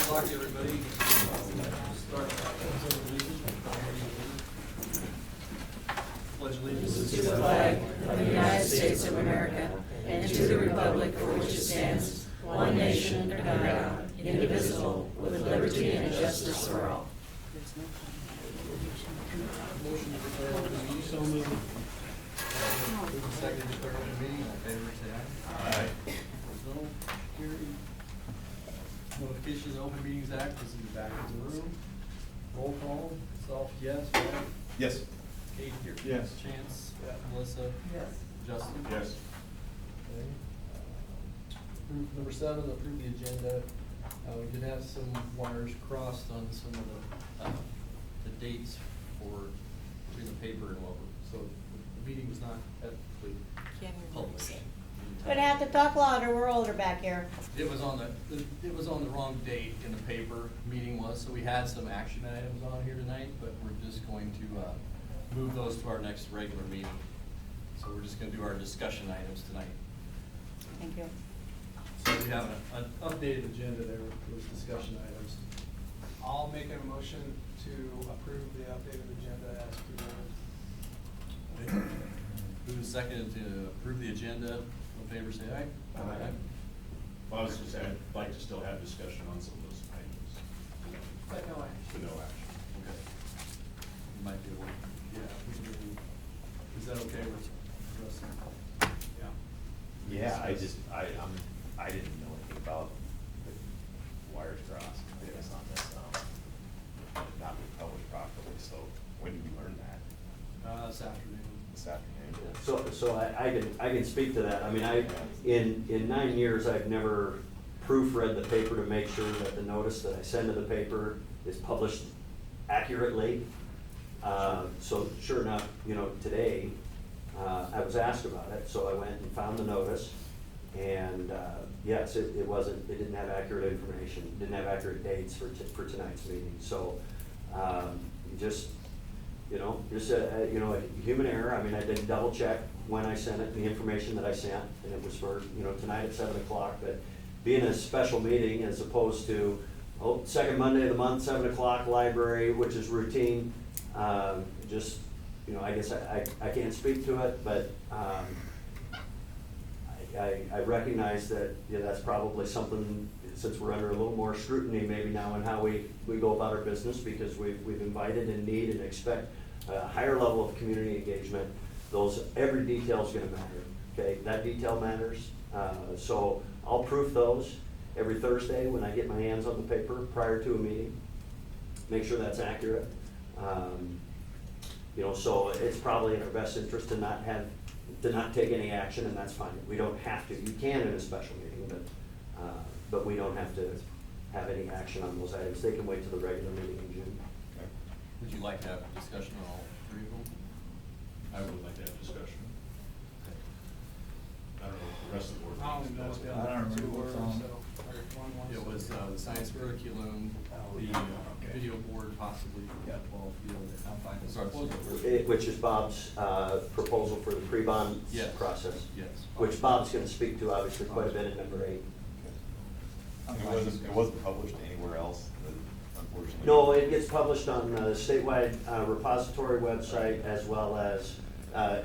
o'clock, everybody. Start pledge allegiance To the flag of the United States of America and to the republic for which it stands, one nation under God, indivisible, with liberty and justice for all. Motion to declare open meeting. So moved. Second to declare open meeting. All in favor, say aye. Aye. Opposed, no. Carried. Notifications of Open Meetings Act is in the back of the room. Roll call. Self, yes. Ryan? Yes. Kate? Yes. Chance? Melissa? Yes. Justin? Yes. Okay. Number 7, approve the agenda. We did have some wires crossed on some of the dates for between the paper and what, so the meeting was not ethically published. Gonna have to talk louder, we're older back here. It was on the wrong date in the paper, meeting was, so we had some action items on here tonight, but we're just going to move those to our next regular meeting. So we're just gonna do our discussion items tonight. Thank you. So we have an updated agenda there with those discussion items. I'll make a motion to approve the updated agenda as presented. Move second to approve the agenda. All in favor, say aye. Aye. Well, I was just saying, I'd like to still have discussion on some of those items. But no action. But no action. Okay. You might be able, yeah, we can do, is that okay with Justin? Yeah. Yeah, I didn't know anything about the wires crossed, based on this, not being published properly, so when did you learn that? This afternoon. This afternoon? So I can speak to that. I mean, in 9 years, I've never proofread the paper to make sure that the notice that I send to the paper is published accurately. So sure enough, today, I was asked about it, so I went and found the notice. And, yes, it didn't have accurate information, didn't have accurate dates for tonight's meeting. So, just a human error. I mean, I did double check when I sent it, the information that I sent, and it was for, tonight at 7 o'clock. But being a special meeting as opposed to, second Monday of the month, 7 o'clock, library, which is routine, I guess I can't speak to it, but, I recognize that, that's probably something, since we're under a little more scrutiny maybe now in how we go about our business, because we've invited and need and expect a higher level of community engagement. Every detail's gonna matter, okay? That detail matters. So I'll proof those every Thursday when I get my hands on the paper prior to a meeting. Make sure that's accurate. So it's probably in our best interest to not take any action, and that's fine. We don't have to. You can in a special meeting, but we don't have to have any action on those items. They can wait till the regular meeting in June. Would you like to have a discussion on all 3 of them? I would like to have discussion. I don't know if the rest of the board. I don't know what the other two were, so, or one was. It was the science curriculum, the video board possibly for the football field. Which is Bob's proposal for the pre-bond Yes. process. Yes. Which Bob's gonna speak to obviously quite a bit at number 8. It wasn't published anywhere else, unfortunately? No, it gets published on the statewide repository website, as well as,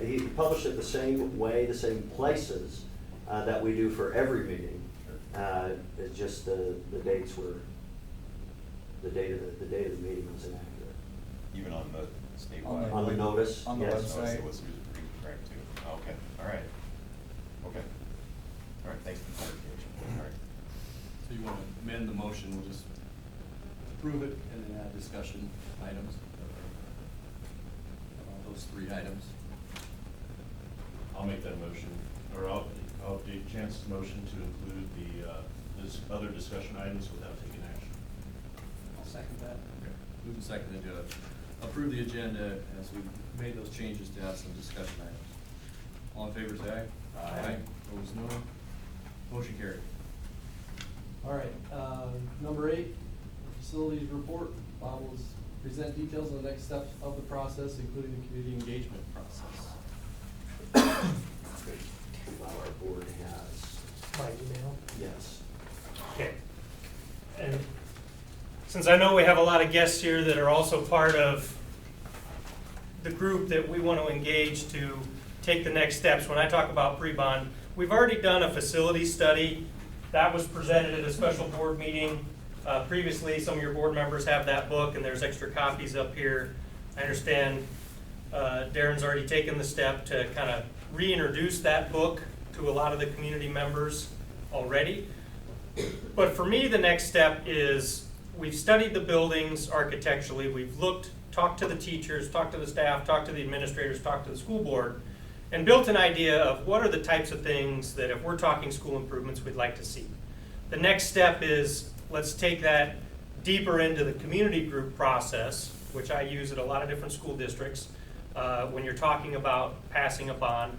he published it the same way, the same places that we do for every meeting. It's just the dates were, the date of the meeting was inaccurate. Even on the statewide? On the notice, On the yes. website. It was correct too. Okay, all right. Okay. All right, thanks for the clarification. All right. So you want to amend the motion, we'll just approve it and then add discussion items about those 3 items. I'll make that motion, or I'll update Chance's motion to include this other discussion items without taking action. I'll second that. Okay. Move and second to approve the agenda as we made those changes to add some discussion items. All in favor, say aye. Aye. Opposed, no. Motion carried. All right, number 8, facilities report. Bob will present details on the next steps of the process, including the community engagement process. Our board has, By email? yes. Okay. And since I know we have a lot of guests here that are also part of the group that we want to engage to take the next steps, when I talk about pre-bond, we've already done a facility study. That was presented at a special board meeting previously. Some of your board members have that book, and there's extra copies up here. I understand Darren's already taken the step to kind of reintroduce that book to a lot of the community members already. But for me, the next step is we've studied the buildings architecturally, we've talked to the teachers, talked to the staff, talked to the administrators, talked to the school board, and built an idea of what are the types of things that if we're talking school improvements we'd like to see. The next step is let's take that deeper into the community group process, which I use at a lot of different school districts when you're talking about passing a bond.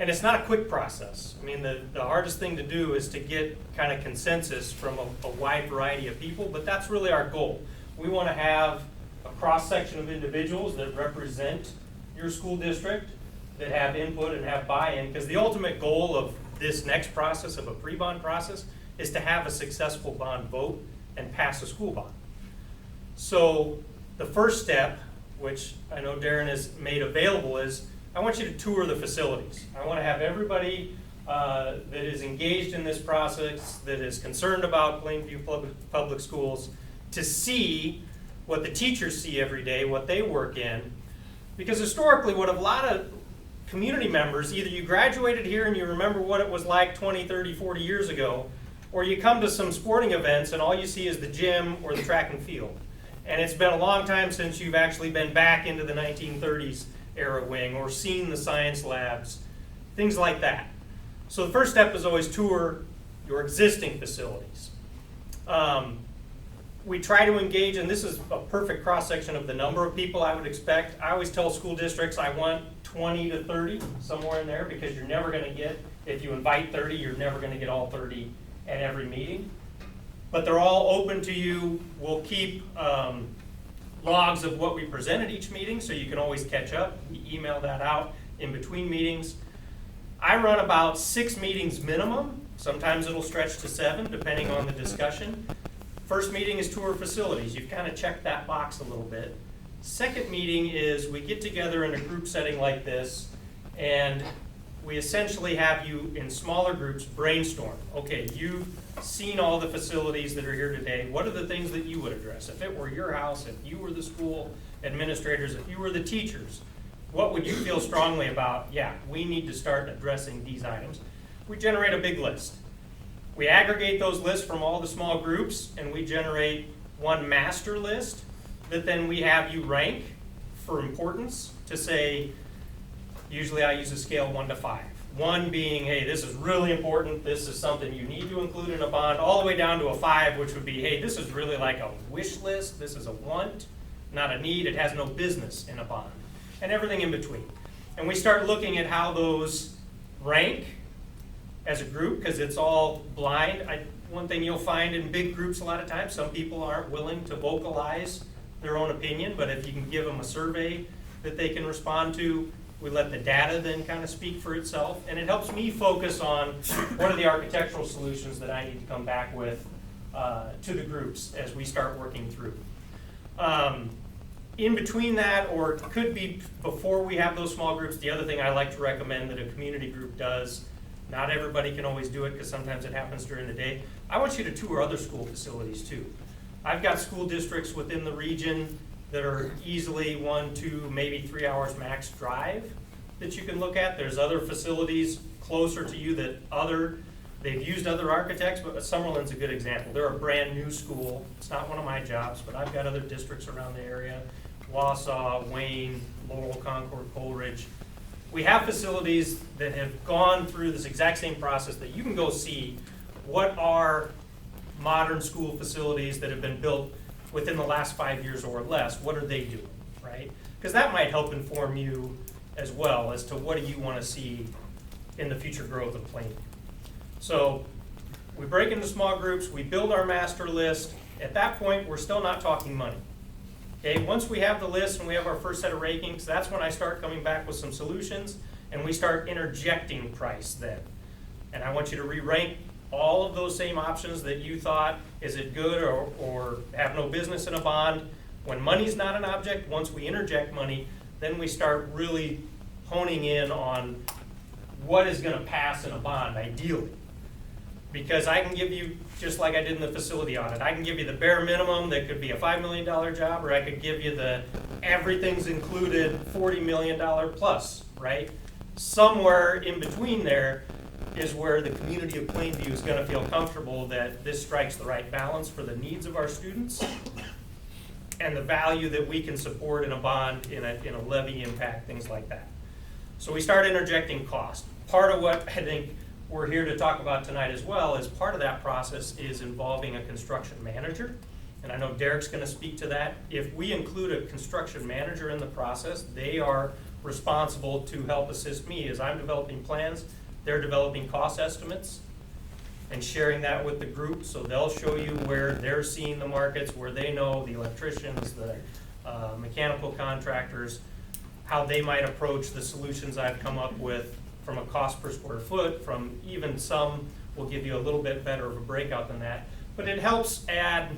And it's not a quick process. I mean, the hardest thing to do is to get kind of consensus from a wide variety of people, but that's really our goal. We want to have a cross-section of individuals that represent your school district, that have input and have buy-in, because the ultimate goal of this next process, of a pre-bond process, is to have a successful bond vote and pass a school bond. So the first step, which I know Darren has made available, is I want you to tour the facilities. I want to have everybody that is engaged in this process, that is concerned about Plainview Public Schools, to see what the teachers see every day, what they work in. Because historically, what a lot of community members, either you graduated here and you remember what it was like 20, 30, 40 years ago, or you come to some sporting events and all you see is the gym or the track and field. And it's been a long time since you've actually been back into the 1930s era wing or seen the science labs, things like that. So the first step is always tour your existing facilities. We try to engage, and this is a perfect cross-section of the number of people I would expect. I always tell school districts I want 20 to 30, somewhere in there, because you're never going to get, if you invite 30, you're never going to get all 30 at every meeting. But they're all open to you. We'll keep logs of what we present at each meeting, so you can always catch up. We email that out in between meetings. I run about 6 meetings minimum. Sometimes it'll stretch to 7, depending on the discussion. First meeting is tour facilities. You've kind of checked that box a little bit. Second meeting is we get together in a group setting like this, and we essentially have you in smaller groups brainstorm. Okay, you've seen all the facilities that are here today. What are the things that you would address? If it were your house, if you were the school administrators, if you were the teachers, what would you feel strongly about? Yeah, we need to start addressing these items. We generate a big list. We aggregate those lists from all the small groups, and we generate one master list that then we have you rank for importance to say, usually I use a scale 1 to 5. 1 being, hey, this is really important, this is something you need to include in a bond, all the way down to a 5, which would be, hey, this is really like a wish list, this is a want, not a need, it has no business in a bond, and everything in between. And we start looking at how those rank as a group, because it's all blind. One thing you'll find in big groups a lot of times, some people aren't willing to vocalize their own opinion, but if you can give them a survey that they can respond to, we let the data then kind of speak for itself, and it helps me focus on what are the architectural solutions that I need to come back with to the groups as we start working through. In between that, or it could be before we have those small groups, the other thing I like to recommend that a community group does, not everybody can always do it because sometimes it happens during the day, I want you to tour other school facilities too. I've got school districts within the region that are easily 1, 2, maybe 3 hours max drive that you can look at. There's other facilities closer to you that they've used other architects, but Summerlin's a good example. They're a brand new school. It's not one of my jobs, but I've got other districts around the area, Wausau, Wayne, Laurel, Concord, Coleridge. We have facilities that have gone through this exact same process that you can go see what are modern school facilities that have been built within the last 5 years or less. What are they doing, right? Because that might help inform you as well as to what do you want to see in the future growth of Plainview. So we break into small groups, we build our master list. At that point, we're still not talking money. Okay, once we have the list and we have our first set of rankings, that's when I start coming back with some solutions and we start interjecting price then. And I want you to re-rank all of those same options that you thought, is it good or have no business in a bond. When money's not an object, once we interject money, then we start really honing in on what is gonna pass in a bond ideally. Because I can give you, just like I did in the facility audit, I can give you the bare minimum that could be a $5 million job, or I could give you the everything's included $40 million plus, right? Somewhere in between there is where the community of Plainview is gonna feel comfortable that this strikes the right balance for the needs of our students and the value that we can support in a bond, in a levy impact, things like that. So we start interjecting cost. Part of what I think we're here to talk about tonight as well is part of that process is involving a construction manager. And I know Derek's gonna speak to that. If we include a construction manager in the process, they are responsible to help assist me as I'm developing plans. They're developing cost estimates and sharing that with the group, so they'll show you where they're seeing the markets, where they know the electricians, the mechanical contractors, how they might approach the solutions I've come up with from a cost per square foot, from even some will give you a little bit better of a breakout than that. But it helps add,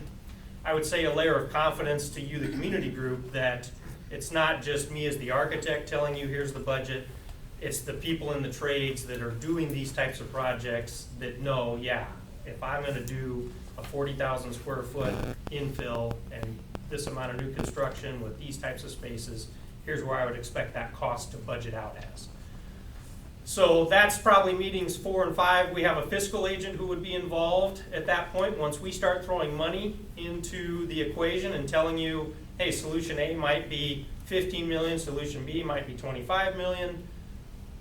I would say, a layer of confidence to you, the community group, that it's not just me as the architect telling you here's the budget. It's the people in the trades that are doing these types of projects that know, yeah, if I'm gonna do a 40,000 square foot infill and this amount of new construction with these types of spaces, here's where I would expect that cost to budget out as. So that's probably meetings 4 and 5. We have a fiscal agent who would be involved at that point. Once we start throwing money into the equation and telling you, hey, solution A might be 15 million, solution B might be 25 million.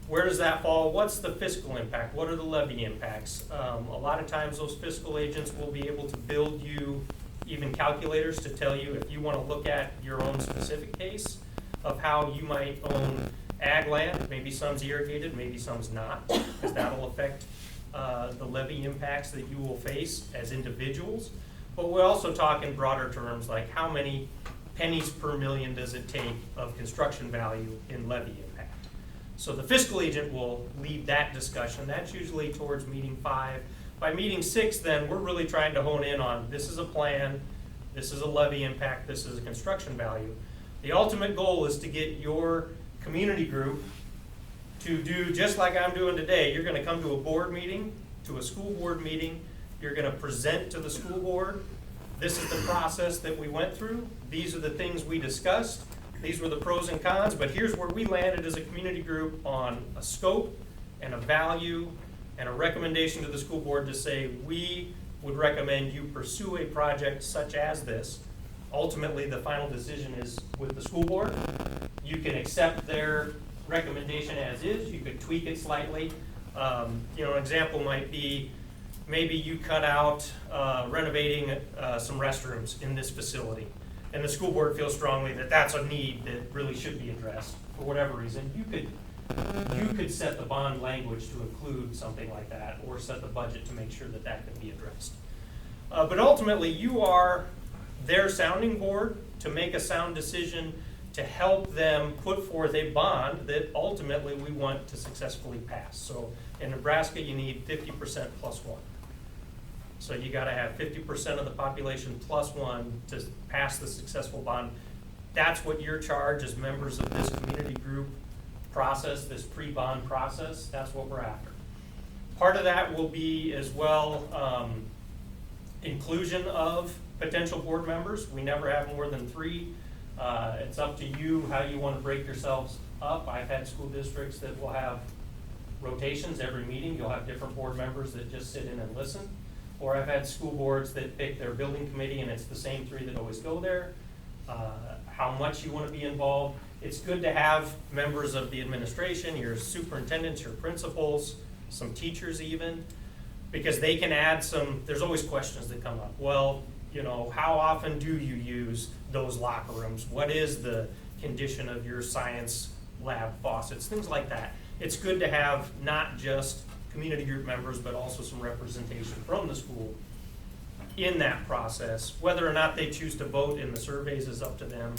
Where does that fall? What's the fiscal impact? What are the levy impacts? A lot of times those fiscal agents will be able to build you even calculators to tell you if you want to look at your own specific case of how you might own ag land. Maybe some's irrigated, maybe some's not, because that'll affect the levy impacts that you will face as individuals. But we're also talking broader terms, like how many pennies per million does it take of construction value in levy impact. So the fiscal agent will lead that discussion. That's usually towards meeting 5. By meeting 6, then, we're really trying to hone in on this is a plan, this is a levy impact, this is a construction value. The ultimate goal is to get your community group to do just like I'm doing today. You're gonna come to a board meeting, to a school board meeting, you're gonna present to the school board. This is the process that we went through. These are the things we discussed. These were the pros and cons, but here's where we landed as a community group on a scope and a value and a recommendation to the school board to say, we would recommend you pursue a project such as this. Ultimately, the final decision is with the school board. You can accept their recommendation as is. You could tweak it slightly. An example might be, maybe you cut out renovating some restrooms in this facility, and the school board feels strongly that that's a need that really should be addressed for whatever reason. You could set the bond language to include something like that, or set the budget to make sure that that can be addressed. But ultimately, you are their sounding board to make a sound decision to help them put forth a bond that ultimately we want to successfully pass. So in Nebraska, you need 50% plus 1. So you gotta have 50% of the population plus 1 to pass the successful bond. That's what your charge as members of this community group process, this pre-bond process, that's what we're after. Part of that will be as well inclusion of potential board members. We never have more than 3. It's up to you how you want to break yourselves up. I've had school districts that will have rotations every meeting. You'll have different board members that just sit in and listen. Or I've had school boards that pick their building committee and it's the same 3 that always go there. How much you want to be involved. It's good to have members of the administration, your superintendents, your principals, some teachers even, because they can add some, there's always questions that come up. Well, how often do you use those locker rooms? What is the condition of your science lab faucets? Things like that. It's good to have not just community group members, but also some representation from the school in that process. Whether or not they choose to vote in the surveys is up to them.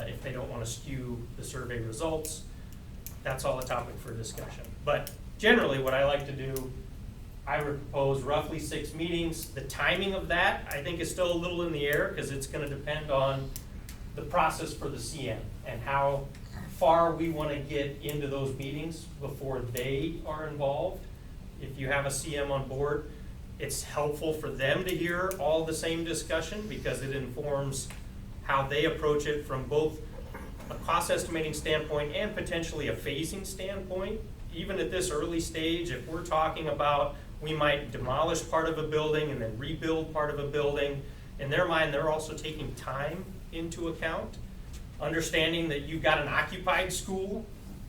If they don't want to skew the survey results, that's all a topic for discussion. But generally what I like to do I would propose roughly 6 meetings. The timing of that, I think, is still a little in the air, because it's gonna depend on the process for the CM and how far we wanna get into those meetings before they are involved. If you have a CM on board, it's helpful for them to hear all the same discussion, because it informs how they approach it from both a cost estimating standpoint and potentially a phasing standpoint. Even at this early stage, if we're talking about, we might demolish part of a building and then rebuild part of a building, in their mind, they're also taking time into account. Understanding that you've got an occupied school,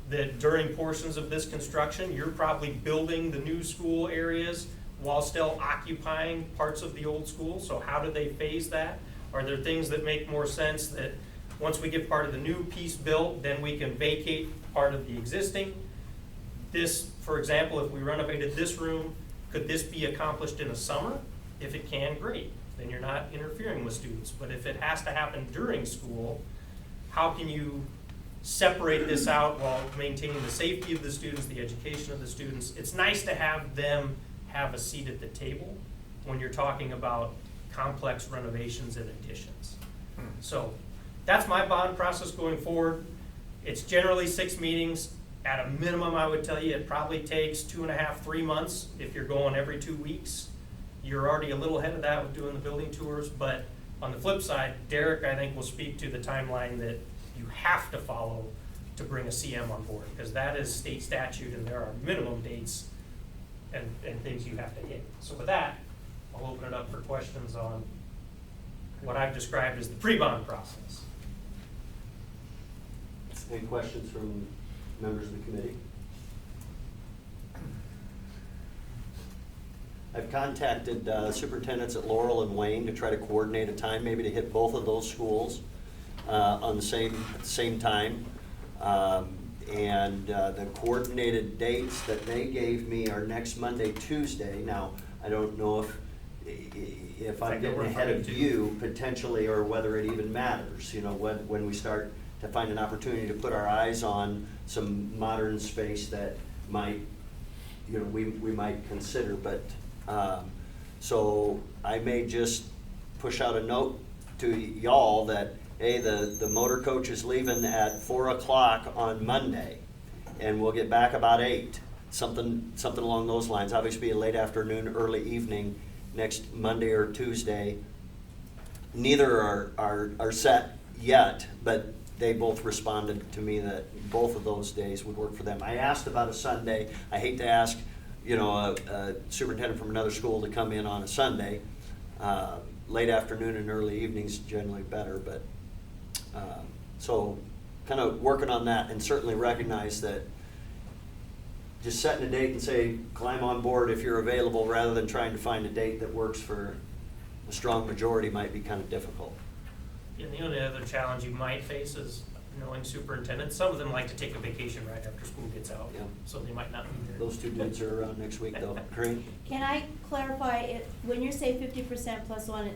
that during portions of this construction, you're probably building the new school areas while still occupying parts of the old school. So how do they phase that? Are there things that make more sense that once we get part of the new piece built, then we can vacate part of the existing? This, for example, if we renovated this room, could this be accomplished in a summer? If it can, great. Then you're not interfering with students. But if it has to happen during school, how can you separate this out while maintaining the safety of the students, the education of the students? It's nice to have them have a seat at the table when you're talking about complex renovations and additions. So that's my bond process going forward. It's generally 6 meetings. At a minimum, I would tell you, it probably takes 2.5, 3 months if you're going every 2 weeks. You're already a little ahead of that with doing the building tours, but on the flip side, Derek, I think, will speak to the timeline that you have to follow to bring a CM on board, because that is state statute and there are minimum dates and things you have to hit. So with that, I'll open it up for questions on what I've described as the pre-bond process. Any questions from members of the committee? I've contacted superintendents at Laurel and Wayne to try to coordinate a time, maybe to hit both of those schools at the same time. The coordinated dates that they gave me are next Monday, Tuesday. Now, I don't know if I'm getting ahead of you potentially, or whether it even matters, you know, when we start to find an opportunity to put our eyes on some modern space that might, you know, we might consider. But so I may just push out a note to y'all that, hey, the motor coach is leaving at 4 o'clock on Monday, and we'll get back about 8. Something along those lines. Obviously, a late afternoon, early evening next Monday or Tuesday. Neither are set yet, but they both responded to me that both of those days would work for them. I asked about a Sunday. I hate to ask, you know, a superintendent from another school to come in on a Sunday. Late afternoon and early evenings generally better, but so kind of working on that, and certainly recognize that just setting a date and say, climb on board if you're available, rather than trying to find a date that works for a strong majority might be kind of difficult. And the only other challenge you might face is knowing superintendents. Some of them like to take a vacation right after school gets out, Yeah. so they might not be there. Those 2 dudes are around next week though. Green? Can I clarify, when you say 50% plus 1,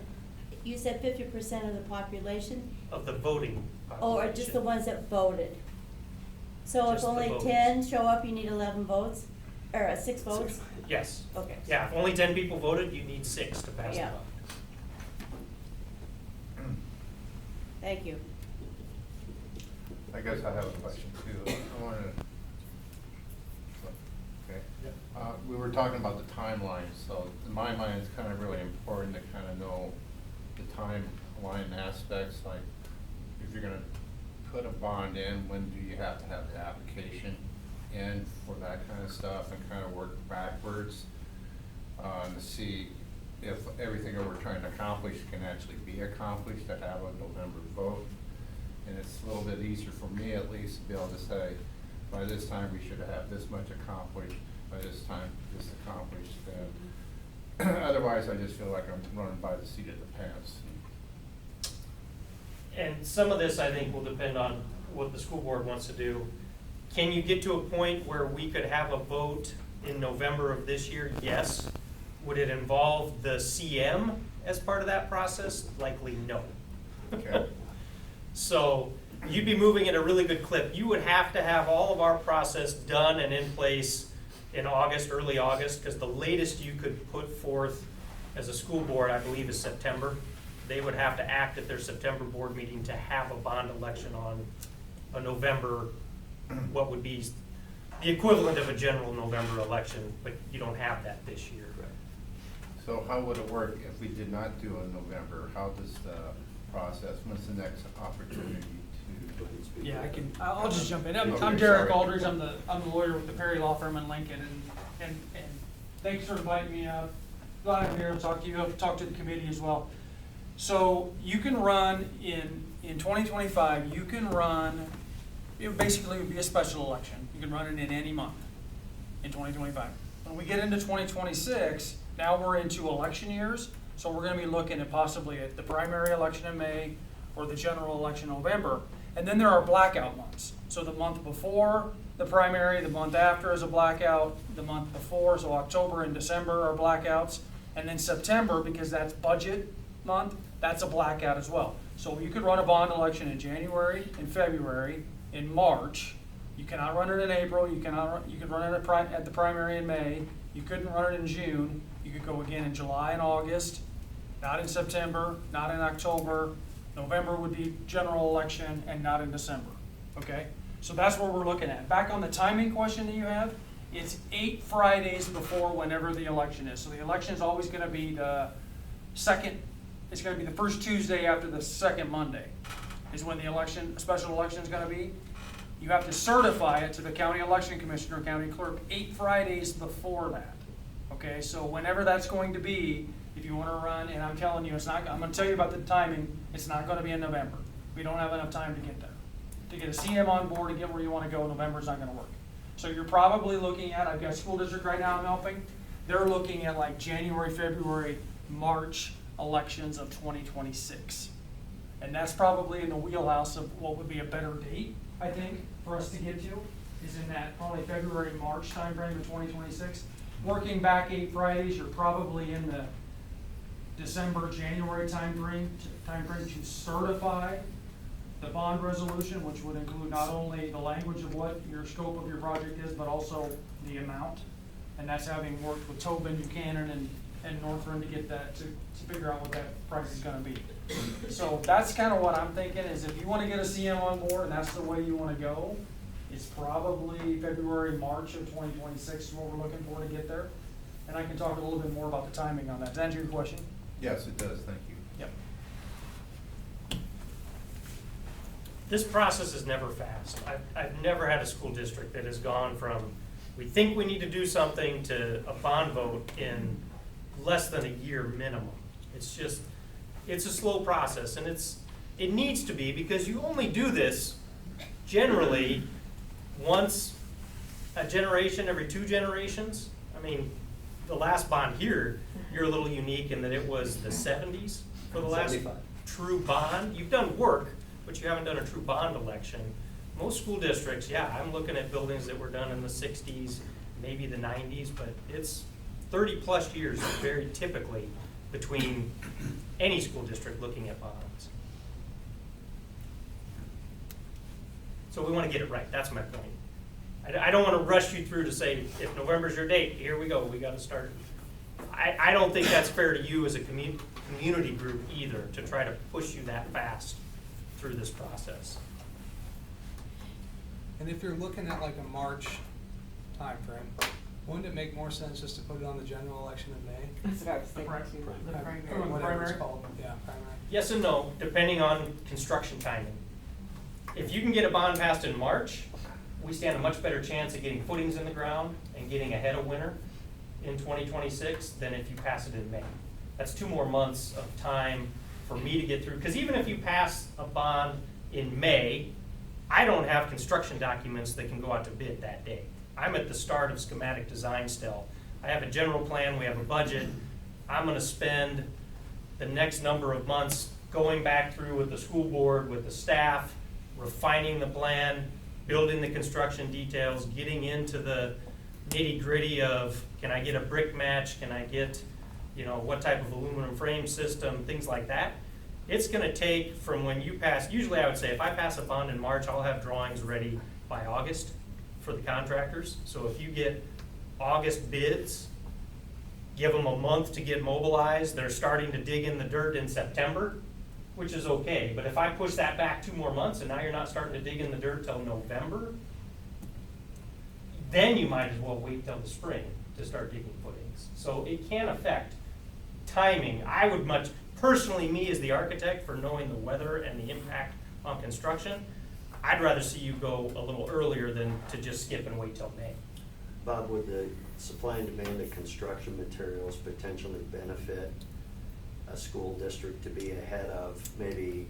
you said 50% of the population? Of the voting Or just the population. ones that voted? So if Just the only voters. 10 show up, you need 11 votes? Or 6 votes? Yes. Okay. Yeah, if only 10 people voted, you need 6 to pass the Yeah. bond. Thank you. I guess I have a question too. I wanted to, okay. We were talking about the timeline, so in my mind, it's kind of really important to kind of know the timeline aspects, like if you're gonna put a bond in, when do you have to have the application in for that kind of stuff, and kind of work backwards to see if everything that we're trying to accomplish can actually be accomplished, to have a November vote. And it's a little bit easier for me, at least, to be able to say, by this time, we should have this much accomplished, by this time, this accomplished. Otherwise, I just feel like I'm running by the seat of the pants. And some of this, I think, will depend on what the school board wants to do. Can you get to a point where we could have a vote in November of this year? Yes. Would it involve the CM as part of that process? Likely no. Okay. So you'd be moving at a really good clip. You would have to have all of our process done and in place in August, early August, because the latest you could put forth as a school board, I believe, is September. They would have to act at their September board meeting to have a bond election on a November, what would be the equivalent of a general November election, but you don't have that this year. So how would it work if we did not do a November? How does the process, when's the next opportunity to? Yeah, I'll just jump in. I'm Okay, Derek sorry. Aldridge, I'm the lawyer with the Perry Law Firm in Lincoln, and thanks for inviting me out. Glad I'm here to talk to you, I've talked to the committee as well. So you can run in 2025, you can run, it basically would be a special election. You can run it in any month in 2025. When we get into 2026, now we're into election years, so we're gonna be looking at possibly at the primary election in May or the general election in November. And then there are blackout months. So the month before the primary, the month after is a blackout, the month before, so October and December are blackouts. And then September, because that's budget month, that's a blackout as well. So you could run a bond election in January, in February, in March. You cannot run it in April, you could run it at the primary in May. You couldn't run it in June. You could go again in July and August, not in September, not in October. November would be general election and not in December, okay? So that's what we're looking at. Back on the timing question that you have, it's 8 Fridays before whenever the election is. So the election is always gonna be the second, it's gonna be the first Tuesday after the second Monday is when the election, special election is gonna be. You have to certify it to the county election commissioner, county clerk, 8 Fridays before that. Okay, so whenever that's going to be, if you want to run, and I'm telling you, it's not, I'm going to tell you about the timing, it's not going to be in November. We don't have enough time to get there. To get a CM on board and get where you want to go, November's not going to work. So you're probably looking at, I've got a school district right now I'm helping, they're looking at like January, February, March elections of 2026. And that's probably in the wheelhouse of what would be a better date, I think, for us to get to, is in that probably February, March timeframe of 2026. Working back 8 Fridays, you're probably in the December, January timeframe to certify the bond resolution, which would include not only the language of what your scope of your project is, but also the amount. And that's having worked with Tobin, Buchanan, and Northern to get that, to figure out what that price is gonna be. So that's kind of what I'm thinking, is if you wanna get a CM on board and that's the way you wanna go, it's probably February, March of 2026 is what we're looking for to get there. And I can talk a little bit more about the timing on that. Does that answer your question? Yes, it does, thank you. Yep. This process is never fast. I've never had a school district that has gone from, we think we need to do something, to a bond vote in less than a year minimum. It's just, it's a slow process, and it needs to be, because you only do this generally once a generation, every 2 generations. I mean, the last bond here, you're a little unique in that it was the 70s for the last 75. true bond. You've done work, but you haven't done a true bond election. Most school districts, yeah, I'm looking at buildings that were done in the 60s, maybe the 90s, but it's 30+ years very typically between any school district looking at bonds. So we want to get it right, that's my point. I don't want to rush you through to say, if November's your date, here we go, we got to start. I don't think that's fair to you as a community group either, to try to push you that fast through this process. And if you're looking at like a March timeframe, wouldn't it make more sense just to put it on the general election in May? That's what I was thinking Pri- too. The Or primary. whatever it's called, yeah, primary. Yes and no, depending on construction timing. If you can get a bond passed in March, we stand a much better chance of getting footings in the ground and getting ahead of winter in 2026 than if you pass it in May. That's 2 more months of time for me to get through, because even if you pass a bond in May, I don't have construction documents that can go out to bid that day. I'm at the start of schematic design still. I have a general plan, we have a budget. I'm gonna spend the next number of months going back through with the school board, with the staff, refining the plan, building the construction details, getting into the nitty-gritty of, can I get a brick match, can I get, what type of aluminum frame system, things like that. It's gonna take from when you pass, usually I would say if I pass a bond in March, I'll have drawings ready by August for the contractors. So if you get August bids, give them a month to get mobilized, they're starting to dig in the dirt in September, which is okay, but if I push that back 2 more months and now you're not starting to dig in the dirt till November, then you might as well wait till the spring to start digging footings. So it can affect timing. I would much, personally, me as the architect, for knowing the weather and the impact on construction, I'd rather see you go a little earlier than to just skip and wait till May. Bob, would the supply and demand of construction materials potentially benefit a school district to be ahead of maybe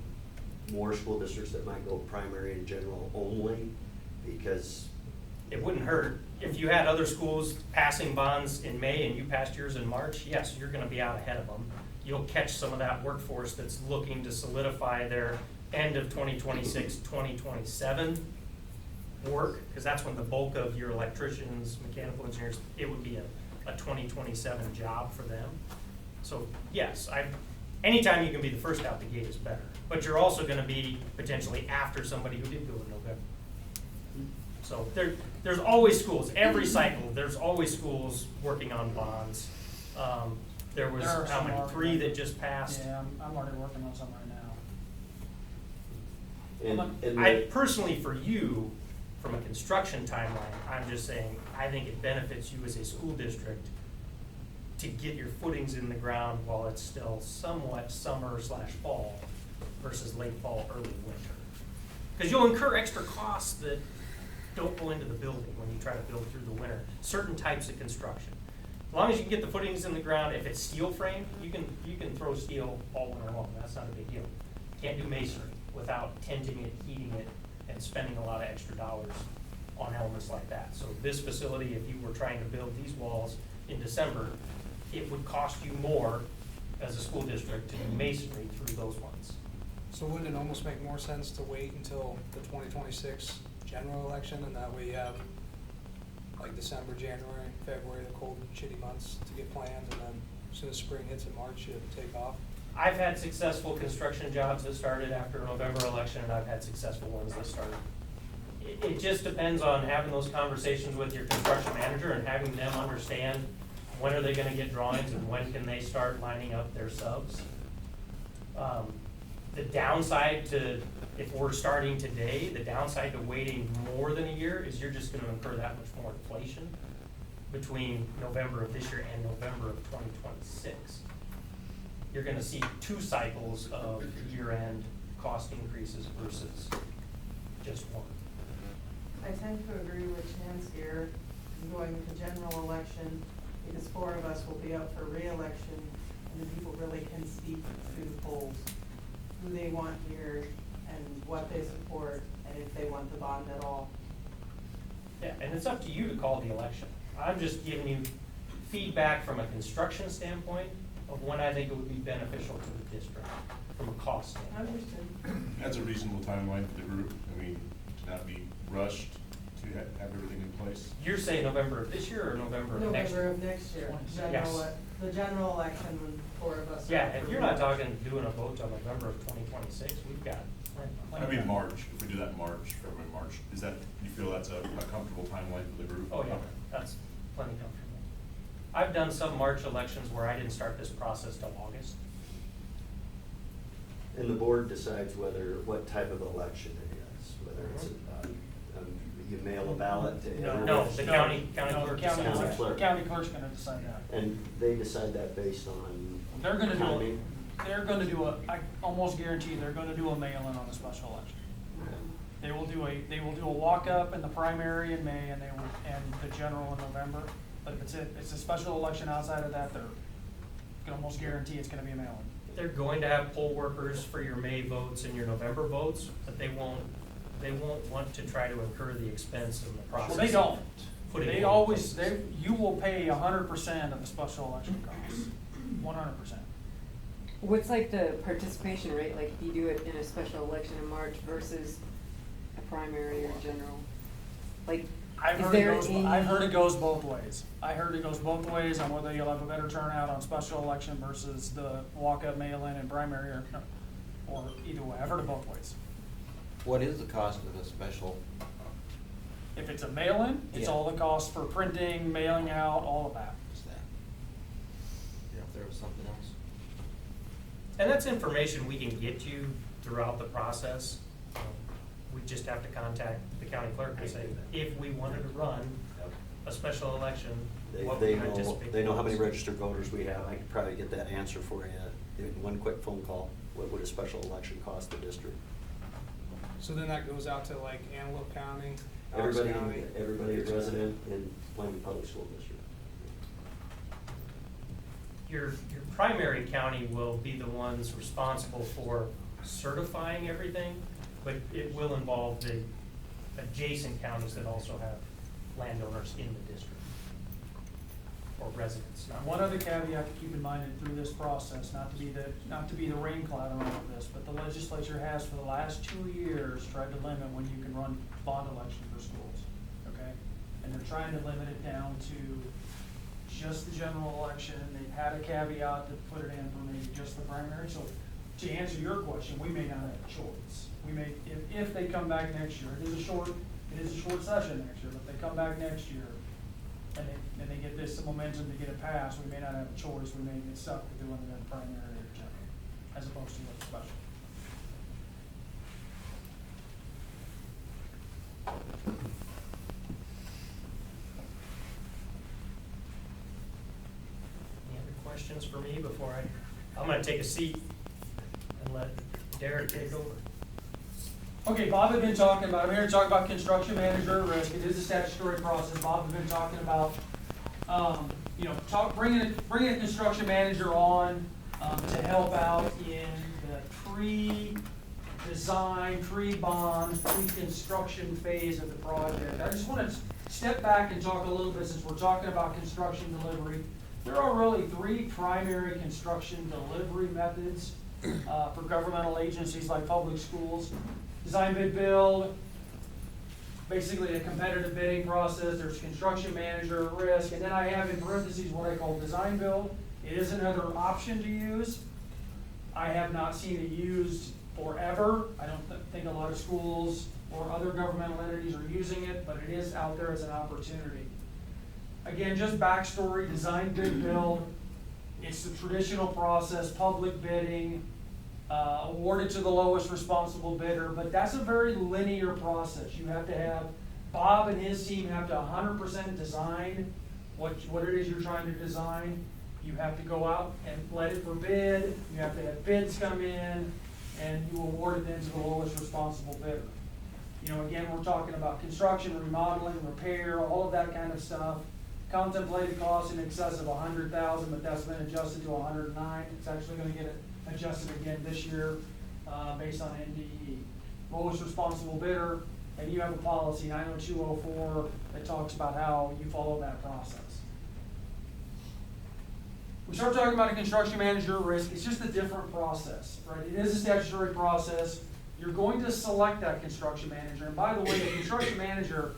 more school districts that might go primary and general only? Because It wouldn't hurt. If you had other schools passing bonds in May and you passed yours in March, yes, you're gonna be out ahead of them. You'll catch some of that workforce that's looking to solidify their end of 2026, 2027 work, because that's when the bulk of your electricians, mechanical engineers, it would be a 2027 job for them. So yes, anytime you can be the first out the gate is better, but you're also gonna be potentially after somebody who did go in November. So there's always schools, every cycle, there's always schools working on bonds. There was, There are how some many, already. 3 that just passed? Yeah, I'm already working on some right now. and I personally, for you, from a construction timeline, I'm just saying, I think it benefits you as a school district to get your footings in the ground while it's still somewhat summer/fall versus late fall, early winter. Because you'll incur extra costs that don't go into the building when you try to build through the winter, certain types of construction. As long as you can get the footings in the ground, if it's steel frame, you can throw steel all winter long, that's not a big deal. Can't do masonry without tenting it, heating it, and spending a lot of extra dollars on elements like that. So this facility, if you were trying to build these walls in December, it would cost you more as a school district to do masonry through those ones. So wouldn't it almost make more sense to wait until the 2026 general election, and that way you have like December, January, February, the cold, shitty months to get planned, and then as soon as spring hits in March, you take off? I've had successful construction jobs that started after November election, and I've had successful ones that started. It just depends on having those conversations with your construction manager and having them understand when are they gonna get drawings and when can they start lining up their subs. The downside to, if we're starting today, the downside to waiting more than a year is you're just gonna incur that much more inflation between November of this year and November of 2026. You're gonna see 2 cycles of year-end cost increases versus just one. I tend to agree with Chance here, going to general election, because 4 of us will be up for re-election, and the people really can speak to the polls, who they want here, and what they support, and if they want the bond at all. Yeah, and it's up to you to call the election. I'm just giving you feedback from a construction standpoint of when I think it would be beneficial to the district from a cost standpoint. Understood. That's a reasonable timeline for the group, I mean, to not be rushed, to have everything in place. You're saying November of this year or November of next November year? of next year, Yes. the general election, when 4 of us. are Yeah, up if for you're not re-election. talking doing a vote till November of 2026, we've got plenty I mean, of time. March, if we do that in March, February, March, is that, you feel that's a comfortable timeline for the group? Oh, yeah, Okay. that's plenty comfortable. I've done some March elections where I didn't start this process till August. And the board decides what type of election it is, whether it's, you mail a ballot to everyone. No, the county No, clerk county decides. County clerk. County clerk's gonna decide that. And they decide that based on They're gonna timing? I almost guarantee they're gonna do a mail-in on the special election. They will do a walk-up in the primary in May, and the general in November. But if it's a special election outside of that, they're gonna almost guarantee it's gonna be a mail-in. They're going to have poll workers for your May votes and your November votes, but they won't want to try to incur the expense in the process. Well, they don't. Putting They in always, places. you will pay 100% of the special election costs, 100%. What's like the participation rate, like if you do it in a special election in March versus a primary or general? Like, I've is heard there it goes both ways. I heard it goes both ways on whether you'll have a better turnout on special election versus the walk-up mail-in and primary or either way. I've heard it both ways. What is the cost of a special If it's a mail-in, it's Yeah. all the costs for printing, mailing out, all of that. Yeah, if there was something else. And that's information we can get you throughout the process. We just have to contact the county clerk and say, if we wanted to run a special election, what we anticipate. They know how many registered voters we have. I could probably get that answer for you in one quick phone call. What would a special election cost the district? So then that goes out to like Antelope County, Alex County. Everybody resident in Plainview Public School District. Your primary county will be the ones responsible for certifying everything, but it will involve the adjacent counties that also have landowners in the district or residents. Now, one other caveat to keep in mind through this process, not to be the rain cloud on all of this, but the legislature has for the last 2 years tried to limit when you can run bond election for schools, okay? And they're trying to limit it down to just the general election. They've had a caveat to put it in for maybe just the primary. So to answer your question, we may not have a choice. We may, if they come back next year, it is a short session next year, but if they come back next year and they get this momentum to get it passed, we may not have a choice. We may get stuck with doing it in primary or general, as opposed to a special. Any other questions for me before I'm gonna take a seat and let Derek take over. Okay, Bob had been talking about, I'm here to talk about construction manager at risk. It is a statutory process. Bob had been talking about, bringing a construction manager on to help out in the pre-design, pre-bond, pre-construction phase of the project. I just want to step back and talk a little bit, since we're talking about construction delivery. There are really 3 primary construction delivery methods for governmental agencies like public schools. Design, bid, build, basically a competitive bidding process. There's construction manager, risk, and then I have in parentheses what I call design build. It is another option to use. I have not seen it used forever. I don't think a lot of schools or other governmental entities are using it, but it is out there as an opportunity. Again, just backstory, design, bid, build. It's the traditional process, public bidding, awarded to the lowest responsible bidder, but that's a very linear process. You have to have, Bob and his team have to 100% design what it is you're trying to design. You have to go out and let it for bid, you have to have bids come in, and you award it then to the lowest responsible bidder. Again, we're talking about construction, remodeling, repair, all of that kind of stuff. Contemplated cost in excess of $100,000, but that's been adjusted to $109,000. It's actually gonna get adjusted again this year, based on NDE. Lowest responsible bidder, and you have a policy 90204 that talks about how you follow that process. We start talking about a construction manager at risk. It's just a different process, right? It is a statutory process. You're going to select that construction manager, and by the way, the construction manager,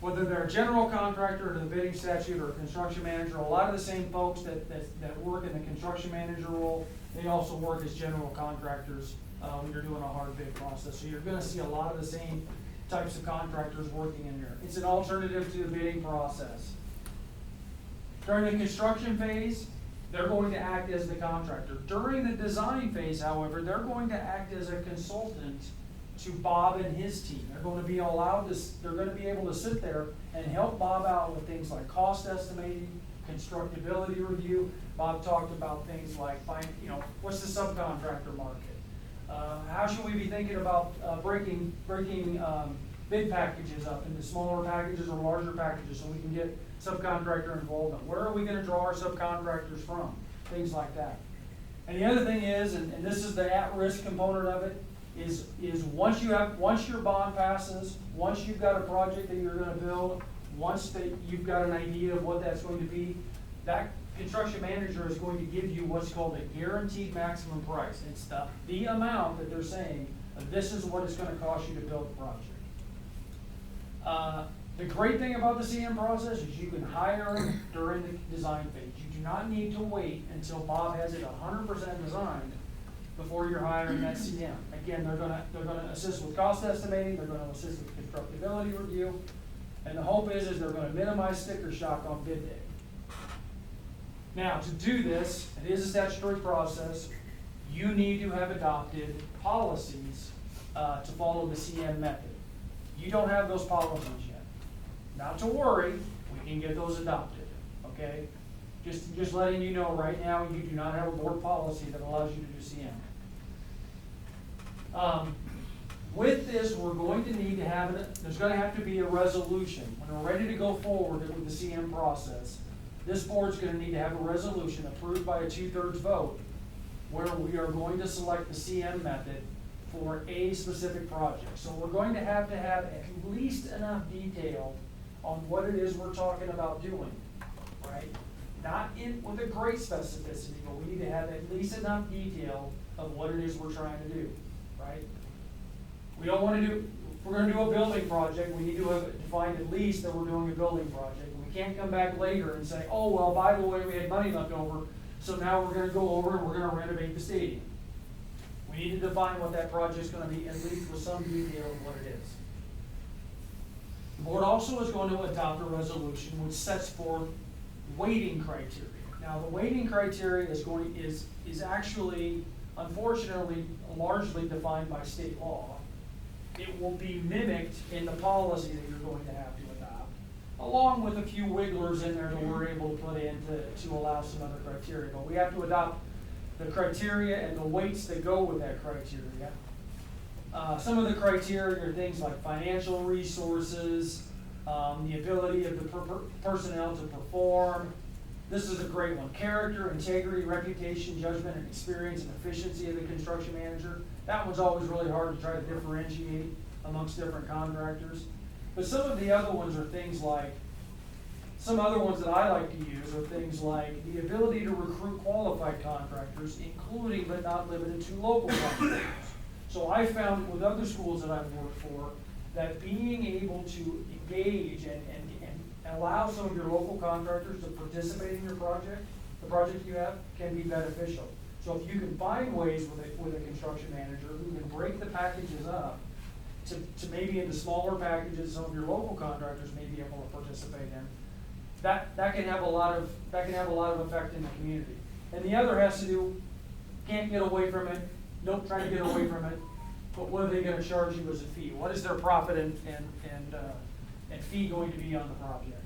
whether they're a general contractor under the bidding statute or a construction manager, a lot of the same folks that work in the construction manager role, they also work as general contractors when you're doing a hard bid process. So you're gonna see a lot of the same types of contractors working in here. It's an alternative to the bidding process. During the construction phase, they're going to act as the contractor. During the design phase, however, they're going to act as a consultant to Bob and his team. They're going to be able to sit there and help Bob out with things like cost estimating, constructability review. Bob talked about things like, what's the subcontractor market? How should we be thinking about breaking bid packages up into smaller packages or larger packages so we can get subcontractor involvement? Where are we gonna draw our subcontractors from? Things like that. And the other thing is, and this is the at-risk component of it, is once your bond passes, once you've got a project that you're gonna build, once that you've got an idea of what that's going to be, that construction manager is going to give you what's called a guaranteed maximum price. It's the amount that they're saying, this is what it's gonna cost you to build the project. The great thing about the CM process is you can hire them during the design phase. You do not need to wait until Bob has it 100% designed before you're hiring that CM. Again, they're gonna assist with cost estimating, they're gonna assist with constructability review, And the hope is they're gonna minimize sticker shock on bid day. Now, to do this, it is a statutory process, you need to have adopted policies to follow the CM method. You don't have those policies yet. Not to worry, we can get those adopted, okay? Just letting you know, right now, you do not have a board policy that allows you to do CM. With this, we're going to need to have, there's gonna have to be a resolution. When we're ready to go forward with the CM process, this board's gonna need to have a resolution approved by a 2/3 vote where we are going to select the CM method for a specific project. So we're going to have at least enough detail on what it is we're talking about doing, right? Not with a great specificity, but we need to have at least enough detail of what it is we're trying to do, right? We don't wanna do, if we're gonna do a building project, we need to have defined at least that we're doing a building project. We can't come back later and say, oh, well, by the way, we had money left over, so now we're gonna go over and we're gonna renovate the stadium. We need to define what that project's gonna be, at least with some detail of what it is. The board also is going to adopt a resolution which sets forth weighting criteria. Now, the weighting criteria is actually, unfortunately, largely defined by state law. It will be mimicked in the policy that you're going to have to adopt, along with a few wigglers in there that we're able to put in to allow some other criteria. But we have to adopt the criteria and the weights that go with that criteria. Some of the criteria are things like financial resources, the ability of the personnel to perform. This is a great one. Character, integrity, reputation, judgment, and experience and efficiency of the construction manager. That one's always really hard to try to differentiate amongst different contractors. But some of the other ones are things like, some other ones that I like to use are things like the ability to recruit qualified contractors, including but not limited to local contractors. So I found with other schools that I've worked for, that being able to engage and allow some of your local contractors to participate in your project, the project you have, can be beneficial. So if you can find ways with a construction manager who can break the packages up to maybe into smaller packages some of your local contractors may be able to participate in, that can have a lot of effect in the community. And the other has to do, can't get away from it, don't try to get away from it, but what are they gonna charge you as a fee? What is their profit and fee going to be on the project?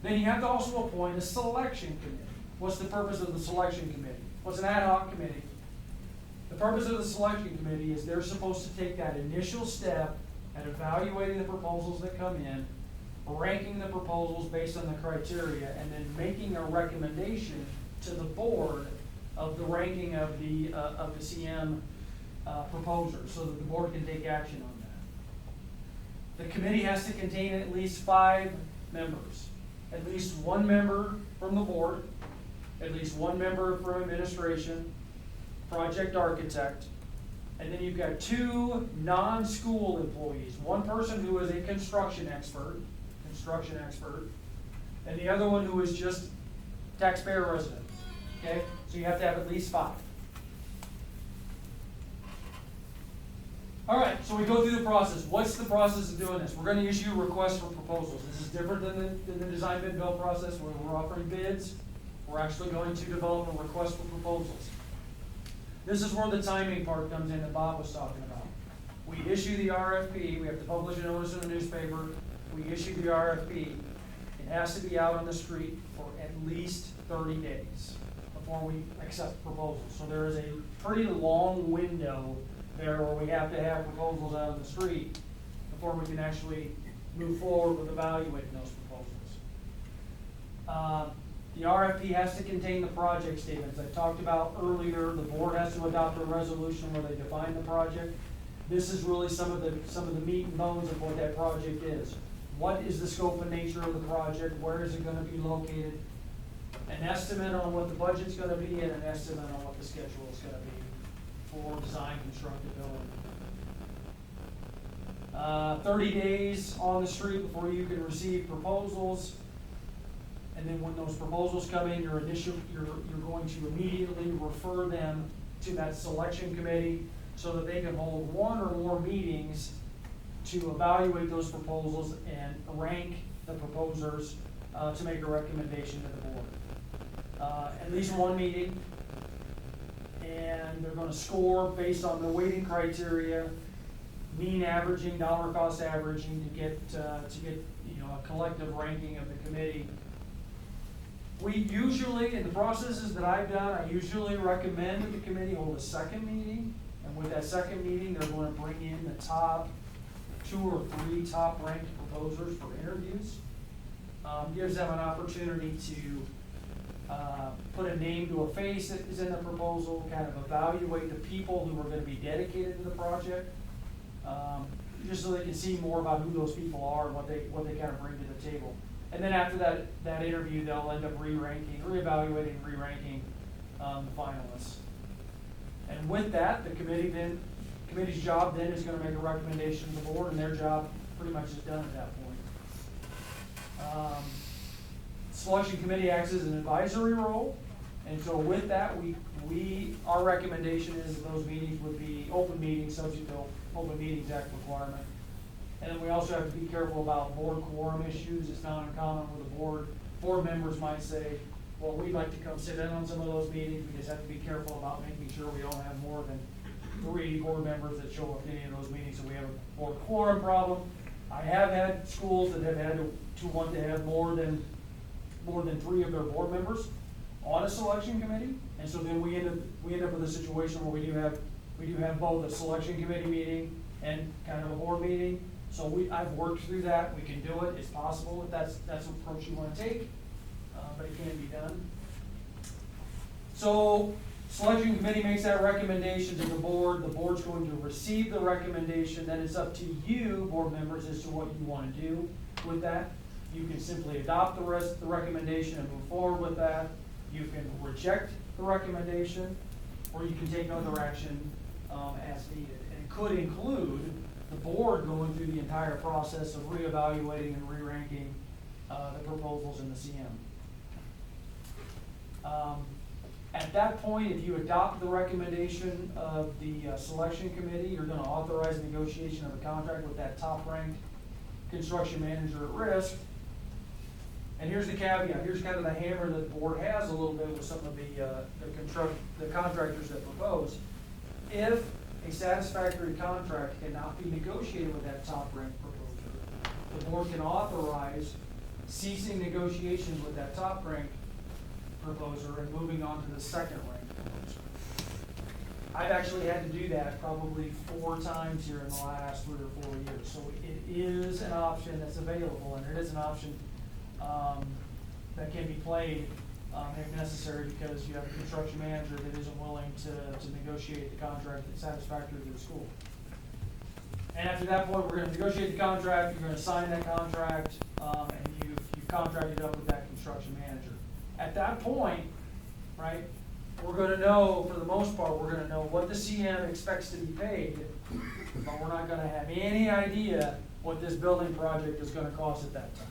Then you have to also appoint a selection committee. What's the purpose of the selection committee? What's an ad hoc committee? The purpose of the selection committee is they're supposed to take that initial step at evaluating the proposals that come in, ranking the proposals based on the criteria, and then making a recommendation to the board of the ranking of the CM proposers, so that the board can take action on that. The committee has to contain at least 5 members. At least 1 member from the board, at least 1 member from administration, project architect, and then you've got 2 non-school employees. 1 person who is a construction expert, and the other one who is just taxpayer resident, okay? So you have to have at least 5. All right, so we go through the process. What's the process of doing this? We're gonna issue requests for proposals. This is different than the design bid build process where we're offering bids. We're actually going to develop a request for proposals. This is where the timing part comes in that Bob was talking about. We issue the RFP, we have to publish a notice in the newspaper, we issue the RFP. It has to be out on the street for at least 30 days before we accept proposals. So there is a pretty long window there where we have to have proposals out on the street before we can actually move forward with evaluating those proposals. The RFP has to contain the project statements. I talked about earlier, the board has to adopt a resolution where they define the project. This is really some of the meat and bones of what that project is. What is the scope and nature of the project? Where is it gonna be located? An estimate on what the budget's gonna be and an estimate on what the schedule is gonna be for design constructability. 30 days on the street before you can receive proposals. And then when those proposals come in, you're going to immediately refer them to that selection committee so that they can hold 1 or more meetings to evaluate those proposals and rank the proposers, to make a recommendation to the board. At least one meeting, and they're gonna score based on the weighting criteria, mean averaging, dollar cost averaging, to get, a collective ranking of the committee. We usually, in the processes that I've done, I usually recommend that the committee hold a second meeting, and with that second meeting, they're gonna bring in the top 2 or 3 top ranked proposers for interviews. Gives them an opportunity to put a name to a face that is in the proposal, kind of evaluate the people who are gonna be dedicated to the project, just so they can see more about who those people are and what they kind of bring to the table. And then after that interview, they'll end up reevaluating, re-ranking the finalists. And with that, the committee's job then is gonna make a recommendation to the board, and their job pretty much is done at that point. Selection committee acts as an advisory role, and so with that, our recommendation is that those meetings would be open meetings, subject to Open Meetings Act requirement. And then we also have to be careful about board quorum issues. It's not uncommon where the board members might say, well, we'd like to come sit in on some of those meetings. We just have to be careful about making sure we don't have more than 3 board members that show up to any of those meetings, so we have a board quorum problem. I have had schools that have had to want to have more than 3 of their board members on a selection committee, and so then we end up with a situation where we do have both a selection committee meeting and kind of a board meeting. So I've worked through that. We can do it. It's possible if that's an approach you want to take, but it can be done. So selection committee makes that recommendation to the board. The board's going to receive the recommendation. Then it's up to you, board members, as to what you want to do with that. You can simply adopt the recommendation and move forward with that. You can reject the recommendation, or you can take other action as needed. And it could include the board going through the entire process of reevaluating and re-ranking the proposals in the CM. At that point, if you adopt the recommendation of the selection committee, you're going to authorize negotiation of a contract with that top-ranked construction manager at risk. And here's the caveat, here's kind of the hammer that the board has a little bit with some of the contractors that propose. If a satisfactory contract cannot be negotiated with that top-ranked proposer, the board can authorize ceasing negotiations with that top-ranked proposer and moving on to the second-ranked proposer. I've actually had to do that probably 4 times here in the last 3 or 4 years. So it is an option that's available, and it is an option that can be played if necessary, because you have a construction manager that isn't willing to negotiate the contract that's satisfactory to the school. And after that point, we're going to negotiate the contract, you're going to sign that contract, and you've contracted up with that construction manager. At that point, right, we're going to know, for the most part, we're going to know what the CM expects to be paid, but we're not going to have any idea what this building project is going to cost at that time.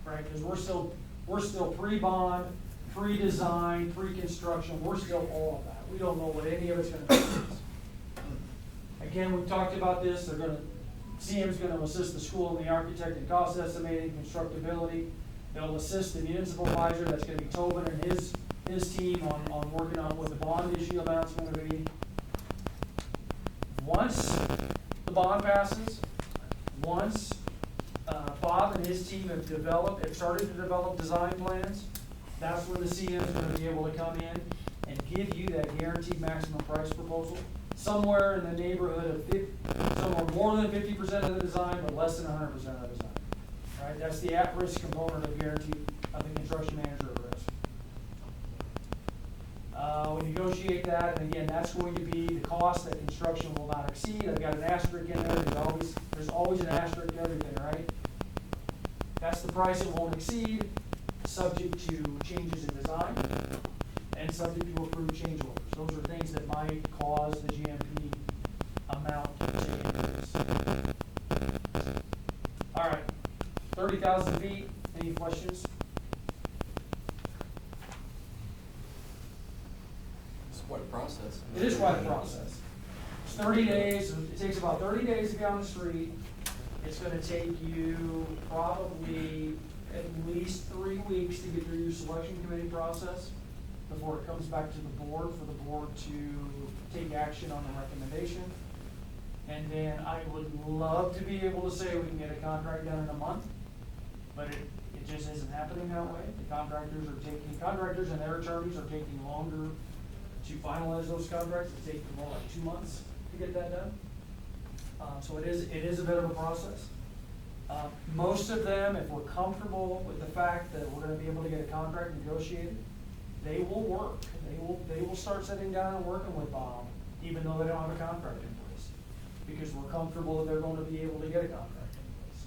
Right, because we're still pre-bond, pre-design, pre-construction, we're still all of that. We don't know what any of it's gonna cost us. Again, we've talked about this, CM's gonna assist the school in the architect and cost estimating, constructability. They'll assist the municipal advisor, that's gonna be Tobin and his team on working on what the bond issue amount's gonna be. Once the bond passes, Bob and his team have started to develop design plans, that's when the CM is going to be able to come in and give you that guaranteed maximum price proposal, somewhere in the neighborhood of somewhere more than 50% of the design, but less than 100% of the design. Right? That's the at-risk component of guarantee of the construction manager at risk. We negotiate that, and again, that's going to be the cost that construction will not exceed. I've got an asterisk in there. There's always an asterisk in everything, right? That's the price it won't exceed, subject to changes in design, and subject to approved change orders. Those are things that might cause the GMP amount to increase. All right, 30,000 feet. Any questions? It's quite a process. It is quite a process. It's 30 days. It takes about 30 days to be on the street. It's gonna take you probably at least 3 weeks to get through your selection committee process before it comes back to the board, for the board to take action on the recommendation. And then I would love to be able to say we can get a contract done in a month, but it just isn't happening that way. The contractors and their attorneys are taking longer to finalize those contracts. It's taking more like 2 months to get that done. So it is a bit of a process. Most of them, if we're comfortable with the fact that we're gonna be able to get a contract negotiated, they will work. They will start sitting down and working with Bob, even though they don't have a contract in place, because we're comfortable that they're going to be able to get a contract in place.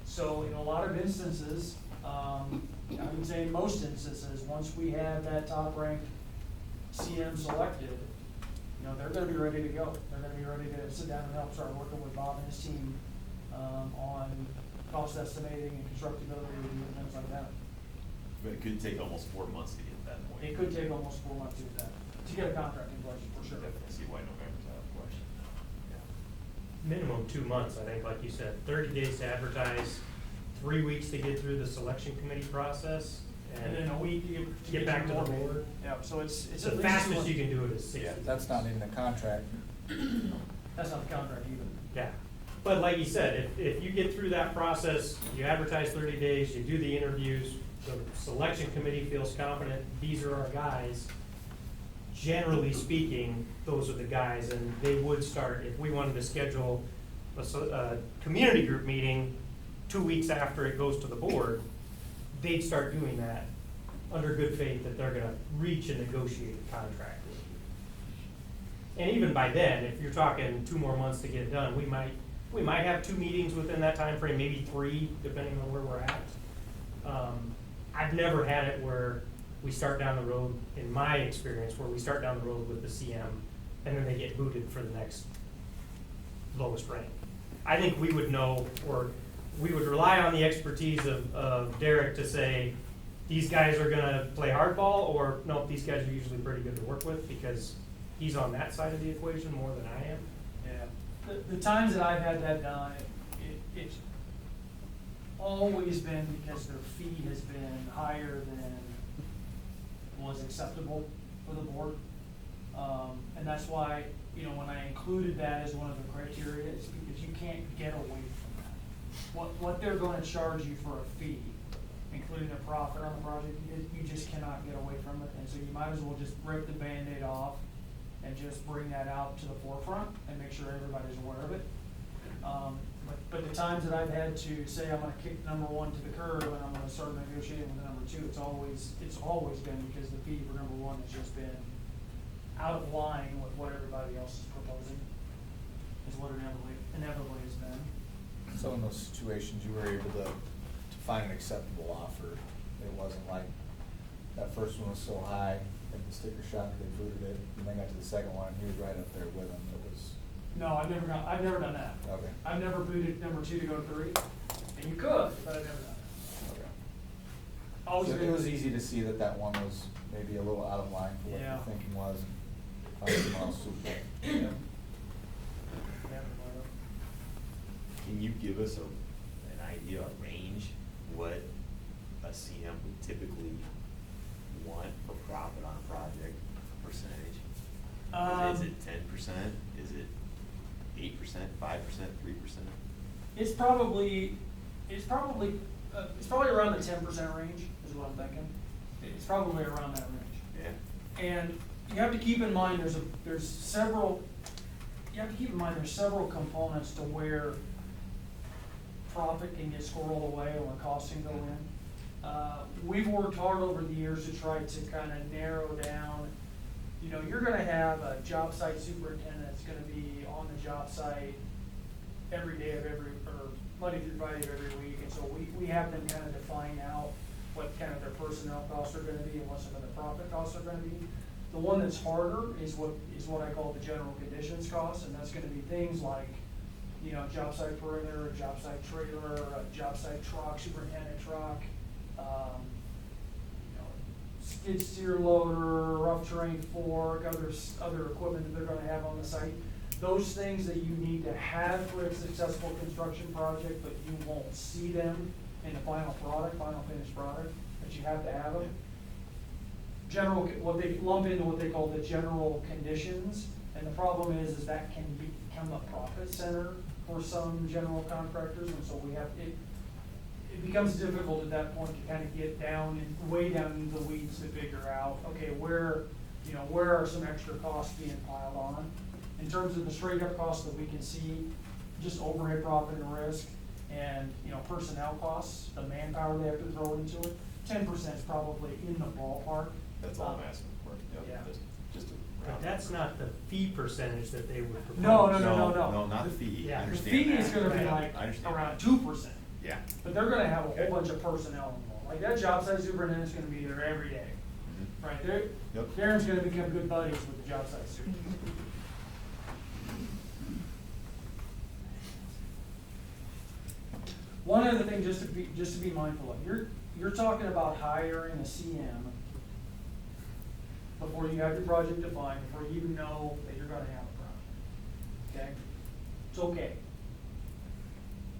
So in a lot of instances, I would say in most instances, once we have that top-ranked CM selected, you know, they're gonna be ready to go. They're gonna be ready to sit down and help start working with Bob and his team on cost estimating and constructability review and things like that. But it could take almost 4 months to get to that point. It could take almost 4 months to do that, to get a contract in place, for sure. Definitely see why November's out of the question. Minimum 2 months, I think, like you said, 30 days to advertise, 3 weeks to get through the selection committee process, And then a week to get back to the board. Yeah, so it's The at least fastest you can do it is 60 Yeah, days. that's not in the contract. That's not the contract either. Yeah, but like you said, if you get through that process, you advertise 30 days, you do the interviews, the selection committee feels confident, these are our guys, generally speaking, those are the guys, and they would start, if we wanted to schedule a community group meeting 2 weeks after it goes to the board, they'd start doing that under good faith that they're gonna reach a negotiated contract with you. And even by then, if you're talking 2 more months to get it done, we might have 2 meetings within that time frame, maybe 3, depending on where we're at. I've never had it where we start down the road, in my experience, where we start down the road with the CM and then they get booted for the next lowest rank. I think we would know, or we would rely on the expertise of Derek to say, these guys are gonna play hardball, or no, these guys are usually pretty good to work with, because he's on that side of the equation more than I am. Yeah, the times that I've had that done, it's always been because their fee has been higher than was acceptable for the board. And that's why, you know, when I included that as one of the criteria, it's because you can't get away from that. What they're gonna charge you for a fee, including a profit on the project, you just cannot get away from it. And so you might as well just rip the Band-Aid off and just bring that out to the forefront and make sure everybody's aware of it. But the times that I've had to say I'm gonna kick number 1 to the curb and I'm gonna start negotiating with number 2, it's always been because the fee for number 1 has just been out of line with what everybody else is proposing, is what it inevitably has been. So in those situations, you were able to find an acceptable offer. It wasn't like that first one was so high at the sticker shock, they booted it, and then got to the second one, and he was right up there with them. It was, No, I've never done that. okay. I've never booted number 2 to go to 3, and you could, but I've never done that. Okay. Always So been. it was easy to see that that one was maybe a little out of line for what Yeah. your thinking was, and find someone else suitable. Yeah. Can you give us an idea, a range, what a CM would typically want for profit on a project, percentage? Is it 10%? Is it 8%, 5%, 3%? It's probably around the 10% range, is what I'm thinking. It's probably around that range. Yeah. And you have to keep in mind, there's several components to where profit can get squirreled away or costs can go in. We've worked hard over the years to try to kind of narrow down, you know, you're gonna have a job site superintendent that's gonna be on the job site every day of or Monday through Friday of every week, and so we have them kind of define out what kind of their personnel costs are gonna be and what some of the profit costs are gonna be. The one that's harder is what I call the general conditions costs, and that's gonna be things like, you know, job site perimeter, a job site trailer, a job site truck, superintendent truck, you know, skid steer loader, rough terrain fork, other equipment that they're gonna have on the site. those things that you need to have for a successful construction project, but you won't see them in the final product, final finished product, but you have to have them. General, what they lump into what they call the general conditions, and the problem is that can become a profit center for some general contractors, and so we have, it becomes difficult at that point to kind of get down and way down into the weeds to figure out, okay, where are some extra costs being piled on? In terms of the straight up costs that we can see, just overhead profit and risk, and, personnel costs, the manpower they have to throw into it, 10% is probably in the ballpark. That's all I'm asking for, Yeah. just a But round. that's not the fee percentage that they would propose. No. No, not the fee, I Yeah. The understand fee that. is gonna be Yeah, like I understand around that. 2%, Yeah. but they're gonna have a Okay. whole bunch of personnel involved. Like that job site superintendent's gonna be there every day, Mhm. right? They're, Yep. Darren's gonna become good buddies with the job site superintendent. One other thing, just to be mindful of, you're talking about hiring a CM before you have your project defined, before you even know that you're gonna have a project, okay? It's okay.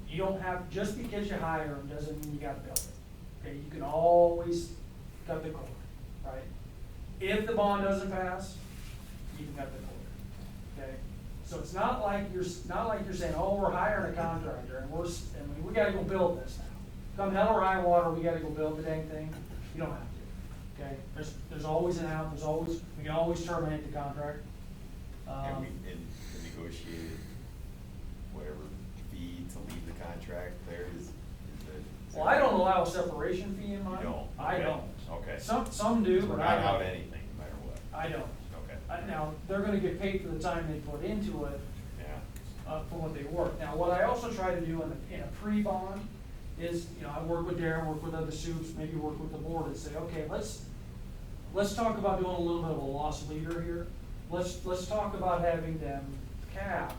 You don't have, just because you hire them doesn't mean you gotta build it, okay? You can always cut the cord, right? If the bond doesn't pass, you can cut the cord, okay? So it's not like you're saying, oh, we're hiring a contractor and we gotta go build this now. Come hell or high water, we gotta go build the dang thing. You don't have to, okay? There's always an out, we can always terminate the contract. And in the negotiated, whatever fee to leave the contract there is it? Well, I don't allow a separation fee in mine. You don't? I Okay. don't. Okay. Some do, So but we're I not don't. out anything, no matter what? I don't. Okay. Now, they're gonna get paid for the time they put into it, Yeah. for what they work. Now, what I also try to do in a pre-bond is, I work with Darren, work with other soups, maybe work with the board and say, okay, let's talk about doing a little bit of a loss leader here. Let's talk about having them cap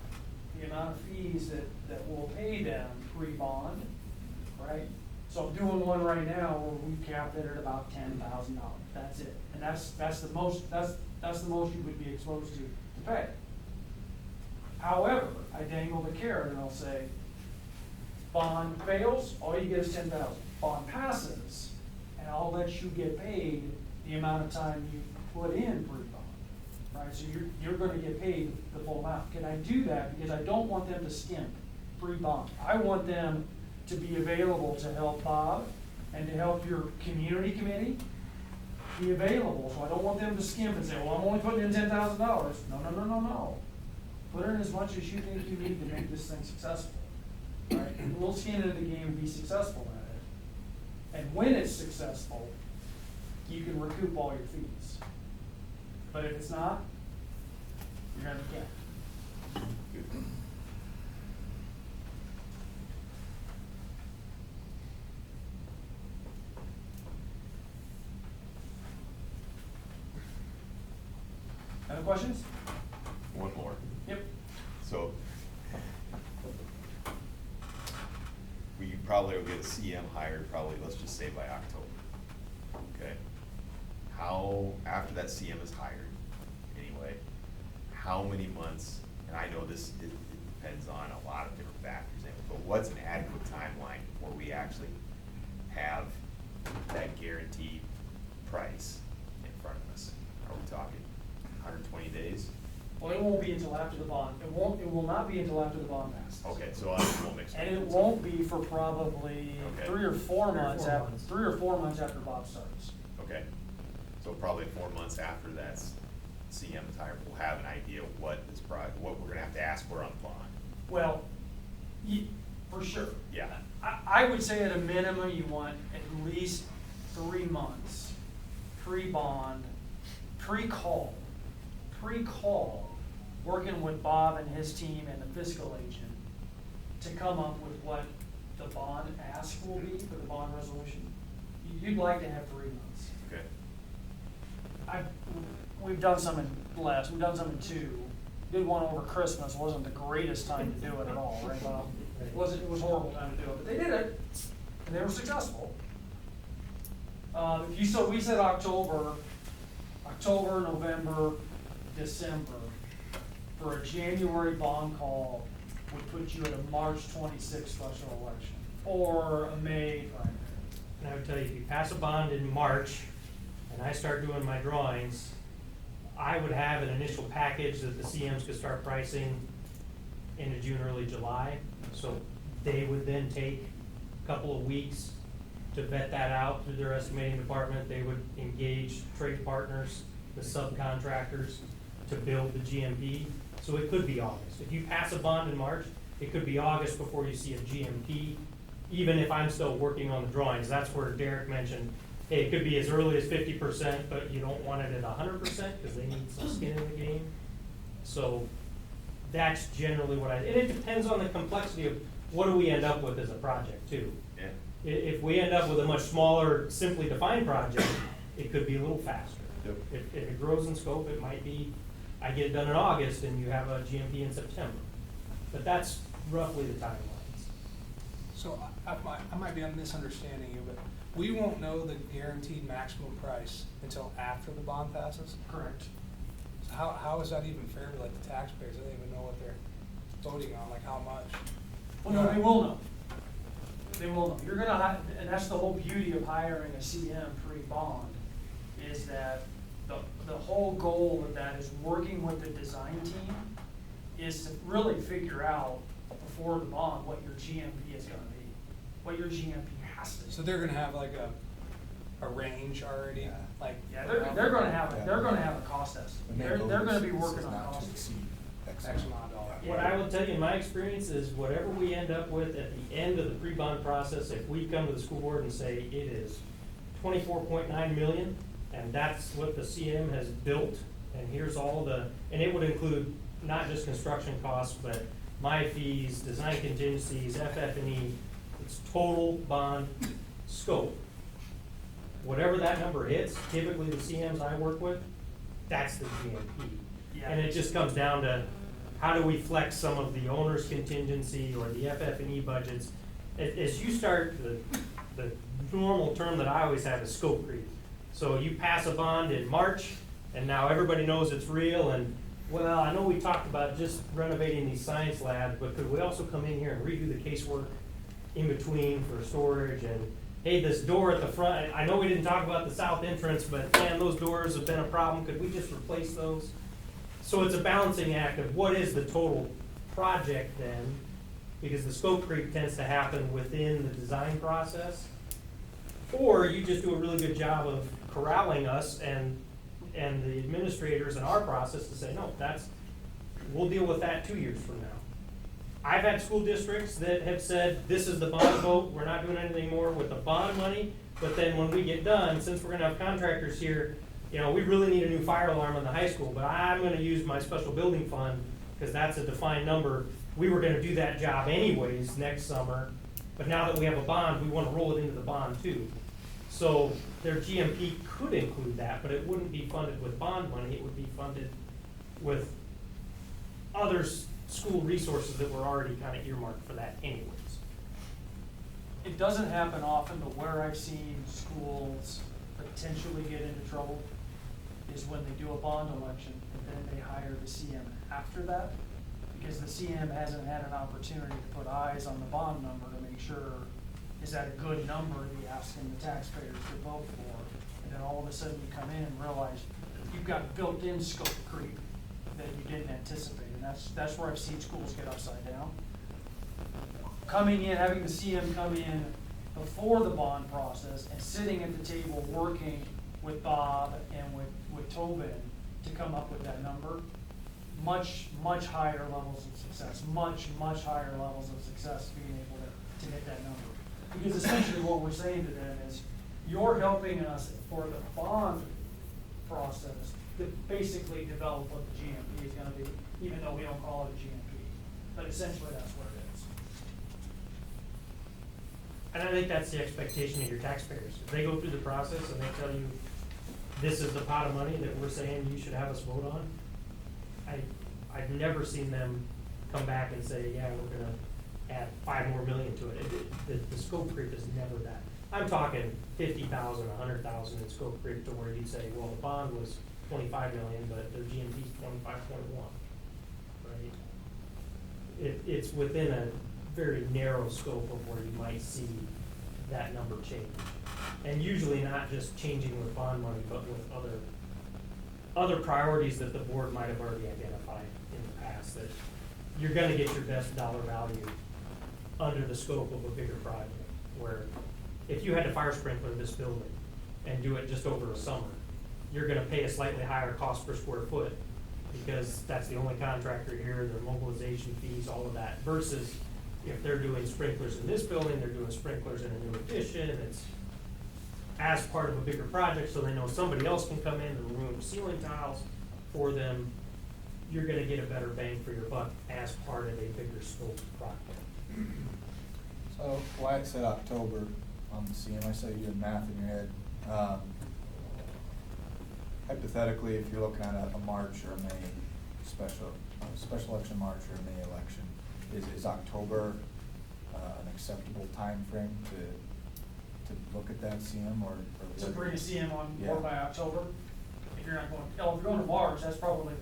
the amount of fees that we'll pay them pre-bond, right? So I'm doing one right now where we capped it at about $10,000. That's it. And that's the most you would be exposed to pay. However, I dangle the carrot and I'll say, bond fails, all you get is $10,000. Bond passes, and I'll let you get paid the amount of time you put in pre-bond, right? So you're gonna get paid the full amount. Can I do that? Because I don't want them to skimp pre-bond. I want them to be available to help Bob and to help your community committee be available. So I don't want them to skimp and say, well, I'm only putting in $10,000. No. Put in as much as you think you need to make this thing successful, right? And we'll skin into the game and be successful at it. And when it's successful, you can recoup all your fees. But if it's not, you're gonna be capped. Good. Other questions? One more. Yep. So, we probably will get a CM hired probably, let's just say by October. Okay? How, after that CM is hired, anyway, how many months, and I know this, it depends on a lot of different factors, but what's an adequate timeline before we actually have that guaranteed price in front of us? Are we talking 120 days? Well, it won't be until after the bond. It will not be until after the bond passes. Okay, so I won't mix. And it won't be for probably Okay. 3 or 4 3 or months 4 after, months. 3 or 4 months after Bob starts. Okay, so probably 4 months after that CM is hired, we'll have an idea of what this what we're gonna have to ask for on the bond. Well, for sure. Yeah. I would say at a minimum, you want at least 3 months pre-bond, pre-call, working with Bob and his team and the fiscal agent to come up with what the bond ask will be for the bond resolution. You'd like to have 3 months. Okay. We've done some in less, we've done some in 2. Did one over Christmas, wasn't the greatest time to do it at all, right, Bob? It was a horrible time to do it, but they did it, and they were successful. We said October, November, December, for a January bond call would put you at a March 26th special election, or a May primary. And I would tell you, if you pass a bond in March, and I start doing my drawings, I would have an initial package that the CMs could start pricing into June, early July. So they would then take a couple of weeks to vet that out through their estimating department. They would engage trade partners, the subcontractors, to build the GMP. So it could be August. If you pass a bond in March, it could be August before you see a GMP, even if I'm still working on the drawings. That's where Derek mentioned, hey, it could be as early as 50%, but you don't want it at 100% because they need some skin in the game. So that's generally what and it depends on the complexity of what do we end up with as a project too. Yeah. If we end up with a much smaller, simply defined project, it could be a little faster. Yep. If it grows in scope, it might be, I get it done in August and you have a GMP in September. But that's roughly the timelines. So I might be misunderstanding you, but we won't know the guaranteed maximum price until after the bond passes? Correct. So how is that even fair to like the taxpayers? They don't even know what they're voting on, like how much? Well, no, they will know. They will know. You're gonna and that's the whole beauty of hiring a CM pre-bond, is that the whole goal of that is working with the design team is to really figure out before the bond what your GMP is gonna be, what your GMP has to be. So they're gonna have like a range already, like. Yeah, they're gonna have a cost estimate. They're gonna be working on Not to cost. exceed X X amount. amount of dollars. What I will tell you in my experience is whatever we end up with at the end of the pre-bond process, if we come to the school board and say it is 24.9 million, and that's what the CM has built, and here's all and it would include not just construction costs, but my fees, design contingencies, FF&E, it's total bond scope. Whatever that number hits, typically the CMs I work with, that's the GMP. Yeah. And it just comes down to how do we flex some of the owner's contingency or the FF&E budgets. As you start, the normal term that I always have is scope creep. So you pass a bond in March, and now everybody knows it's real, and well, I know we talked about just renovating these science labs, but could we also come in here and redo the casework in between for storage? And hey, this door at the front, I know we didn't talk about the south entrance, but man, those doors have been a problem. Could we just replace those? So it's a balancing act of what is the total project then, because the scope creep tends to happen within the design process. Or you just do a really good job of corralling us and the administrators in our process to say, no, we'll deal with that 2 years from now. I've had school districts that have said, this is the bond vote, we're not doing anything more with the bond money, but then when we get done, since we're gonna have contractors here, we really need a new fire alarm in the high school, but I'm gonna use my special building fund, because that's a defined number. We were gonna do that job anyways next summer, but now that we have a bond, we wanna roll it into the bond too. So their GMP could include that, but it wouldn't be funded with bond money, it would be funded with other school resources that were already kind of earmarked for that anyways. It doesn't happen often, but where I've seen schools potentially get into trouble is when they do a bond election and then they hire the CM after that, because the CM hasn't had an opportunity to put eyes on the bond number to make sure, is that a good number to be asking the taxpayers to vote for? And then all of a sudden you come in and realize you've got built-in scope creep that you didn't anticipate, and that's where I've seen schools get upside down. Coming in, having the CM come in before the bond process and sitting at the table working with Bob and with Tobin to come up with that number, much higher levels of success, much higher levels of success being able to hit that number. Because essentially what we're saying to them is, you're helping us for the bond process to basically develop what the GMP is gonna be, even though we don't call it a GMP. But essentially that's what it is. And I think that's the expectation of your taxpayers. If they go through the process and they tell you, this is the pot of money that we're saying you should have us vote on, I've never seen them come back and say, yeah, we're gonna add $5 more million to it. The scope creep is never that. I'm talking 50,000, 100,000 in scope creep to where you'd say, well, the bond was 25 million, but their GMP is 25.1. it's within a very narrow scope of where you might see that number change. And usually not just changing with bond money, but with other priorities that the board might have already identified in the past, that you're gonna get your best dollar value under the scope of a bigger project, where if you had to fire sprinkler this building and do it just over a summer, you're gonna pay a slightly higher cost per square foot, because that's the only contractor here, their mobilization fees, all of that, versus if they're doing sprinklers in this building, they're doing sprinklers in a new addition, it's as part of a bigger project, so they know somebody else can come in and remove ceiling tiles for them, you're gonna get a better bang for your buck as part of a bigger scope project. So Wyatt said October on the CM, I said you did math in your head. Hypothetically, if you're looking at a March or a May special election March or a May election, is October an acceptable time frame to look at that CM or? To bring a CM on Yeah. board by October, if you're not going, if you're going to March, that's probably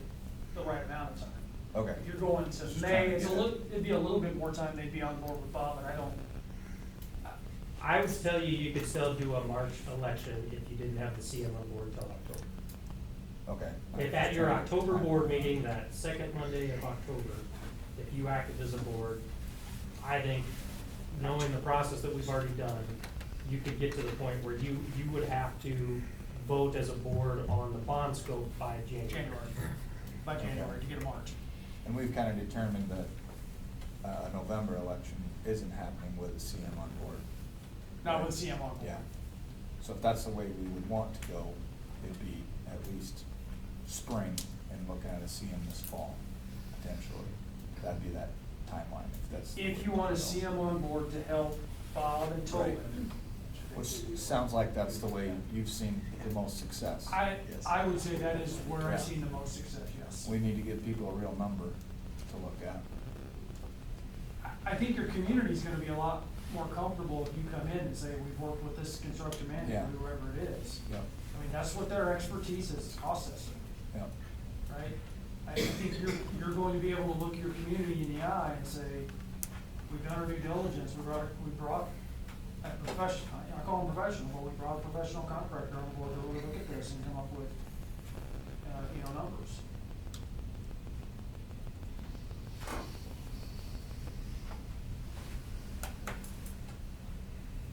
the right amount of time. Okay. If you're going to Just May, trying to it's a get it. little, it'd be a little bit more time they'd be on board with Bob, but I don't, I would tell you could still do a March election if you didn't have the CM on board until October. Okay. If at your October board meeting, that second Monday of October, if you acted as a board, I think, knowing the process that we've already done, you could get to the point where you would have to vote as a board on the bond scope by January. by January to get a March. And we've kind of determined that a November election isn't happening with a CM on board. Not with CM on board. Yeah. So if that's the way we would want to go, it'd be at least spring and looking at a CM this fall, potentially. That'd be that timeline, if that's. the way If you we want go. to see them on board to help Bob and Tolan. Right. Which sounds like that's the way you've seen the most success. I would say that is where Yeah. I've seen the most success, yes. We need to give people a real number to look at. I think your community's gonna be a lot more comfortable if you come in and say, we've worked with this construction manager, Yeah. whoever it is. Yep, I mean, that's what their expertise is, cost estimate, yep. right? I think you're going to be able to look your community in the eye and say, we've done our due diligence, we brought a professional, I call them professional, but we brought a professional contractor on board to really look at this and come up with, numbers.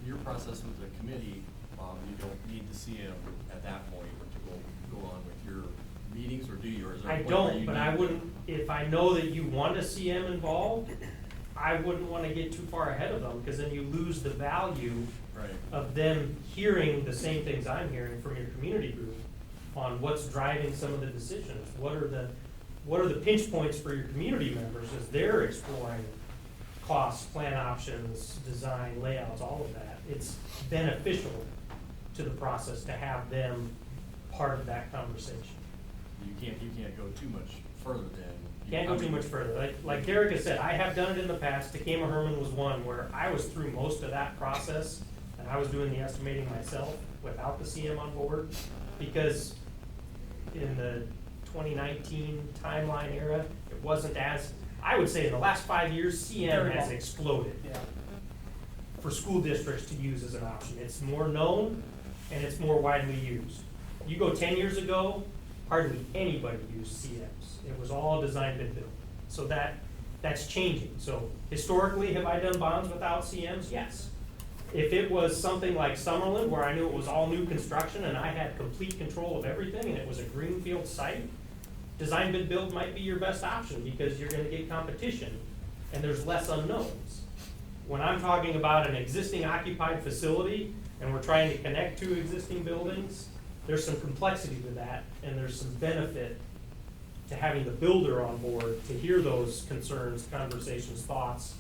Your process with the committee, you don't need to see him at that point to go on with your meetings, or do you, or is there a I point where don't, you but need- I wouldn't, if I know that you want a CM involved, I wouldn't wanna get too far ahead of them, cause then you lose the value Right. of them hearing the same things I'm hearing from your community group on what's driving some of the decisions. What are the pinch points for your community members as they're exploring costs, plan options, design, layouts, all of that? It's beneficial to the process to have them part of that conversation. You can't go too much further then. Can't go too much further. Like Derek has said, I have done it in the past. Takema Herman was one where I was through most of that process, and I was doing the estimating myself without the CM on board, because in the 2019 timeline era, it wasn't as, I would say in the last 5 years, CM Very has well. exploded Yeah. for school districts to use as an option. It's more known and it's more widely used. You go 10 years ago, hardly anybody used CMs. It was all design bid build. So that's changing. So historically, have I done bonds without CMs? Yes. If it was something like Summerlin, where I knew it was all new construction and I had complete control of everything and it was a greenfield site, design bid build might be your best option because you're gonna get competition and there's less unknowns. When I'm talking about an existing occupied facility and we're trying to connect two existing buildings, there's some complexity to that and there's some benefit to having the builder on board to hear those concerns, conversations, thoughts.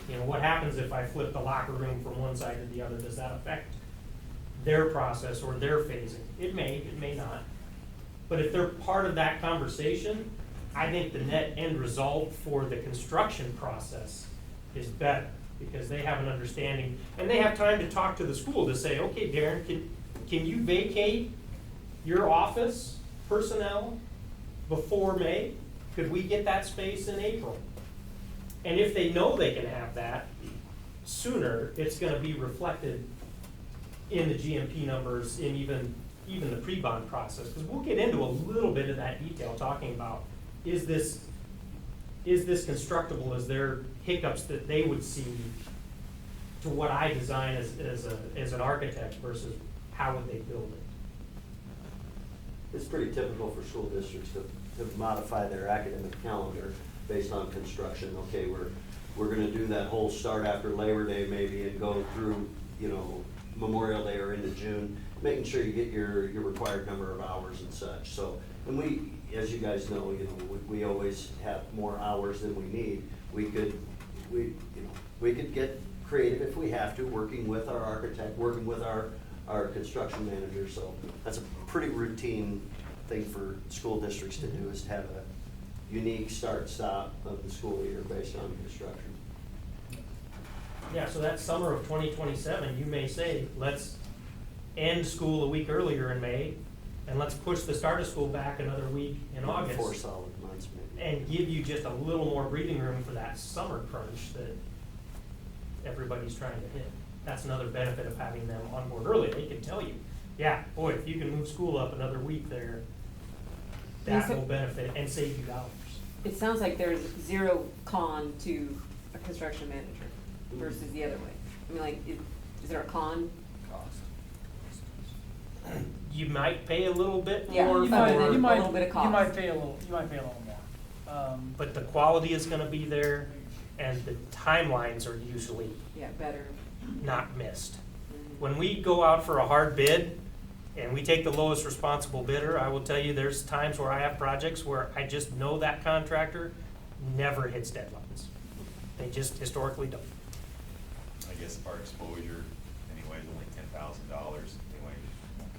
You know, what happens if I flip the locker room from one side to the other? Does that affect their process or their phasing? It may not. But if they're part of that conversation, I think the net end result for the construction process is better because they have an understanding and they have time to talk to the school to say, okay, Darren, can you vacate your office personnel before May? Could we get that space in April? And if they know they can have that sooner, it's gonna be reflected in the GMP numbers, in even the pre-bond process. Because we'll get into a little bit of that detail, talking about, is this constructible? Is there hiccups that they would see to what I design as an architect versus how would they build it? It's pretty typical for school districts to modify their academic calendar based on construction. Okay, we're gonna do that whole start after Labor Day maybe and go through, Memorial Day or into June, making sure you get your required number of hours and such. So, and we, as you guys know, we always have more hours than we need. We could get creative if we have to, working with our architect, working with our construction manager. So that's a pretty routine thing for school districts to do, is to have a unique start-stop of the school year based on construction. Yeah, so that summer of 2027, you may say, let's end school a week earlier in May, and let's push the start of school back another week in August. 4 solid months maybe. And give you just a little more breathing room for that summer crunch that everybody's trying to hit. That's another benefit of having them on board early. They can tell you, yeah, boy, if you can move school up another week there, that will benefit and save you dollars. It sounds like there's zero con to a construction manager versus the other way. I mean, like, is there a con? Cost. You might pay a little bit Yeah, more you for, might- You a might, little bit of you cost. might pay a little more. but the quality is gonna be there, and the timelines are usually Yeah, better. not missed. Mhm. When we go out for a hard bid and we take the lowest responsible bidder, I will tell you, there's times where I have projects where I just know that contractor never hits deadlines. They just historically don't. I guess our exposure anyway is only $10,000 anyway.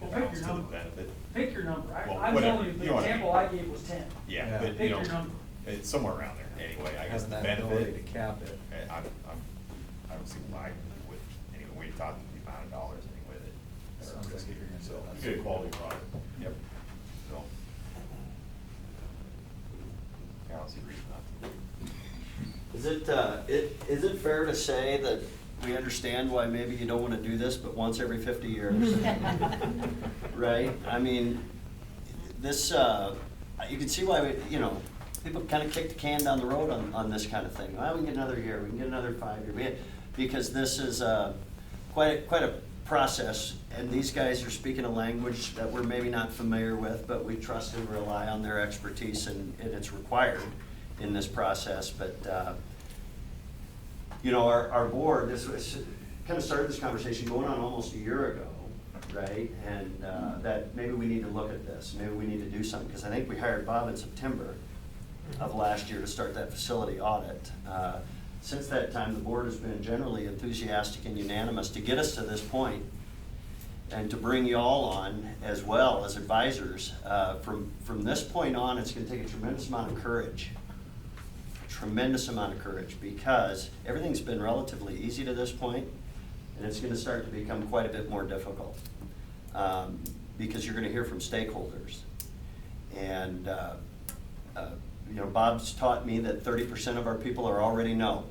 Well, Balance pick your to the number. benefit. Pick your number. Well, I'm whatever. telling you, You the know what I example mean. I gave was 10. Yeah, Yeah. but Pick you your know, number. it's somewhere around there anyway. I guess Having the that ability to benefit. cap it. I don't see why would, anyway, when you're talking the amount of dollars anyway that. Sounds like you're gonna So, do that. Good quality product. Yep. So. I don't see a reason not to. Is it fair to say that we understand why maybe you don't want to do this, but once every 50 years? Right? I mean, this, you can see why people kind of kick the can down the road on this kind of thing. Well, we can get another year, we can get another 5 year, because this is quite a process, and these guys are speaking a language that we're maybe not familiar with, but we trust and rely on their expertise, and it's required in this process. But our board, this was kind of started this conversation going on almost a year ago, right? And that maybe we need to look at this, maybe we need to do something, because I think we hired Bob in September of last year to start that facility audit. Since that time, the board has been generally enthusiastic and unanimous to get us to this point, and to bring you all on as well as advisors. From this point on, it's going to take a tremendous amount of courage. Because everything's been relatively easy to this point, and it's going to start to become quite a bit more difficult, because you're going to hear from stakeholders. And Bob's taught me that 30% of our people are already no,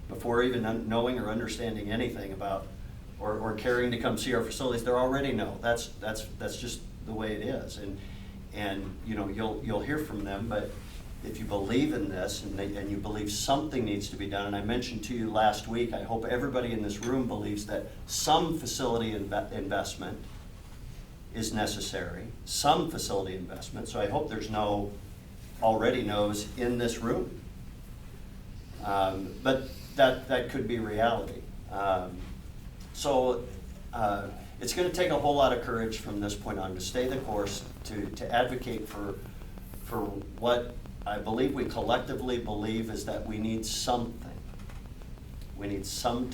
before even knowing or understanding anything about or caring to come see our facilities. They're already no. That's just the way it is. And you'll hear from them, but if you believe in this and you believe something needs to be done, and I mentioned to you last week, I hope everybody in this room believes that some facility investment is necessary, some facility investment. So I hope there's no already knows in this room. But that could be reality. So it's going to take a whole lot of courage from this point on to stay the course, to advocate for what I believe we collectively believe is that we need something. We need some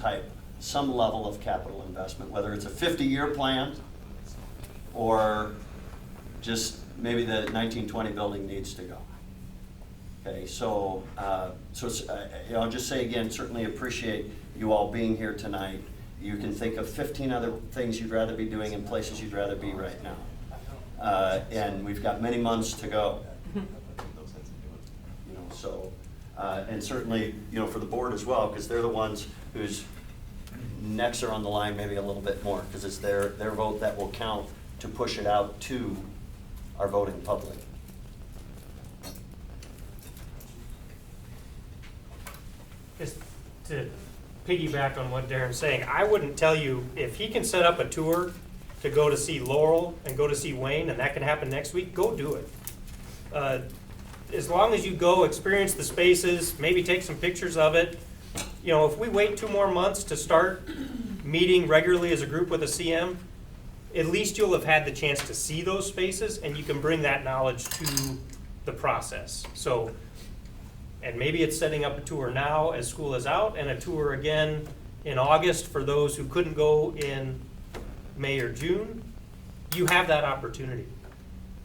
level of capital investment, whether it's a 50-year plan or just maybe the 1920 building needs to go. Okay, so I'll just say again, certainly appreciate you all being here tonight. You can think of 15 other things you'd rather be doing in places you'd rather be right now. And we've got many months to go. So And certainly, you know, for the board as well, because they're the ones whose necks are on the line maybe a little bit more, because it's their vote that will count to push it out to our voting public. Just to piggyback on what Darren's saying, I wouldn't tell you, if he can set up a tour to go to see Laurel and go to see Wayne, and that can happen next week, go do it. As long as you go experience the spaces, maybe take some pictures of it. You know, if we wait 2 more months to start meeting regularly as a group with a CM, at least you'll have had the chance to see those spaces, and you can bring that knowledge to the process. So, and maybe it's setting up a tour now as school is out, and a tour again in August for those who couldn't go in May or June. You have that opportunity.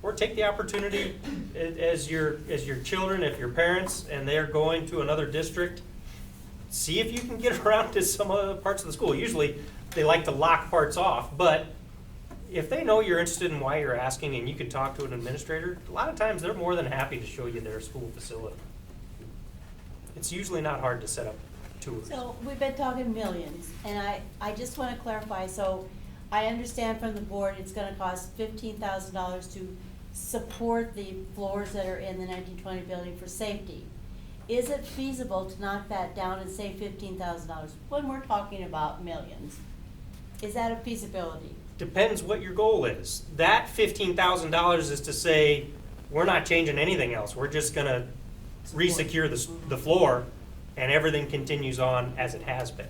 Or take the opportunity as your children, if you're parents and they're going to another district, see if you can get around to some other parts of the school. Usually they like to lock parts off, but if they know you're interested in why you're asking and you can talk to an administrator, a lot of times they're more than happy to show you their school facility. It's usually not hard to set up tours. So we've been talking millions, and I just want to clarify, so I understand from the board it's gonna cost $15,000 to support the floors that are in the 1920 building for safety. Is it feasible to knock that down and save $15,000 when we're talking about millions? Is that a feasibility? Depends what your goal is. That $15,000 is to say, we're not changing anything else. We're just gonna re-secure the floor and everything continues on as it has been.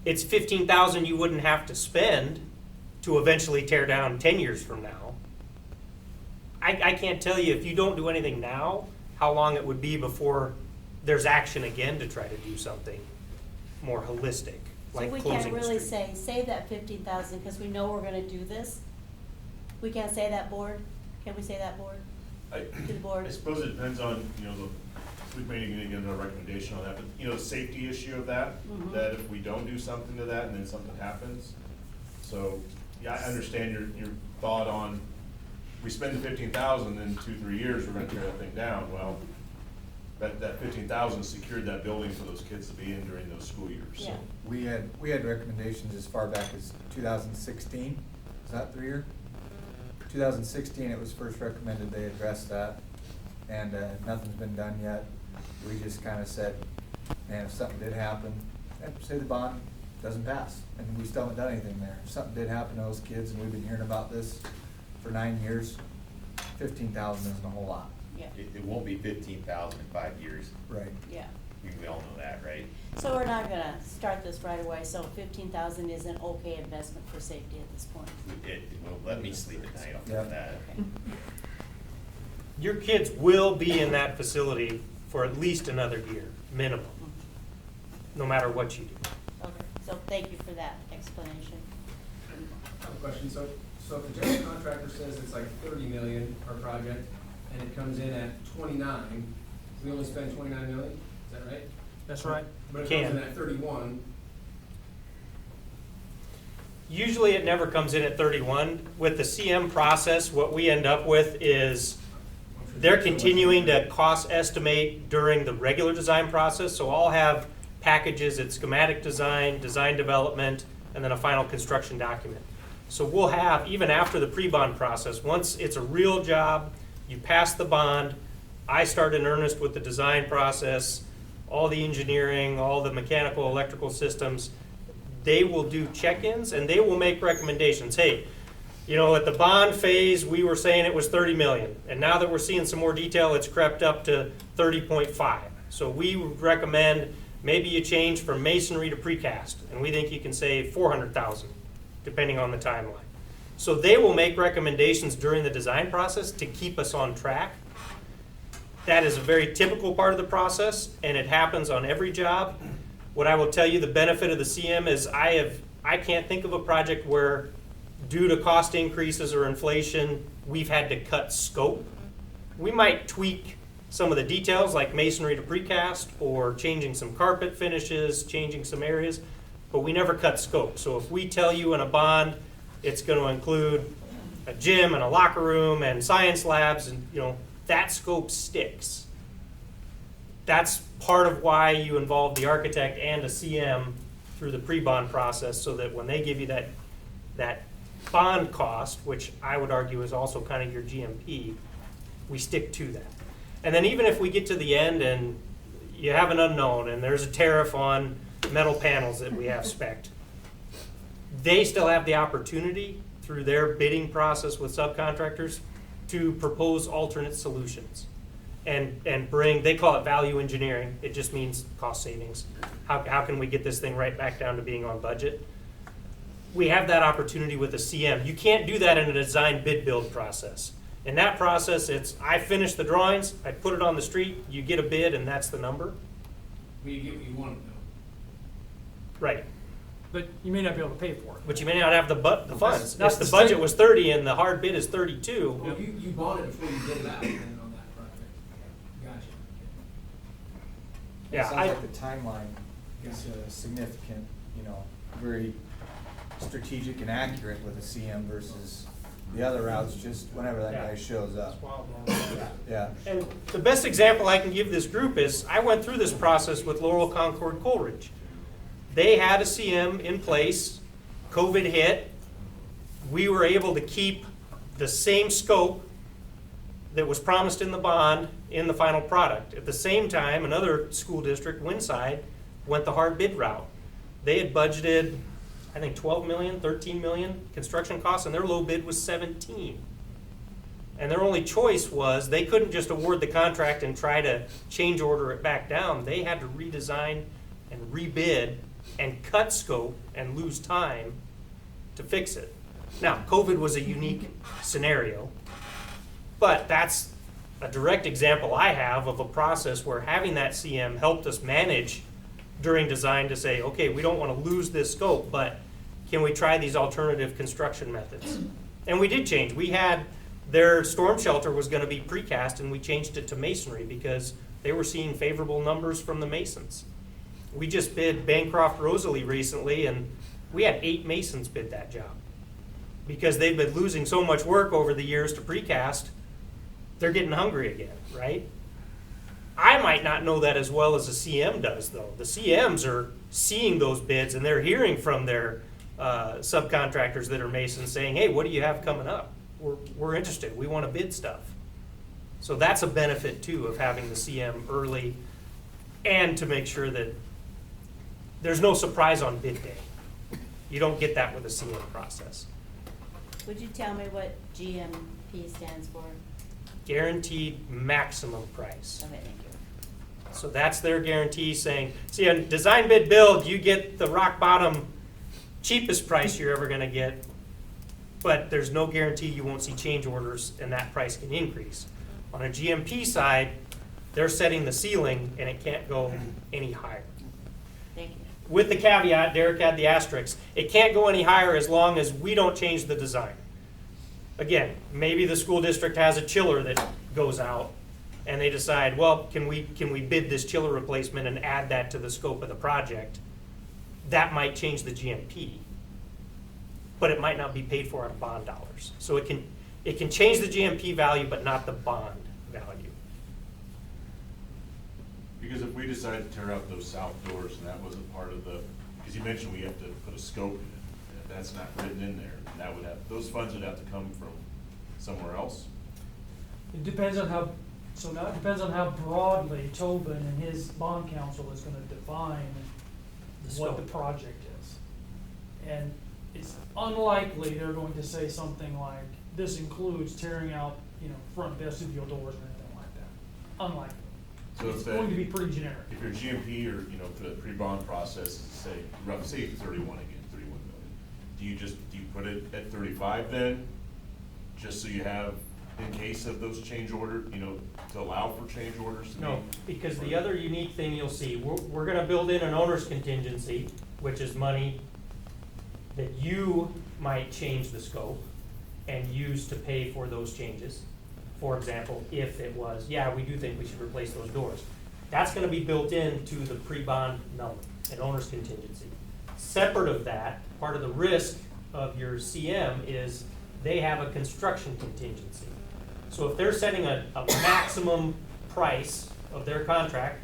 It's $15,000 you wouldn't have to spend to eventually tear down 10 years from now. I can't tell you, if you don't do anything now, how long it would be before there's action again to try to do something more holistic, like So we closing can't the really street. say, save that $15,000 because we know we're gonna do this? We can't say that, board? Can we say that, board? To the board? I suppose it depends on, you know, we may need to get a recommendation on that, but, you know, the safety issue of that, Mhm. that if we don't do something to that and then something happens. So, yeah, I understand your thought on, we spend the 15,000, in 2-3 years, we're gonna tear that thing down. Well, that 15,000 secured that building for those kids to be in during those school years, so. Yeah. We had recommendations as far back as 2016, is that the year? 2016, it was first recommended they address that, and nothing's been done yet. We just kind of said, man, if something did happen, and say the bond doesn't pass, and we still haven't done anything there. If something did happen to those kids, and we've been hearing about this for 9 years, 15,000 isn't a whole lot. Yeah, It won't be 15,000 in 5 years. Right. yeah. We all know that, right? So we're not gonna start this right away, so 15,000 is an okay investment for safety at this point. It will let me sleep at night Yeah. on that. Okay. Your kids will be in that facility for at least another year, minimum, no matter what you do. Okay, so thank you for that explanation. I have a question. So if the general contractor says it's like 30 million per project, and it comes in at 29, we only spend 29 million, is that right? That's right. But it Can. comes in at 31, Usually it never comes in at 31. With the CM process, what we end up with is they're continuing to cost estimate during the regular design process. So I'll have packages, it's schematic design, design development, and then a final construction document. So we'll have, even after the pre-bond process, once it's a real job, you pass the bond, I start in earnest with the design process, all the engineering, all the mechanical, electrical systems. They will do check-ins and they will make recommendations. Hey, you know, at the bond phase, we were saying it was 30 million. And now that we're seeing some more detail, it's crept up to 30.5. So we would recommend maybe you change from masonry to precast. And we think you can save 400,000, depending on the timeline. So they will make recommendations during the design process to keep us on track. That is a very typical part of the process, and it happens on every job. What I will tell you, the benefit of the CM is I can't think of a project where, due to cost increases or inflation, we've had to cut scope. We might tweak some of the details, like masonry to precast, or changing some carpet finishes, changing some areas, but we never cut scope. So if we tell you in a bond, it's going to include a gym and a locker room and science labs, and you know, that scope sticks. that's part of why you involve the architect and a CM through the pre-bond process, so that when they give you that bond cost, which I would argue is also kind of your GMP, we stick to that. And then even if we get to the end and you have an unknown and there's a tariff on metal panels that we have spec'd, they still have the opportunity through their bidding process with subcontractors to propose alternate solutions and bring, they call it value engineering. It just means cost savings. How can we get this thing right back down to being on budget? We have that opportunity with a CM. You can't do that in a design bid build process. In that process, it's, I finish the drawings, I put it on the street, you get a bid, and that's the number. Well, you get what you want, though. Right. But you may not be able to pay for it. But you may not have the funds. That's If the the budget state- was 30 and the hard bid is 32, Well, you bought it before you did it out, then, on that project. Gotcha. yeah, Sounds I, like the timeline is significant, very strategic and accurate with a CM versus the other routes, just whenever that guy shows up. Yeah. and the best example I can give this group is, I went through this process with Laurel Concord Coleridge. They had a CM in place, COVID hit, we were able to keep the same scope that was promised in the bond in the final product. At the same time, another school district, Winside, went the hard bid route. They had budgeted, I think 12 million, 13 million construction costs, and their low bid was 17. And their only choice was, they couldn't just award the contract and try to change order it back down. They had to redesign and rebid and cut scope and lose time to fix it. Now, COVID was a unique scenario, but that's a direct example I have of a process where having that CM helped us manage during design to say, okay, we don't want to lose this scope, but can we try these alternative construction methods? And we did change. We had, their storm shelter was going to be precast, and we changed it to masonry because they were seeing favorable numbers from the masons. We just bid Bancroft Rosalie recently, and we had 8 masons bid that job. Because they've been losing so much work over the years to precast, they're getting hungry again, right? I might not know that as well as a CM does, though. The CMs are seeing those bids, and they're hearing from their subcontractors that are masons saying, hey, what do you have coming up? We're interested. We want to bid stuff. So that's a benefit, too, of having the CM early, and to make sure that there's no surprise on bid day. You don't get that with a CM process. Would you tell me what GMP stands for? Guaranteed maximum price. Okay, thank you. So that's their guarantee saying, see, on design bid build, you get the rock bottom cheapest price you're ever gonna get, but there's no guarantee you won't see change orders and that price can increase. On a GMP side, they're setting the ceiling and it can't go any higher. Thank you. With the caveat, Derek had the asterisk, it can't go any higher as long as we don't change the design. Again, maybe the school district has a chiller that goes out and they decide, well, can we bid this chiller replacement and add that to the scope of the project? That might change the GMP, but it might not be paid for out of bond dollars. So it can change the GMP value, but not the bond value. Because if we decide to tear out those south doors and that wasn't part of the, because you mentioned we have to put a scope in it, and if that's not written in there, that would have, those funds would have to come from somewhere else. It depends on how, so now it depends on how broadly Tobin and his bond counsel is gonna define what the project is. And it's unlikely they're going to say something like, this includes tearing out, front vestibule doors or anything like that. Unlikely. So It's if that- going to be pretty generic. If your GMP or, for the pre-bond process, is say, roughly, say 31 again, 31 million, do you put it at 35 then? Just so you have, in case of those change order, to allow for change orders to be? No, because the other unique thing you'll see, we're gonna build in an owner's contingency, which is money that you might change the scope and use to pay for those changes. For example, if it was, yeah, we do think we should replace those doors. That's gonna be built into the pre-bond number, an owner's contingency. Separate of that, part of the risk of your CM is they have a construction contingency. So if they're setting a maximum price of their contract,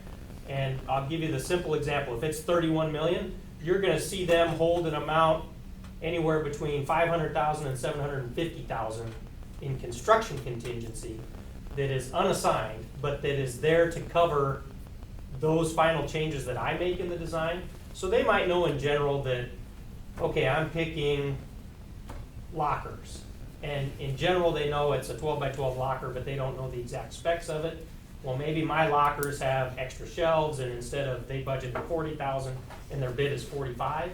And I'll give you the simple example. If it's 31 million, you're gonna see them hold an amount anywhere between 500,000 and 750,000 in construction contingency that is unassigned, but that is there to cover those final changes that I make in the design. So they might know in general that, okay, I'm picking lockers. And in general, they know it's a 12 by 12 locker, but they don't know the exact specs of it. Well, maybe my lockers have extra shelves, and instead of, they budgeted 40,000 and their bid is 45.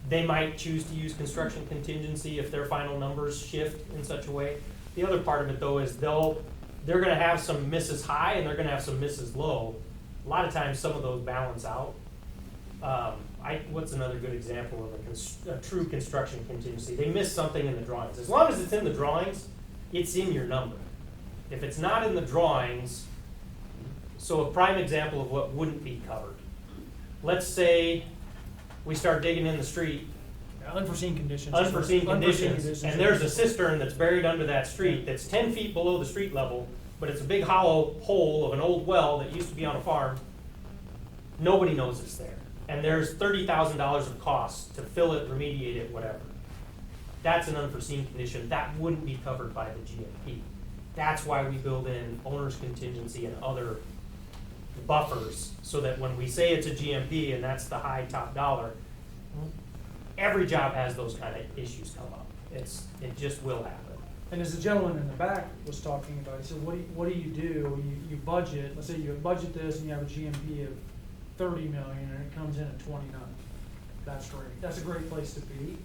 They might choose to use construction contingency if their final numbers shift in such a way. The other part of it though is they're gonna have some misses high and they're gonna have some misses low. A lot of times some of those balance out. What's another good example of a true construction contingency? They miss something in the drawings. As long as it's in the drawings, it's in your number. If it's not in the drawings, so a prime example of what wouldn't be covered. Let's say we start digging in the street, Unforeseen conditions. unforeseen conditions, conditions. and there's a cistern that's buried under that street that's 10 feet below the street level, but it's a big hollow hole of an old well that used to be on a farm. Nobody knows it's there. And there's $30,000 of costs to fill it, remediate it, whatever. That's an unforeseen condition. That wouldn't be covered by the GMP. That's why we build in owner's contingency and other buffers, so that when we say it's a GMP and that's the high top dollar, every job has those kind of issues come up. It just will happen. And as the gentleman in the back was talking about, he said, what do? You budget, let's say you budget this and you have a GMP of 30 million and it comes in at 29. That's great. That's a great place to be.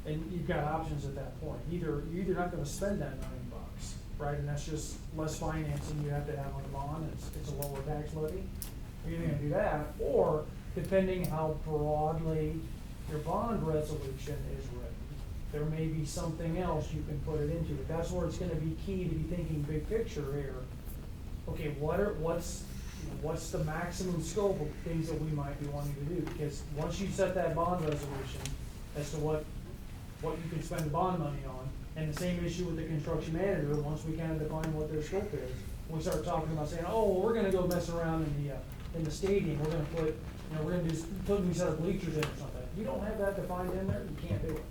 And you've got options at that point. You're either not gonna spend that $1 million, right? And that's just less financing you have to have on the bond. It's a lower tax levy. You're either gonna do that, or depending how broadly your bond resolution is written, there may be something else you can put it into. That's where it's gonna be key to be thinking big picture here. Okay, what's the maximum scope of things that we might be wanting to do? Because once you set that bond resolution as to what you can spend the bond money on, and the same issue with the construction manager, once we kind of define what their scope is, we start talking about saying, oh, well, we're gonna go mess around in the stadium, we're gonna put, we're gonna put these other bleachers in or something. If you don't have that defined in there, you can't do it.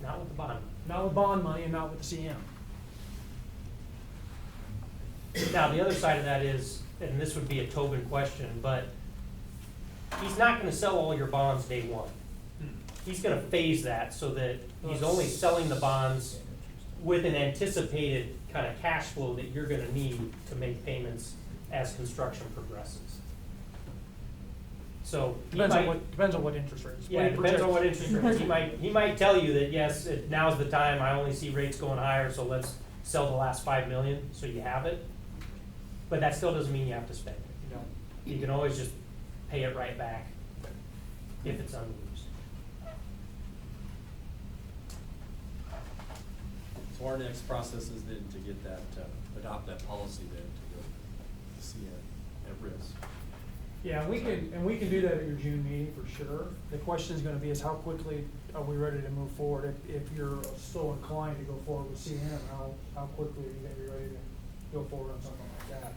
Not with the bond. Not with bond money and not with the CM. Now, the other side of that is, and this would be a Tobin question, but he's not gonna sell all your bonds day one. He's gonna phase that so that he's only selling the bonds with an anticipated kind of cash flow that you're gonna need to make payments as construction progresses. So he Depends might, on what interest rates. yeah, it depends on what interest rates. He might tell you that, yes, now's the time, I only see rates going higher, so let's sell the last 5 million, so you have it. But that still doesn't mean you have to spend it. You know, You can always just pay it right back if it's unused. So our next process is then to get that, adopt that policy then to go see it at risk. yeah, we can do that at your June meeting for sure. The question is gonna be is how quickly are we ready to move forward? If you're still inclined to go forward with CM, how quickly are you gonna be ready to go forward on something like that?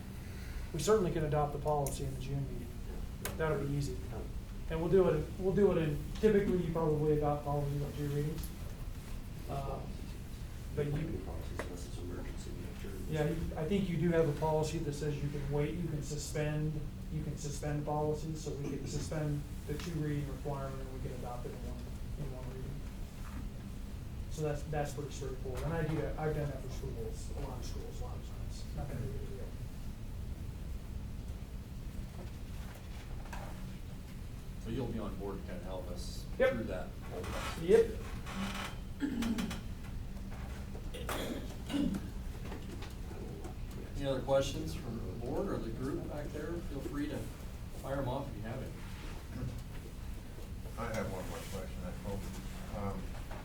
We certainly can adopt the policy in the June meeting. That'll be easy. And we'll do it in, typically you probably adopt policy in 2 readings. But yeah, I think you do have a policy that says you can wait, you can suspend policies, so we can suspend the 2 reading requirement and we can adopt it in one reading. So that's pretty straightforward, and I've done that for schools, a lot of times, not gonna be a big deal. So you'll be on board to kind of help us Yep. through that whole process. Yep. Any other questions from the board or the group back there? Feel free to fire them off if you have it. I have one more question, I hope.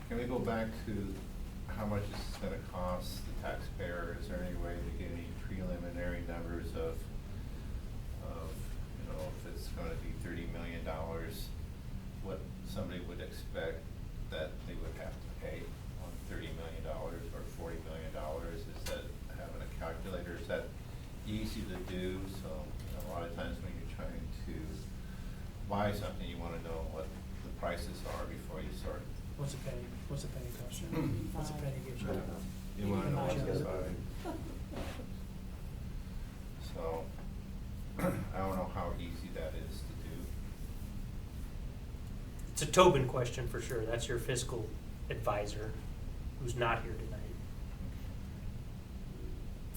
Can we go back to how much this is gonna cost the taxpayer? Is there any way to get any preliminary numbers of, if it's gonna be $30 million, what somebody would expect that they would have to pay on $30 million or $40 million? Is that having a calculator, is that easy to do? So buy something, you wanna know what the prices are before you start. What's a penny cost? What's a penny get you? You wanna know what Five. you're buying. So, I don't know how easy that is to do. It's a Tobin question for sure. That's your fiscal advisor, who's not here tonight.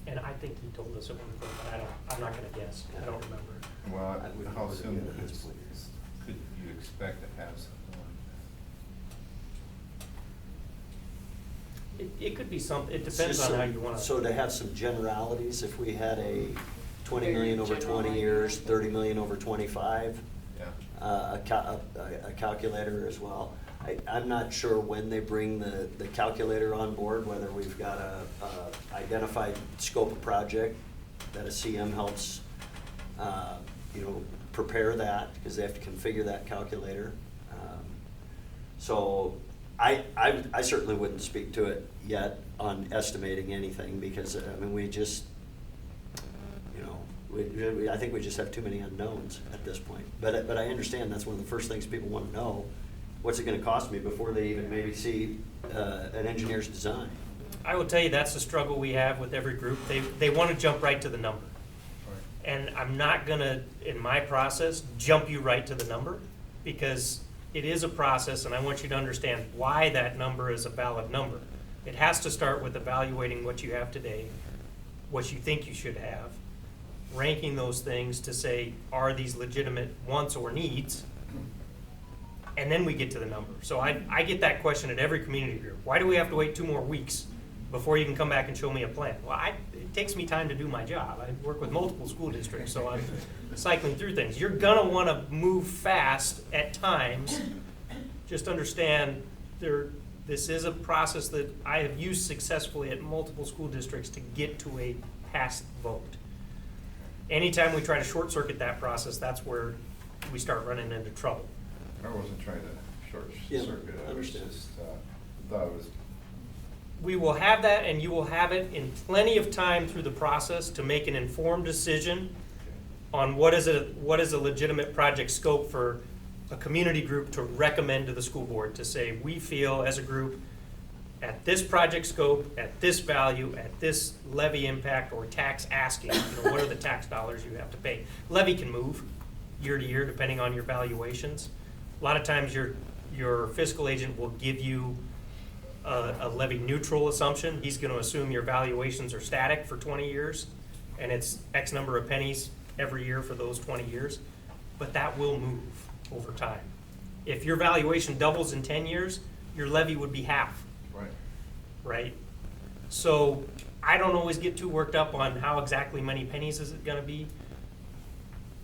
And I think he told us at one point, but I'm not gonna guess. I don't remember. Well, I would how put it soon in at this point. could you expect to have something like It could be something, it depends on how you wanna. So to have some generalities, if we had a 20 million over General 20 idea. years, 30 million over 25, that? Yeah. a calculator as well. I'm not sure when they bring the calculator on board, whether we've got a identified scope of project that a CM helps, prepare that, because they have to configure that calculator. So I certainly wouldn't speak to it yet on estimating anything, because, we just, I think we just have too many unknowns at this point. But I understand that's one of the first things people want to know. What's it gonna cost me before they even maybe see an engineer's design? I will tell you, that's the struggle we have with every group. They want to jump right to the number. And I'm not gonna, in my process, jump you right to the number, because it is a process, and I want you to understand why that number is a valid number. It has to start with evaluating what you have today, what you think you should have, ranking those things to say, are these legitimate wants or needs? And then we get to the number. So I get that question at every community group. Why do we have to wait 2 more weeks before you can come back and show me a plan? Well, it takes me time to do my job. I work with multiple school districts, so I'm cycling through things. You're gonna wanna move fast at times. Just understand this is a process that I have used successfully at multiple school districts to get to a passed vote. Anytime we try to short circuit that process, that's where we start running into trouble. I wasn't trying to short Yeah, circuit, I was understand. just, thought it was. We will have that, and you will have it in plenty of time through the process to make an informed decision on what is a legitimate project scope for a community group to recommend to the school board, to say, we feel as a group, at this project scope, at this value, at this levy impact or tax asking, what are the tax dollars you have to pay? Levy can move year to year depending on your valuations. A lot of times your fiscal agent will give you a levy neutral assumption. He's gonna assume your valuations are static for 20 years, and it's X number of pennies every year for those 20 years, but that will move over time. If your valuation doubles in 10 years, your levy would be half, Right. right? So I don't always get too worked up on how exactly many pennies is it gonna be.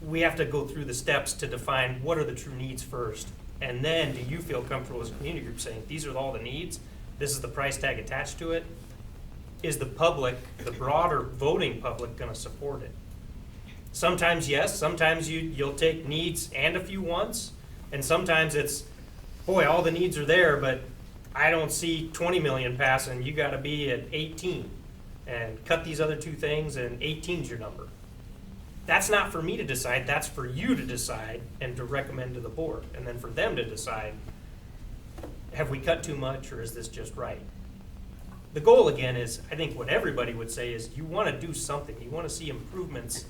We have to go through the steps to define what are the true needs first. And then, do you feel comfortable as a community group saying, these are all the needs, this is the price tag attached to it? Is the public, the broader voting public, gonna support it? Sometimes yes, sometimes you'll take needs and a few wants, and sometimes it's, boy, all the needs are there, but I don't see 20 million passing, you gotta be at 18. And cut these other 2 things, and 18's your number. That's not for me to decide, that's for you to decide and to recommend to the board, and then for them to decide, have we cut too much, or is this just right? The goal, again, is, I think what everybody would say is, you wanna do something, you wanna see improvements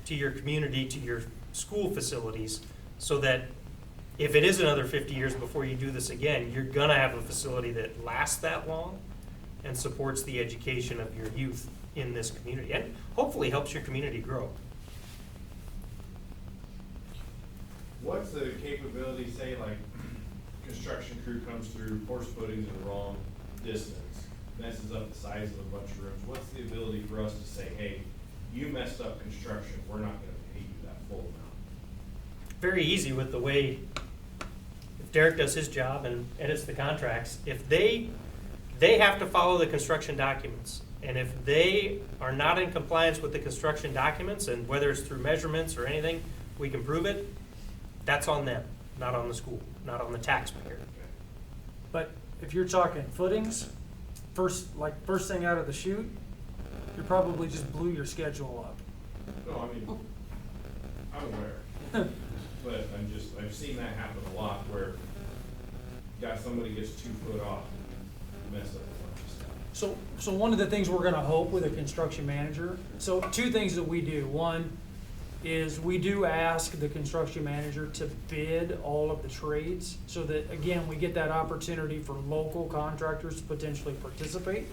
to your community, to your school facilities, so that if it is another 50 years before you do this again, you're gonna have a facility that lasts that long and supports the education of your youth in this community, and hopefully helps your community grow. What's the capability, say like construction crew comes through, pours footings in the wrong distance, messes up the size of a bunch of rooms, what's the ability for us to say, hey, you messed up construction, we're not gonna pay you that full amount? Very easy with the way, if Derek does his job and edits the contracts, if they have to follow the construction documents. And if they are not in compliance with the construction documents, and whether it's through measurements or anything, we can prove it, that's on them, not on the school, not on the taxpayer. But if you're talking footings, first thing out of the chute, you probably just blew your schedule up. No, I mean, I'm aware, but I'm I've seen that happen a lot where, somebody gets 2 foot off, mess up a bunch of stuff. So one of the things we're gonna hope with a construction manager, so 2 things that we do. One is we do ask the construction manager to bid all of the trades, so that, again, we get that opportunity for local contractors to potentially participate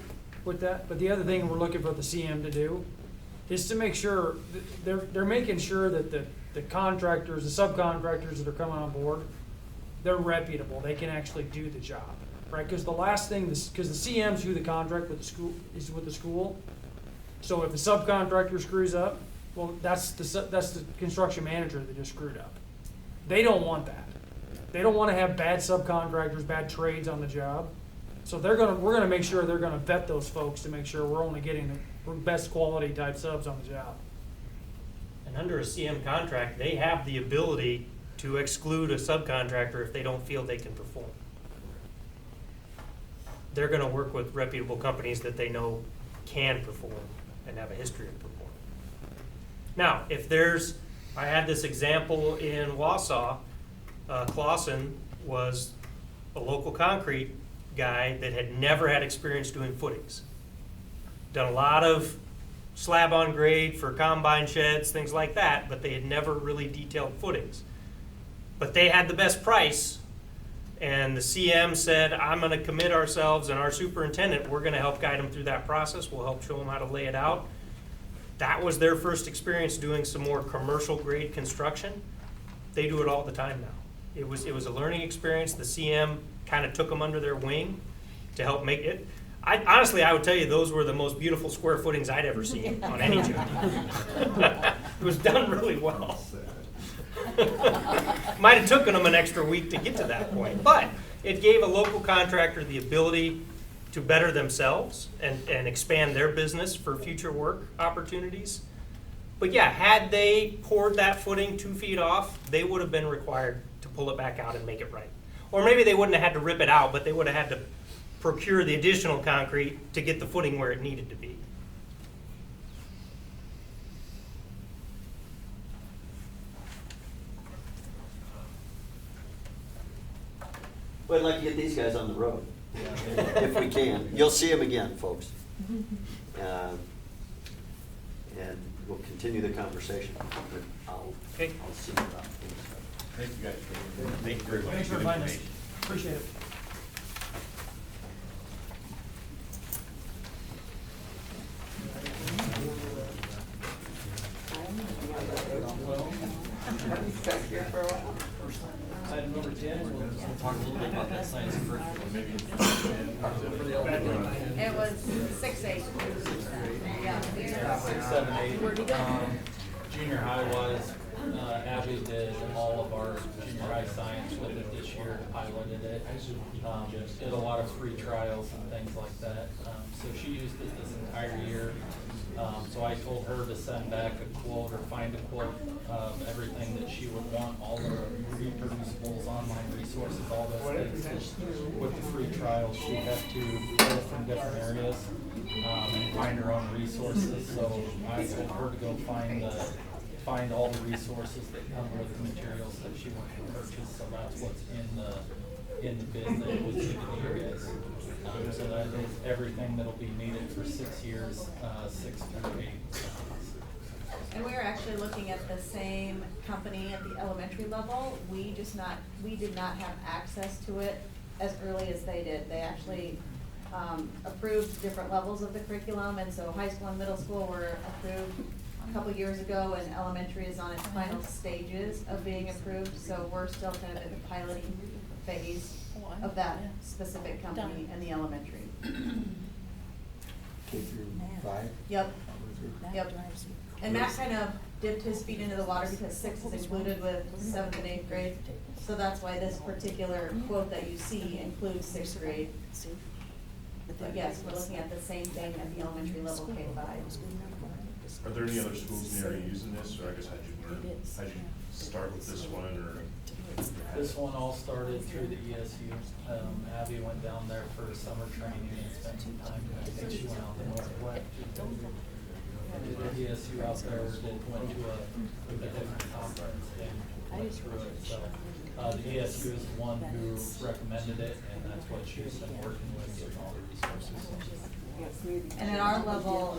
with that. But the other thing we're looking for the CM to do is to make sure, they're making sure that the contractors, the subcontractors that are coming on board, they're reputable, they can actually do the job, right? Because the last thing, because the CM's who the contract with the school, is with the school. So if the subcontractor screws up, well, that's the construction manager that just screwed up. They don't want that. They don't want to have bad subcontractors, bad trades on the job. So we're gonna make sure they're gonna vet those folks to make sure we're only getting the best quality type subs on the job. And under a CM contract, they have the ability to exclude a subcontractor if they don't feel they can perform. They're gonna work with reputable companies that they know can perform and have a history of performing. Now, I had this example in Wausau. Clausen was a local concrete guy that had never had experience doing footings. Done a lot of slab on grade for combine sheds, things like that, but they had never really detailed footings. But they had the best price, and the CM said, I'm gonna commit ourselves, and our superintendent, we're gonna help guide them through that process, we'll help show them how to lay it out. That was their first experience doing some more commercial grade construction. They do it all the time now. It was a learning experience. The CM kind of took them under their wing to help make it. Honestly, I would tell you those were the most beautiful square footings I'd ever seen on any job. It was done really well. Might have taken them an extra week to get to that point, but it gave a local contractor the ability to better themselves and expand their business for future work opportunities. But yeah, had they poured that footing 2 feet off, they would have been required to pull it back out and make it right. Or maybe they wouldn't have had to rip it out, but they would have had to procure the additional concrete to get the footing where it needed to be. Well, I'd like to get these guys on the road, if we can. You'll see them again, folks. And we'll continue the conversation. I'll see you about things. Thank you guys. Thank you very much. Thanks for Good inviting us. information. Appreciate it. Item number 10, we'll talk a little bit about that science curriculum, maybe. It was 6-8. Yeah. 6, 7, 8. Junior high wise, Abby did all of our junior high science with it this year, piloted it. Did a lot of free trials and things like that. So she used it this entire year. So I told her to send back a quote or find a quote of everything that she would want, all the reproducibles, online resources, all those things. With the free trials, she'd have to go from different areas and find her own resources. So I told her to go find all the resources that come with the materials that she wants to purchase. So that's what's in the bid that it was given to you guys. So that is everything that'll be needed for 6 years, 6 through 8. And we were actually looking at the same company at the elementary level. We did not have access to it as early as they did. They actually approved different levels of the curriculum, and so high school and middle school were approved a couple years ago, and elementary is on its final stages of being approved. So we're still kind of in the piloting phase of that specific company in the elementary. K through 5? Yep. Yep. And Matt kind of dipped his feet into the water because 6 is included with 7th and 8th grade. So that's why this particular quote that you see includes 6th grade. But yes, we're looking at the same thing at the elementary level K-5. Are there any other schools in the area using this, or I guess how'd you start with this one, or? This one all started through the ESU. Abby went down there for summer training and spent some time. I think she went out the Northwest. Did the ESU out there, went to a different conference and went through it. So The ESU is the one who recommended it, and that's what she's been working with, getting all the resources. And at our level,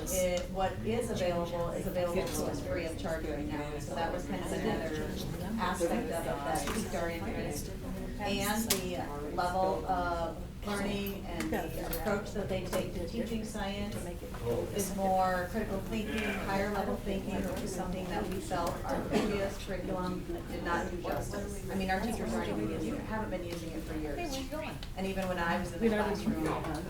what is available to us free of charge right now. So that was kind of another aspect of it that piqued our interest. And the level of learning and the approach that they take to teaching science is more critical thinking, higher level thinking, which is something that we felt our previous curriculum did not do justice. I mean, our teachers haven't been using it for years. And even when I was in the classroom,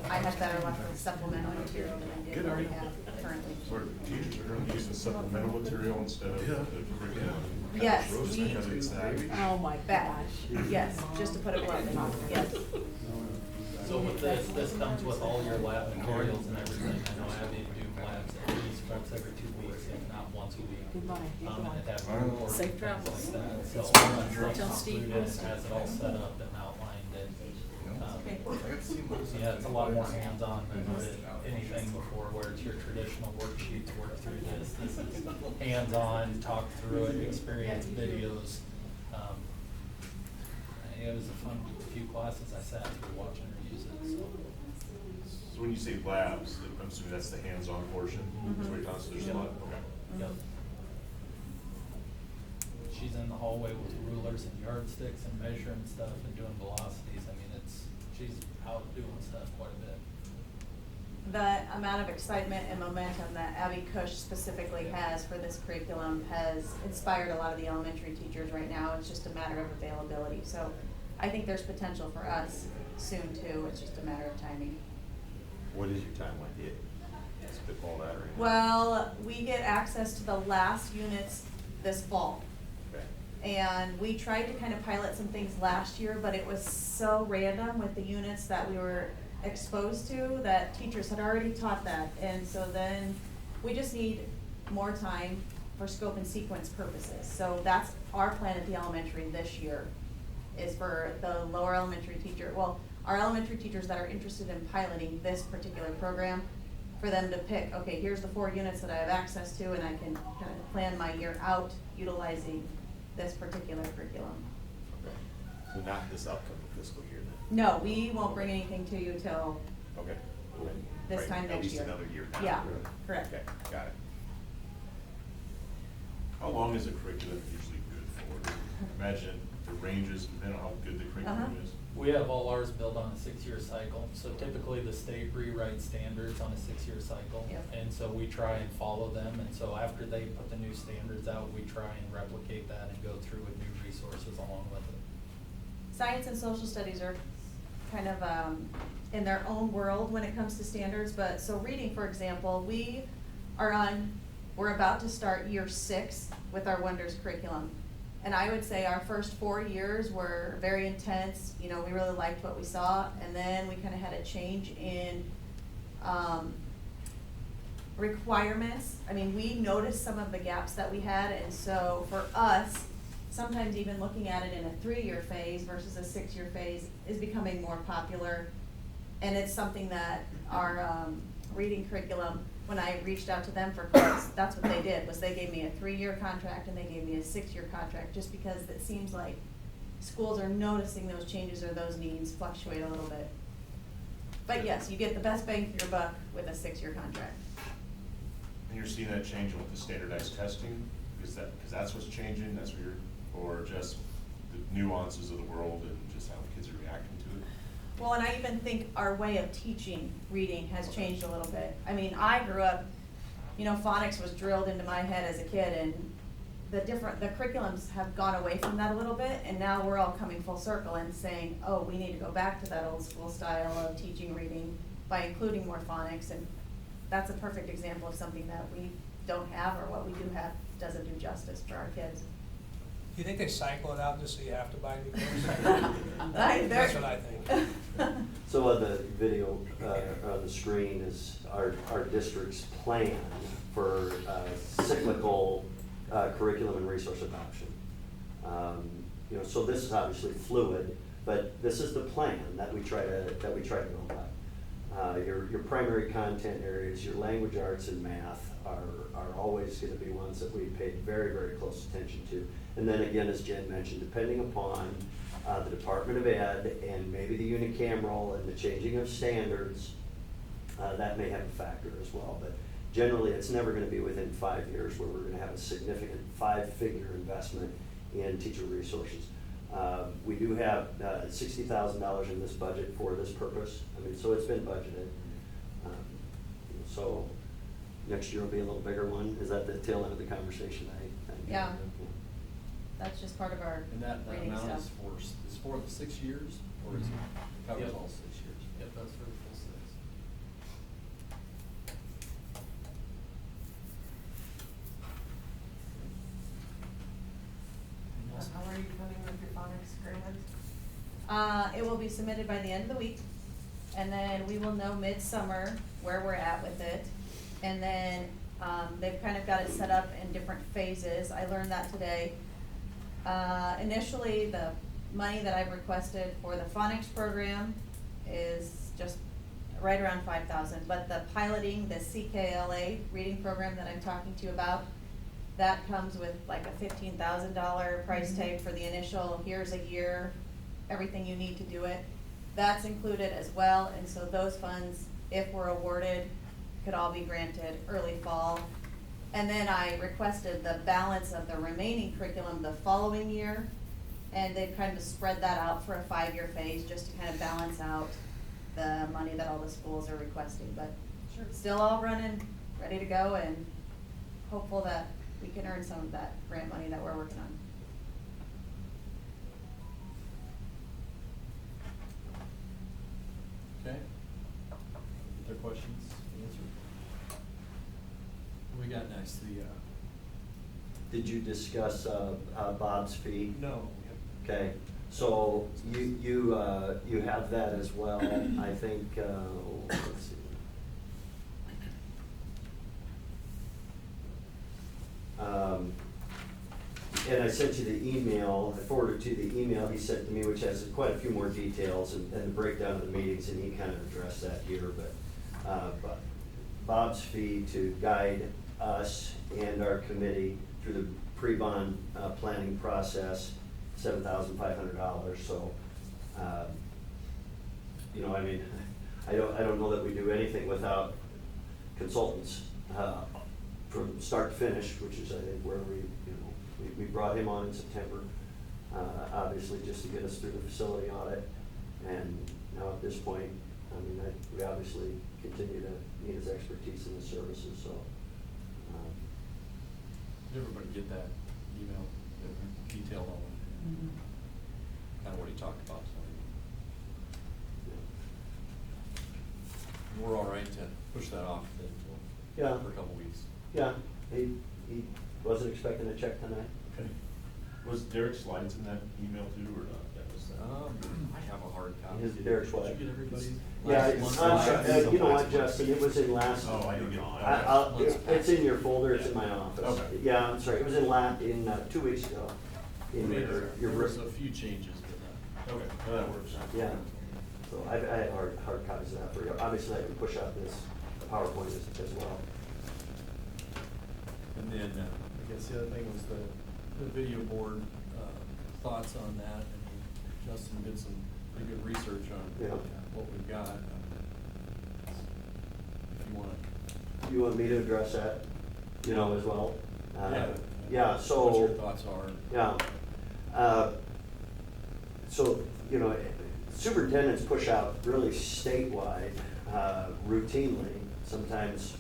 I had better luck with supplemental material than I did what we have currently. Sort of teachers are gonna use the supplemental material instead of the curriculum. Yes, Just we, because it's that. Oh my bad, yes, just to put it bluntly, yes. So with this comes with all your lab materials and everything. I know Abby do labs at least once every 2 weeks, if not once a week. And it has reports and Safe travels. things like that. So all that stuff's included, and has it all set up and outlined it. Yeah, it's a lot more hands-on than anything before, where it's your traditional worksheets, work through this. This is hands-on, talk through it, experience videos. It was a fun few classes I sat through watching her use it, so. So when you say labs, I'm assuming that's the hands-on portion, that's what you're talking, so there's a lot, okay. Yep. She's in the hallway with rulers and yardsticks and measuring stuff and doing velocities. I mean, she's out doing stuff quite a bit. The amount of excitement and momentum that Abby Cush specifically has for this curriculum has inspired a lot of the elementary teachers right now. It's just a matter of availability. So I think there's potential for us soon too. It's just a matter of timing. What is your timeline? Do you spitball that or anything? Well, we get access to the last units this fall. Okay. And we tried to kind of pilot some things last year, but it was so random with the units that we were exposed to that teachers had already taught that. And so then we just need more time for scope and sequence purposes. So that's our plan at the elementary this year, is for the lower elementary teacher, well, our elementary teachers that are interested in piloting this particular program, for them to pick, okay, here's the 4 units that I have access to, and I can kind of plan my year out utilizing this particular curriculum. Okay. So not this upcoming fiscal year then? No, we won't bring anything to you till Okay. this Right, time next year. At least another year down. Yeah, the road. correct. Okay, got it. How long is a curriculum usually good for? Imagine the ranges, depending on how good the curriculum is. We have all ours built on a 6-year cycle, so typically the state rewrites standards on a 6-year cycle. Yep. And so we try and follow them, and so after they put the new standards out, we try and replicate that and go through with new resources along with it. Science and social studies are kind of in their own world when it comes to standards, but so reading, for example, we're about to start year 6 with our Wonders curriculum. And I would say our first 4 years were very intense. You know, we really liked what we saw, and then we kind of had a change in requirements. I mean, we noticed some of the gaps that we had, and so for us, sometimes even looking at it in a 3-year phase versus a 6-year phase is becoming more popular. And it's something that our reading curriculum, when I reached out to them for quotes, that's what they did, was they gave me a 3-year contract and they gave me a 6-year contract, just because it seems like schools are noticing those changes or those needs fluctuate a little bit. But yes, you get the best bang for your buck with a 6-year contract. And you're seeing that changing with the standardized testing? Because that's what's changing, that's what or just the nuances of the world and just how the kids are reacting to it? Well, and I even think our way of teaching reading has changed a little bit. I mean, I grew up, you know, phonics was drilled into my head as a kid, and the curriculums have gone away from that a little bit, and now we're all coming full circle and saying, oh, we need to go back to that old school style of teaching reading by including more phonics, and that's a perfect example of something that we don't have, or what we do have doesn't do justice for our kids. Do you think they cycle it out just so you have to buy new books? That's what I think. So on the video on the screen is our district's plan for cyclical curriculum and resource adoption. You know, so this is obviously fluid, but this is the plan that we try to go by. Your primary content areas, your language arts and math are always gonna be ones that we paid very, very close attention to. And then again, as Jen mentioned, depending upon the Department of Ed and maybe the unicameral and the changing of standards, that may have a factor as well. But generally, it's never gonna be within 5 years where we're gonna have a significant 5-figure investment in teacher resources. We do have $60,000 in this budget for this purpose. I mean, so it's been budgeted. So next year will be a little bigger one. Is that the tail end of the conversation? Yeah. That's just part of our And that reading amount stuff. is for the 6 years, or is it covers Yep. all 6 years? Yep, that's for the full 6. How are you funding with your phonics agreement? It will be submitted by the end of the week, and then we will know midsummer where we're at with it. And then, they've kind of got it set up in different phases. I learned that today. Initially, the money that I've requested for the phonics program is just right around 5,000. But the piloting, the CKLA reading program that I'm talking to you about, that comes with like a $15,000 price tag for the initial, here's a year, everything you need to do it. That's included as well, and so those funds, if we're awarded, could all be granted early fall. And then I requested the balance of the remaining curriculum the following year, and they've kind of spread that out for a 5-year phase, just to kind of balance out the money that all the schools are requesting, but still all running, ready to go, and hopeful that we can earn some of that grant money that we're working on. Okay. Get their questions answered. What we got next? Did you discuss Bob's fee? No. Okay, so you have that as well. I think, let's see. And I sent you the email, I forwarded to the email he sent to me, which has quite a few more details and the breakdown of the meetings, and he kind of addressed that here, but Bob's fee to guide us and our committee through the pre-bond planning process, $7,500, so, you know, I mean, I don't know that we do anything without consultants, from start to finish, which is, I think, where we brought him on in September, obviously just to get us through the facility audit, and now at this point, I mean, we obviously continue to need his expertise in the services, so. Did everybody get that email, the detail on kind of what he talked about tonight? We're all right to push that off then Yeah. for a couple weeks. Yeah, he wasn't expecting a check tonight. Okay. Was Derek slides in that email too, or not? That was, I have a hard copy. His Did Derek's you what? get everybody? Yeah, last month's you know what, slides? Justin, it was in last. Oh, I didn't get it. I'll- it's in your folder, it's in my office. Okay. Yeah, I'm sorry, it was in 2 weeks ago. In There your was a few changes, but Okay, well, that works. Yeah, so I had hard copies of that for you. Obviously, I can push out this PowerPoint as well. and then, I guess the other thing was the video board, thoughts on that. And Justin did some pretty good research on Yeah. what we've got. If you wanna. You want me to address that, you know, as well? Yeah, so. What your thoughts are. Yeah. So, you know, superintendents push out really statewide, routinely. Sometimes,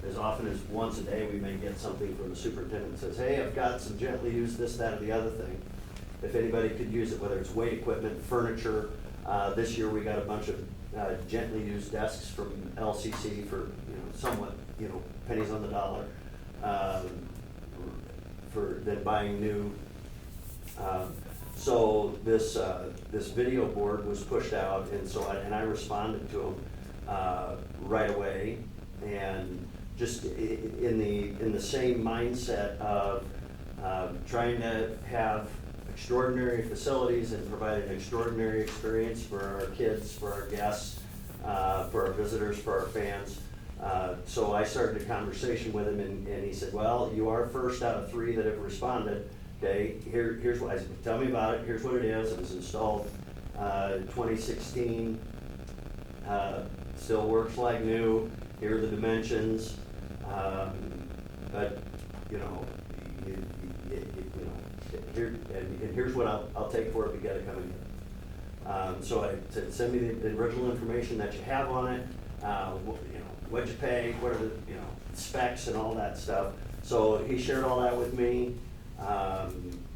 as often as once a day, we may get something from the superintendent that says, hey, I've got some gently used this, that, or the other thing. If anybody could use it, whether it's weight equipment, furniture. This year, we got a bunch of gently used desks from LCC for, somewhat, pennies on the dollar. For then buying new. So this video board was pushed out, and so I responded to them right away, and just in the same mindset of trying to have extraordinary facilities and provide an extraordinary experience for our kids, for our guests, for our visitors, for our fans. So I started a conversation with him, and he said, well, you are first out of 3 that have responded. Okay, here's what I said, tell me about it, here's what it is. It was installed 2016, still works like new, here are the dimensions. But, you know, here, and here's what I'll take for it, we gotta come in. So I said, send me the original information that you have on it, what'd you pay, what are the, specs and all that stuff. So he shared all that with me,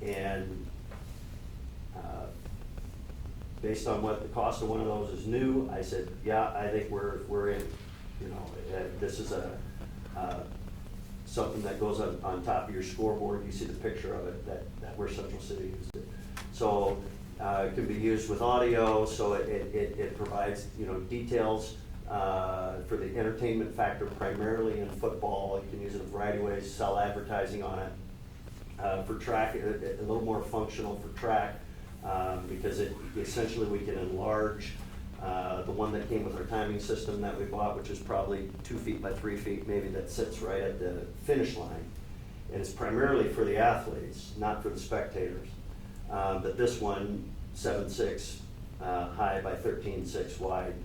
and based on what the cost of one of those is new, I said, yeah, I think we're in. This is something that goes on top of your scoreboard. You see the picture of it that where Central City used it. So it can be used with audio, so it provides details for the entertainment factor, primarily in football. You can use it in a variety of ways, sell advertising on it. For track, a little more functional for track, because essentially we can enlarge the one that came with our timing system that we bought, which is probably 2 feet by 3 feet, maybe, that sits right at the finish line. And it's primarily for the athletes, not for the spectators. But this one, 7.6 high by 13.6 wide,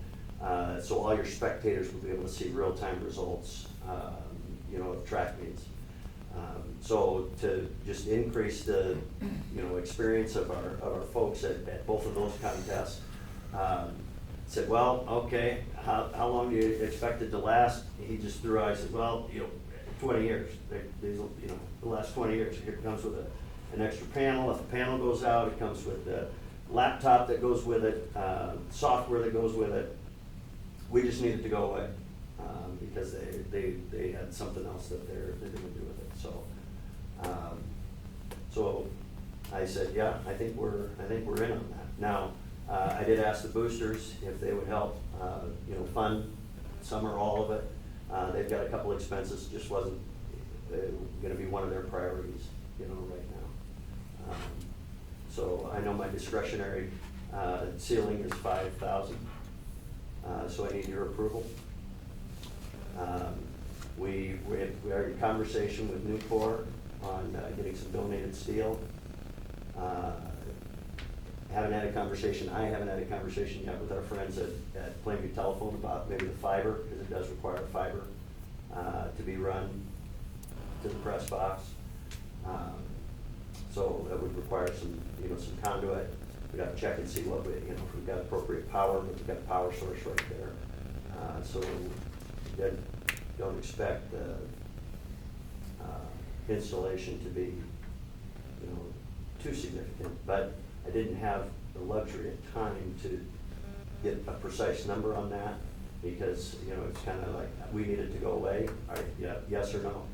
so all your spectators will be able to see real-time results, of track meets. So to just increase the, experience of our folks at both of those contests, said, well, okay, how long do you expect it to last? He just threw out, I said, well, 20 years. The last 20 years. Here it comes with an extra panel. If the panel goes out, it comes with the laptop that goes with it, software that goes with it. We just need it to go away, because they had something else that they're going to do with it. So I said, yeah, I think we're in on that. Now, I did ask the boosters if they would help, fund some or all of it. They've got a couple expenses, just wasn't going to be one of their priorities, right now. So I know my discretionary ceiling is $5,000, so I need your approval. We are in conversation with Nucor on getting some donated steel. I haven't had a conversation yet with our friends at Plainview Telephone about maybe the fiber, because it does require fiber to be run to the press box. So that would require some conduit. We got to check and see what if we've got appropriate power, but we've got a power source right there. So we don't expect the installation to be, too significant, but I didn't have the luxury of time to get a precise number on that, because, it's kind of like, we need it to go away. All right, yeah, yes or no?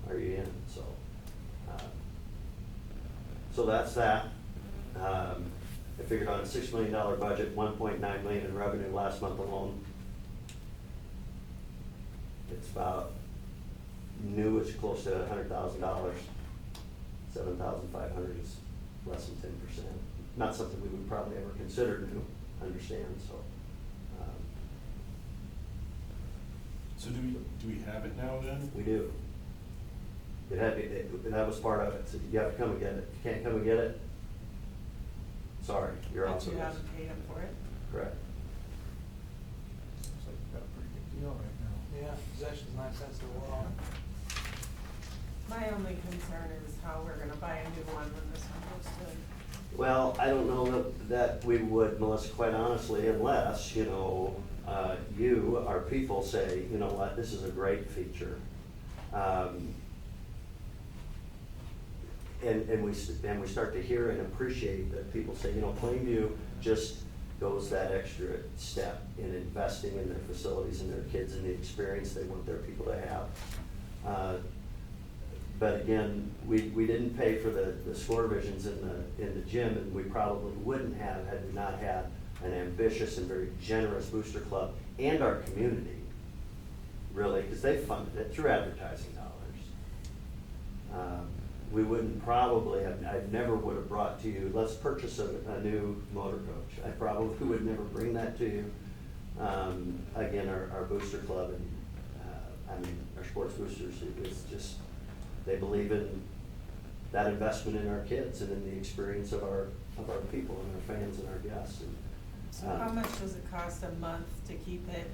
Are you in? So that's that. I figured on a $6 million budget, $1.9 million in revenue last month alone. It's about new, it's close to $100,000. 7,500 is less than 10%. Not something we would probably ever consider to understand. So do we have it now then? We do. That was part of it. So you have to come and get it. If you can't come and get it, sorry, you're But also. you haven't paid him for it? Correct. Looks like you've got a pretty good deal right now. Yeah, possession's 9 cents to the law. My only concern is how we're gonna buy a new one when this one goes to. Well, I don't know that we would, Melissa, quite honestly, unless, you, our people, say, you know what, this is a great feature. And we start to hear and appreciate that people say, Plainview just goes that extra step in investing in their facilities and their kids and the experience they want their people to have. But again, we didn't pay for the score visions in the gym, and we probably wouldn't have had we not had an ambitious and very generous booster club and our community, really, because they funded it through advertising dollars. We wouldn't probably have, I never would have brought to you, let's purchase a new motor coach. I probably would never bring that to you. Again, our booster club and, our sports boosters, it's just, they believe in that investment in our kids and in the experience of our people and our fans and our guests. And, So how much does it cost a month to keep it,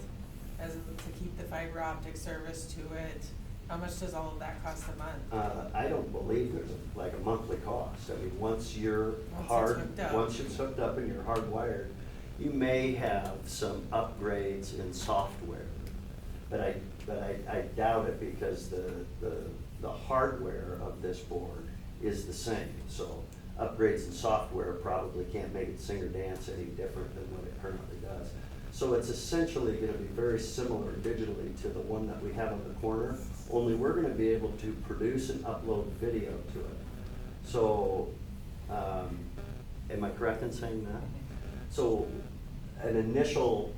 to keep the fiber optic service to it? How much does all of that cost a month? I don't believe there's like a monthly cost. I mean, once you're once it's hooked up and you're hardwired, you may have some upgrades in software, but I doubt it because the hardware of this board is the same. So upgrades in software probably can't make it sing or dance any different than what it currently does. So it's essentially gonna be very similar digitally to the one that we have on the corner, only we're gonna be able to produce and upload video to it. So, am I correct in saying that? So, an initial,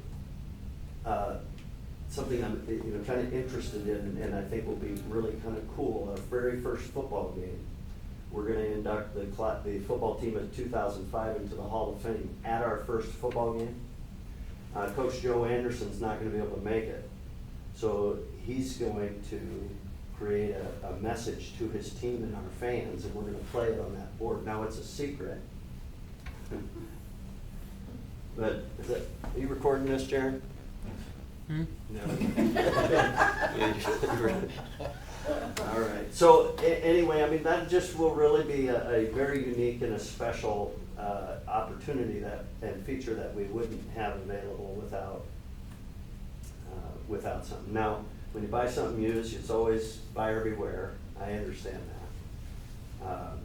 something I'm, kind of interested in, and I think will be really kind of cool, our very first football game. We're gonna induct the football team of 2005 into the Hall of Fame at our first football game. Coach Joe Anderson's not gonna be able to make it. So he's going to create a message to his team and our fans, and we're gonna play it on that board. Now, it's a secret. But are you recording this, Jaron? No. All right, so anyway, I mean, that just will really be a very unique and a special opportunity and feature that we wouldn't have available without something. Now, when you buy something used, it's always buyer beware. I understand that.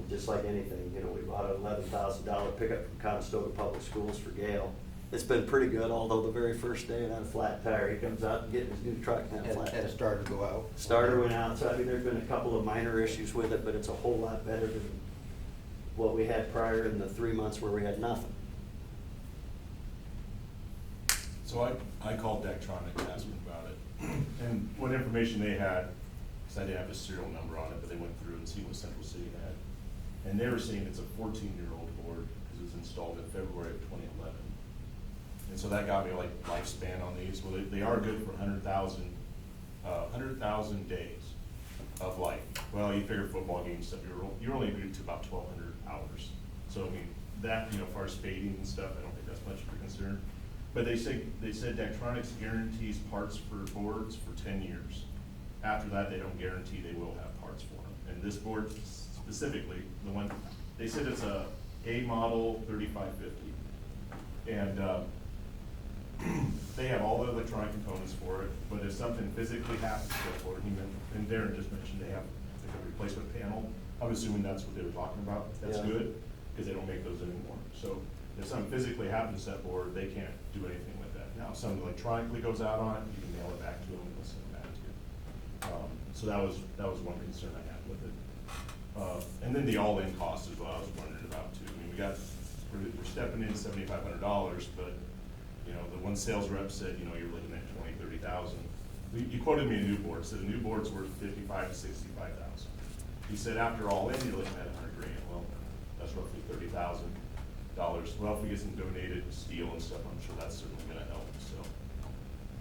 Just like anything, we bought an $11,000 pickup from Conestoga Public Schools for Gail. It's been pretty good, although the very first day it had a flat tire. He comes out and getting his new truck and had a flat tire. Had a starter go out. Starter went out, so I mean, there's been a couple of minor issues with it, but it's a whole lot better than what we had prior in the 3 months where we had nothing. So I called Daktronic to ask them about it, and what information they had, because I didn't have the serial number on it, but they went through and seen what Central City had. And they were saying it's a 14-year-old board, because it was installed in February of 2011. And so that got me like lifespan on these. Well, they are good for 100,000 days of life. Well, you figure football games stuff, you're only good to about 1,200 hours. So I mean, that, as far as fading and stuff, I don't think that's much of a concern. But they said Daktronics guarantees parts for boards for 10 years. After that, they don't guarantee they will have parts for them. And this board specifically, the one, they said it's a model 3550. And they have all the electronic components for it, but if something physically happens to the board, and Darren just mentioned they have like a replacement panel, I'm assuming that's what they were talking about. That's good, because they don't make those anymore. So if something physically happens to that board, they can't do anything with that. Now, if something electronically goes out on it, you can mail it back to them and they'll send it back to you. So that was one concern I had with it. And then the all-in cost is what I was wondering about too. I mean, we're stepping in $7,500, but the one sales rep said, you're looking at 20,000, 30,000. You quoted me a new board, said the new board's worth 55,000 to 65,000. He said after all in, you're looking at 100 grand. Well, that's roughly $30,000. Well, if we get some donated steel and stuff, I'm sure that's certainly gonna help, so.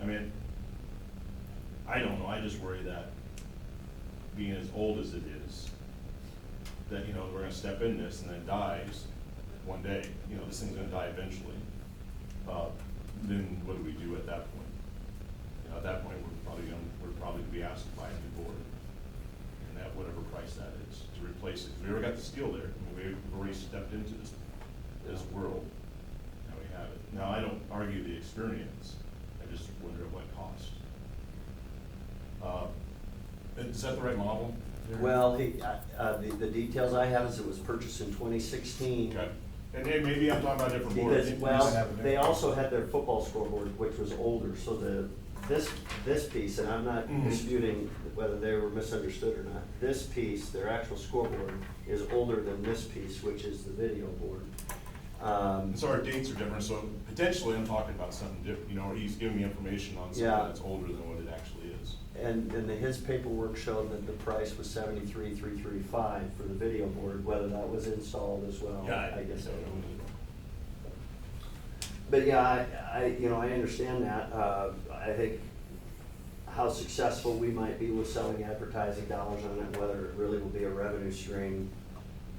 I mean, I don't know, I just worry that being as old as it is, that, we're gonna step in this and then it dies one day, this thing's gonna die eventually. Then what do we do at that point? At that point, we're probably gonna be asked to buy a new board, and at whatever price that is, to replace it. We already got the skill there, we've already stepped into this world, now we have it. Now, I don't argue the experience, I just wonder at what cost. Is that the right model? Well, the details I have is it was purchased in 2016. Okay. And then maybe I'm talking about different boards. Because, they also had their football scoreboard, which was older, so this piece, and I'm not disputing whether they were misunderstood or not, this piece, their actual scoreboard, is older than this piece, which is the video board. So our dates are different, so potentially I'm talking about something different, or he's giving me information on something that's older than what it actually is. And his paperwork showed that the price was $73,335 for the video board, whether that was installed as well. Yeah, I guess I don't know. But yeah, I understand that. I think how successful we might be with selling advertising dollars on it, whether it really will be a revenue stream,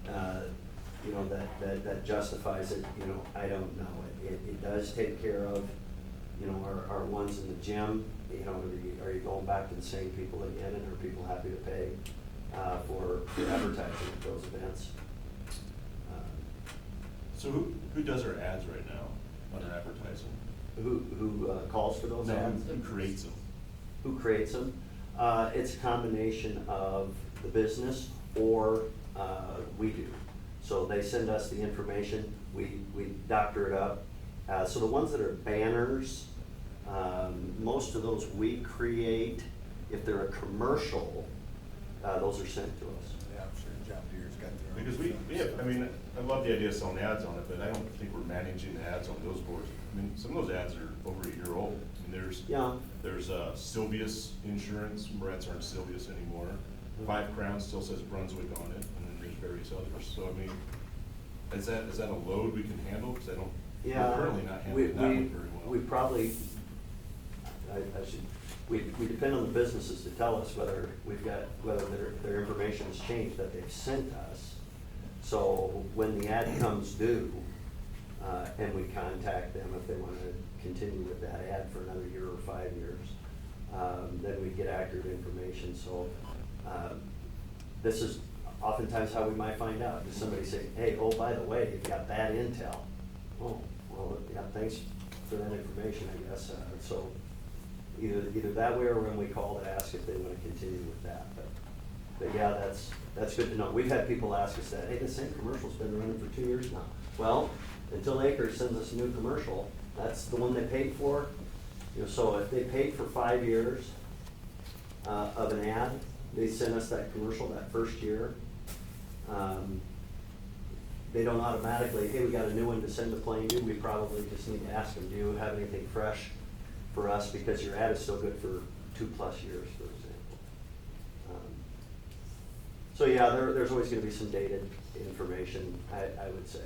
that justifies it, I don't know. It does take care of, our ones in the gym, are you going back to the same people again, and are people happy to pay for advertising at those events? So who does our ads right now on our advertising? Who calls for those No, ads? who creates them? Who creates them? It's a combination of the business or we do. So they send us the information, we doctor it up. So the ones that are banners, most of those we create. If they're a commercial, those are sent to us. Yeah, I'm sure John Deere's got their own. Because we have, I love the idea of selling ads on it, but I don't think we're managing the ads on those boards. Some of those ads are over a year old. Yeah. There's Sylvius Insurance, Moretz aren't Sylvius anymore. 5 Crowns still says Brunswick on it, and then there's various others. So is that a load we can handle? Because we're currently not handling that one very well. We probably, we depend on the businesses to tell us whether their information has changed that they've sent us. So when the ad comes due, and we contact them if they want to continue with that ad for another year or 5 years, then we get accurate information. So this is oftentimes how we might find out. Does somebody say, hey, oh, by the way, you've got bad intel? Oh, well, yeah, thanks for that information, I guess. So either that way or when we call to ask if they want to continue with that. But yeah, that's good to know. We've had people ask us that, hey, the same commercial's been running for 2 years now. Well, until Acres sends us a new commercial, that's the one they paid for. So if they paid for 5 years of an ad, they send us that commercial that first year. They don't automatically, hey, we got a new one to send to Plainview. We probably just need to ask them, do you have anything fresh for us? Because your ad is still good for 2+ years, for example. So yeah, there's always going to be some dated information, I would say.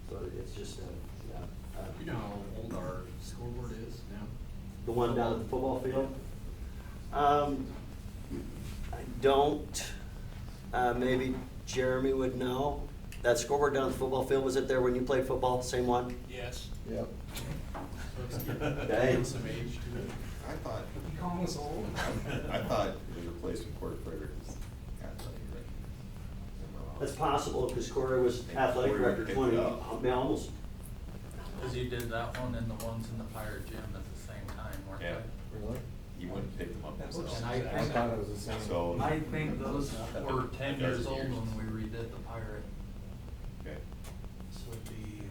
So it's just, You know how old our scoreboard is now? the one down at the football field? I don't, maybe Jeremy would know. That scoreboard down at the football field, was it there when you played football, same one? Yes. Yep. So it's Okay. getting some age to it. I thought, You call us old? I thought it was replacing Court Frederick's athletic director. That's possible, because Corey was athletic Corey director picked 20, it up. almost. Cause you did that one and the ones in the Pirate Gym at the same time, weren't Yeah. they? Really? He wouldn't pick them up himself. And I thought it was the same. So. I think those were 10 years Dozen old years. when we redid the Pirate, Okay, so it'd be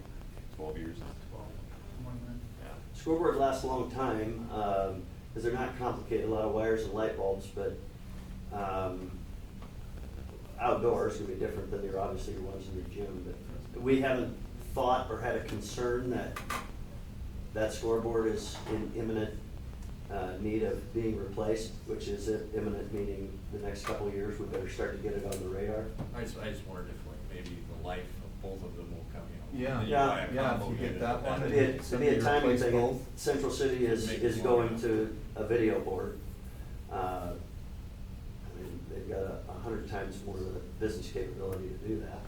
12 years. 12, something like that. Yeah. Scoreboard lasts a long time, because they're not complicated, a lot of wires and light bulbs, but outdoors can be different than your, obviously, your ones in your gym. But we haven't thought or had a concern that that scoreboard is in imminent need of being replaced, which is imminent, meaning the next couple of years, we better start to get it on the radar. I just wondered if maybe the life of both of them will come, Yeah, Then you Yeah. buy a yeah, combo if you get unit that of one, It'd and be a somebody timing replace thing. both. Central City Make is it going more. to a video board. They've got 100 times more of the business capability to do that,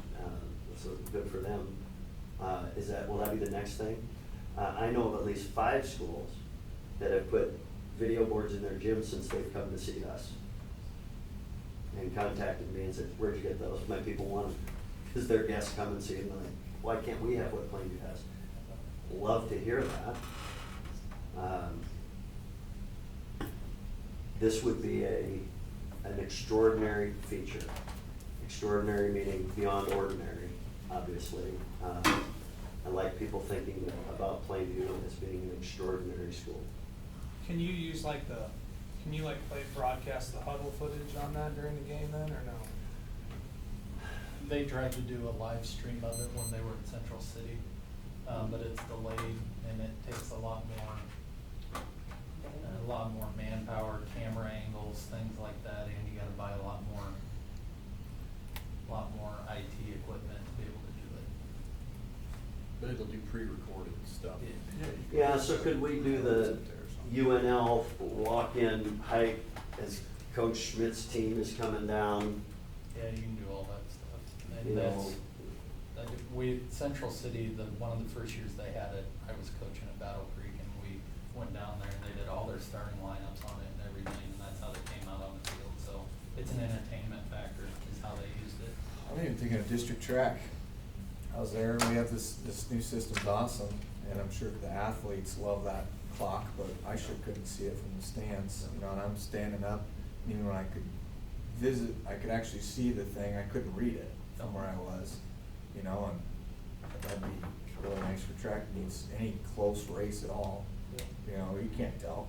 so good for them. Will that be the next thing? I know of at least 5 schools that have put video boards in their gym since they've come to see us. And contacted me and said, where'd you get those? My people want them, because their guests come and see them, and like, why can't we have what Plainview has? Love to hear that. This would be an extraordinary feature. Extraordinary meaning beyond ordinary, obviously. I like people thinking about Plainview as being an extraordinary school. Can you use can you play broadcast the huddle footage on that during the game then, or no? They tried to do a live stream of it when they were in Central City, but it's delayed and it takes a lot more manpower, camera angles, things like that, and you gotta buy a lot more IT equipment to be able to do it. pre-recorded stuff. Yeah, so could we do the UNL walk-in hike as Coach Schmidt's team is coming down? Yeah, you can do all that stuff. You And that's, know. Central City, one of the first years they had it, I was coaching at Battle Creek, and we went down there and they did all their starting lineups on it and everything, and that's how they came out on the field. So it's an entertainment factor is how they used it. I'm even thinking of district track. I was there, we have this new system's awesome, and I'm sure the athletes love that clock, but I sure couldn't see it from the stands, you know, and I'm standing up, and even when I could visit, I could actually see the thing, I couldn't read it from where I was, you know, and that'd be really nice for track meets, any close race at all, you know, you can't tell.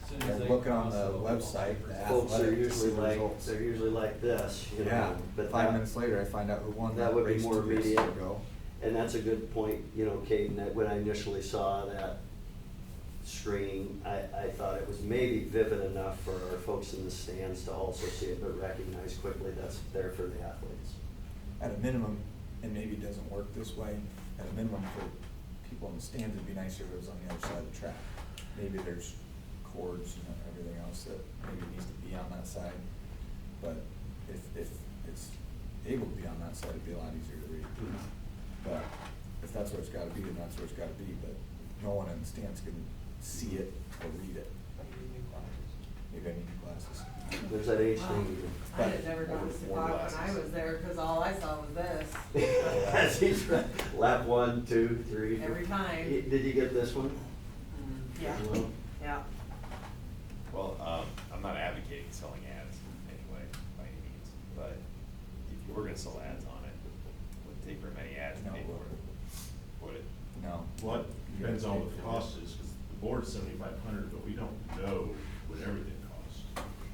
Soon as And they looking on cross the the website, the Folks are athletic usually like, results. they're usually like this, you know. Yeah, but 5 that- minutes later, I find out who won That that would be race more 2 years immediate. ago. And that's a good point, you know, Caden, that when I initially saw that screen, I thought it was maybe vivid enough for our folks in the stands to also see it, but recognize quickly that's there for the athletes. At a minimum, and maybe it doesn't work this way, at a minimum for people in the stands, it'd be nicer if it was on the other side of the track. Maybe there's cords and everything else that maybe needs to be on that side. But if it's able to be on that side, it'd be a lot easier to read. But if that's where it's gotta be, then that's where it's gotta be, but no one in the stands can see it or read it. Maybe I need new glasses. There's that age Wow. thing. I had never noticed the clock when I was there, cause all I saw was this. That's each right. Lap 1, 2, 3. Every time. Did you get this one? Yeah, Well, yeah. Well, I'm not advocating selling ads anyway, by any means, but if you were gonna sell ads on it, would it take very many ads to No, pay for it? Would it? No. What depends on what the cost is, cause the board's 7,500, but we don't know what everything costs.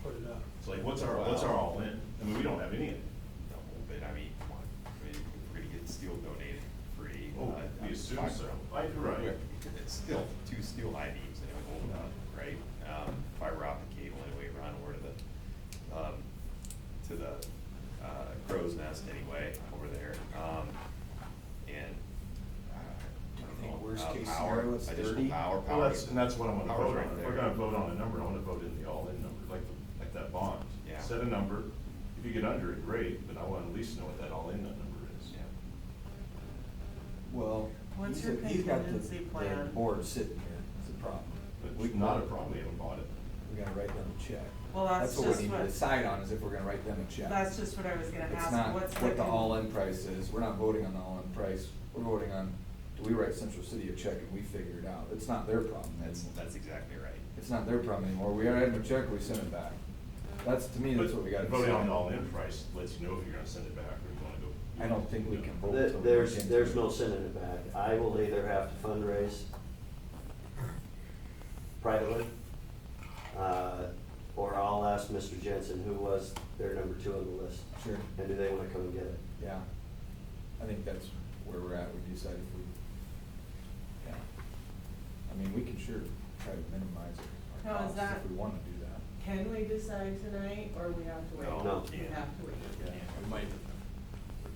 Put it up. It's like, what's our all in? I mean, we don't have any of it. No, but I mean, come on, I mean, if we're gonna get steel donated free. Oh, we assume so. Right. It's still 2 steel I-beams that we hold up, right? Fiber optic cable anyway, run over to the crow's nest anyway, over there. And I think worst case power, scenario, it's additional 30. power. Well, that's what I'm gonna Power's vote right on. If there. we're gonna vote on a number, I wanna vote in the all-in number, like that bond. Yeah. Set a number, if you get under it, great, but I wanna at least know what that all-in number is. Yeah. Well, What's he's your he's got the contingency plan? board sitting here, it's a problem. But We not a problem, we haven't bought it. We gotta write them a check. Well, that's what just we need to what- decide on, is if we're gonna write them a check. That's just what I was gonna It's ask, not what's what the all-in price is, we're not voting on the all-in price, we're voting on, do we write Central City a check and we figure it out? It's not their problem, That's exactly right. it's not their problem anymore, we write them a check, we send it back. That's, to me, that's what we gotta decide. Voting on the all-in price lets you know if you're gonna send it back or you wanna go. I don't think we can vote. There- till we look There's, into there's it. no sending it back. I will either have to fundraise privately, or I'll ask Mr. Jensen, who was their number 2 on the list. Sure. And do they wanna come and get it? Yeah, I think that's where we're at, we decide if we, yeah. I mean, we can sure try to minimize Now, our is costs that- if we wanna do that. Can we decide tonight, or we have to wait? No. We have to wait. We might,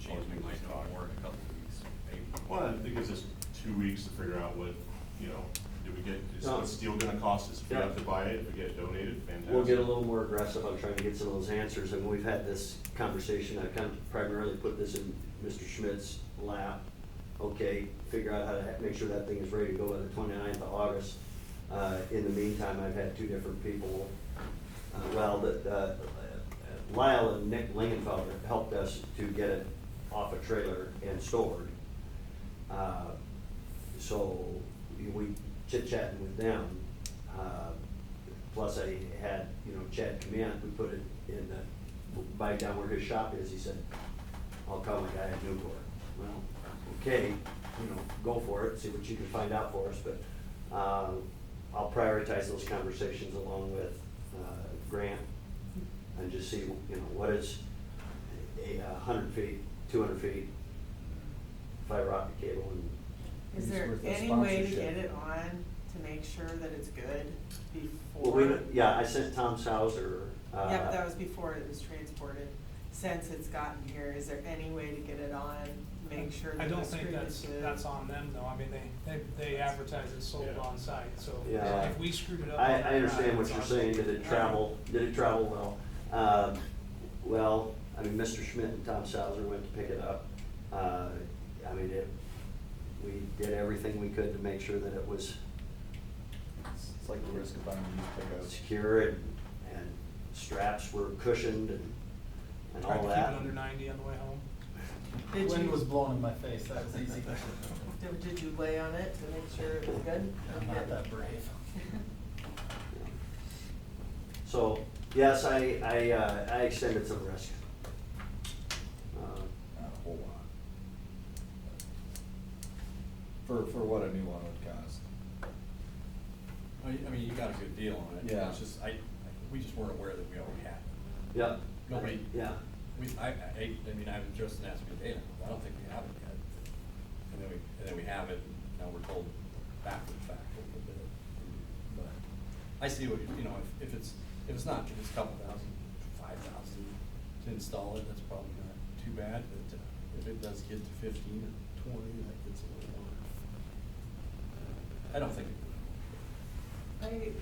we might know more in a couple of weeks, maybe. Well, it gives us 2 weeks to figure out what, you know, do we get, is No. what steel gonna cost us if we Yeah. have to buy it, if we get donated, fantastic. We'll get a little more aggressive on trying to get some of those answers, and we've had this conversation, I've kind of primarily put this in Mr. Schmidt's lap. Okay, figure out how to make sure that thing is ready to go by the 29th of August. In the meantime, I've had 2 different people, Lyle and Nick Lingenfelder helped us to get it off a trailer and stored. So we chit-chatting with them, plus I had, Chad come in, we put it in by down where his shop is, he said, I'll call my guy at Newport. Well, okay, go for it, see what you can find out for us, but, I'll prioritize those conversations along with, Grant, and just see, what is a 100 feet, 200 feet fiber optic cable, and Is It's there worth a any way to sponsorship. get it on to make sure that it's good well, before? yeah, I sent Tom Sauer, Yeah, but that was before it was transported. since it's gotten here, is there any way to get it on, make sure I that don't the think screenage that's is? on them though, I mean, they advertise it sold Yeah. on site, so Yeah. if we screwed it up. I on that understand drive, what it's you're our saying, fault. did it travel well? Well, I mean, Mr. Schmidt and Tom Sauser went to pick it up. I mean, we did everything we could to make sure that it was It's like the risk of buying a used pickup. secure and straps were cushioned and Tried all to that. keep it under 90 on the way home. Did Wind you- was blowing in my face, that was easy. Did you lay on it to make sure it was good? I'm not that brave. So, yes, I extended some risk. Not a whole lot. For what a new one would cost. I mean, you got a good deal on it. Yeah. It's just, we just weren't aware that we already had it. Yep. Nobody, Yeah. I mean, I was just asked me, hey, I don't think we have it yet. And then we have it, now we're told after the fact a little bit. But I see what, you know, if it's not, if it's a couple thousand, 5,000 to install it, that's probably not too bad. But if it does get to 15 or 20, that gets a little more. I don't think it will.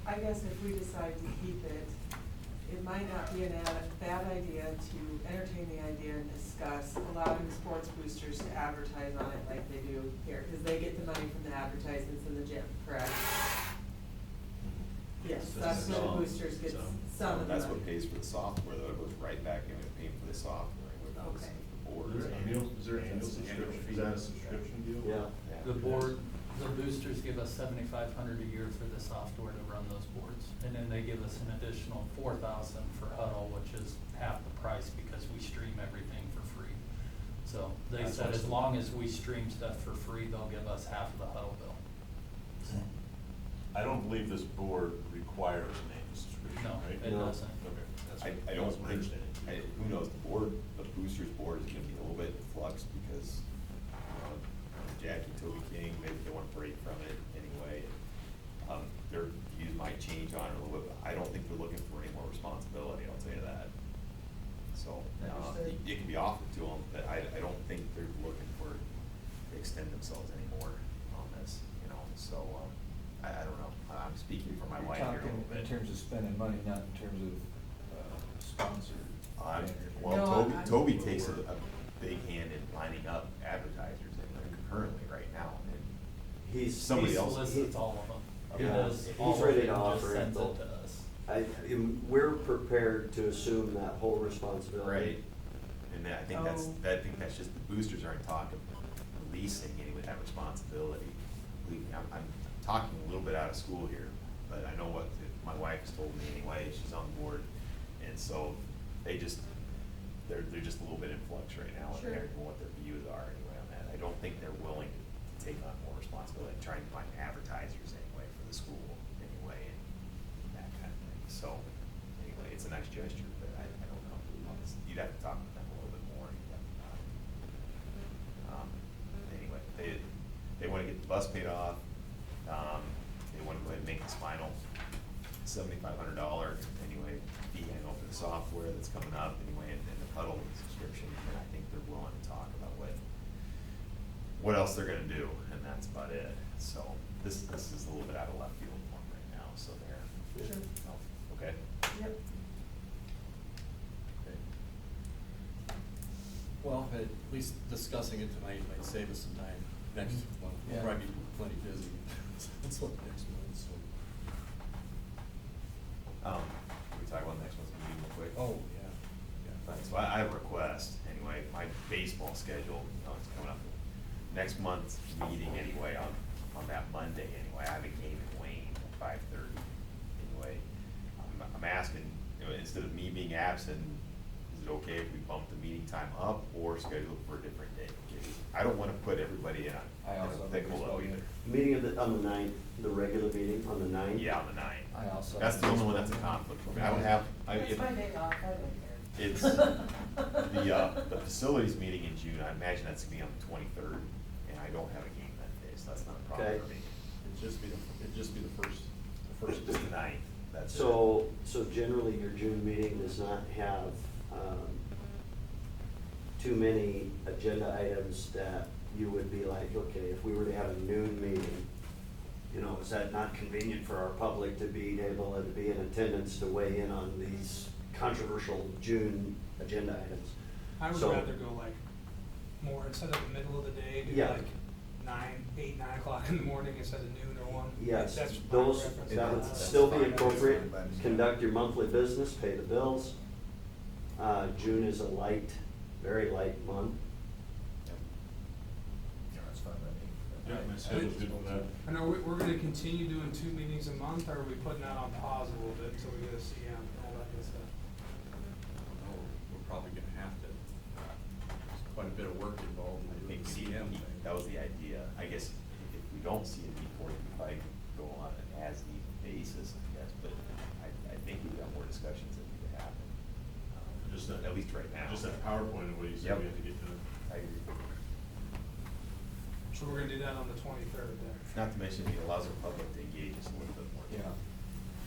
I guess if we decide to keep it, it might not be a bad idea to entertain the idea and discuss allowing sports boosters to advertise on it like they do here, because they get the money from the advertisements in the gym, correct? Yes, that's where the boosters get some of the money. That's what pays for the software, though, it goes right back in and paying for the software, what goes Okay. to the board. Is there annual subscription, is that a subscription deal? Yeah. The board, the boosters give us $7,500 a year for the software to run those boards. And then they give us an additional $4,000 for Huddle, which is half the price because we stream everything for free. So they That's said as awesome. long as we stream stuff for free, they'll give us half of the Huddle bill. I don't believe this board requires an annual subscription, No, right? it doesn't. Okay. That's- I that don't was my think, understanding. who knows, the boosters board is gonna be a little bit in flux because, Jackie, Toby King, maybe they want to break from it anyway. Their views might change on it a little bit, but I don't think they're looking for any more responsibility, I'll tell you that. So, Understood. it can be offered to them, but I don't think they're looking for, to extend themselves anymore on this, you know, so, I don't know, I'm speaking for my You're wife here a talking little bit. in terms of spending money, not in terms of sponsored. Well, No, Toby takes a big hand in lining up advertisers currently right now, and He's, somebody He else. solicits all of them. He Yeah, does he's all of ready it to and just offer sends info. it to us. we're prepared to assume that whole responsibility. Right, and I think Oh. I think that's just, the boosters aren't talking leasing any with that responsibility. I'm talking a little bit out of school here, but I know what my wife has told me anyway, she's on board. And so they're just a little bit in flux right now, and Sure. hearing what their views are anyway on that. I don't think they're willing to take on more responsibility, and trying to find advertisers anyway for the school anyway, and that kind of thing. So, anyway, it's a nice gesture, but I don't know. You'd have to talk with them a little bit more. Anyway, they wanna get the bus paid off, they wanna go ahead and make this final $7,500 anyway, fee annual for the software that's coming up anyway, and the Puddle subscription, and I think they're willing to talk about what else they're gonna do, and that's about it. So, this is a little bit out of left field for them right now, so they're, Sure. okay? Yep. Okay. Well, at least discussing it tonight might save us some time. Next month, we'll Yeah. probably be plenty busy. Let's look next month, so. Can we talk about the next one's meeting real quick? Oh, yeah. Fine, so I have a request, anyway, my baseball schedule, it's coming up. Next month's meeting anyway, on that Monday anyway, I have a game in Wayne at 5:30 anyway. I'm asking, instead of me being absent, is it okay if we bump the meeting time up or schedule it for a different day? I don't wanna put everybody in I a also have pickle baseball either. game. Meeting on the 9th, the regular meeting on the 9th? Yeah, on the 9th. I also That's have the only one baseball. that's a conflict for me, I don't have, It's my day off, I don't care. It's, the facilities meeting in June, I imagine that's gonna be on the 23rd, and I don't have a game that day, so that's not a problem Okay. for me. It'd just be the first Just the day. 9th, that's it. So generally, your June meeting does not have, too many agenda items that you would be like, okay, if we were to have a noon meeting, you know, is that not convenient for our public to be able to be in attendance to weigh in on these controversial June agenda items? I would So- rather go like more, instead of the middle of the day, do Yeah. like 9 o'clock in the morning instead of noon or 1. Yes, That's my those, preference. that would That's still be fine. appropriate. That's fine. Conduct your monthly business, pay the bills. June is a light, very light month. Yeah, that's fine by me. Yeah, my schedule's good for that. I know we're gonna continue doing 2 meetings a month, or are we putting that on pause a little bit until we get a CM and all that good stuff? No, we're probably gonna have to, there's quite a bit of work involved in the CM thing. That was the idea. I guess if we don't see a need for it, we might go on an as-need basis, I guess, but I think we've got more discussions that need to happen. Just that, At least right now. Just that PowerPoint of what you said we Yep. have to get done. I agree. So we're gonna do that on the 23rd then. Not to mention, it allows the public to engage us a little bit more. Yeah.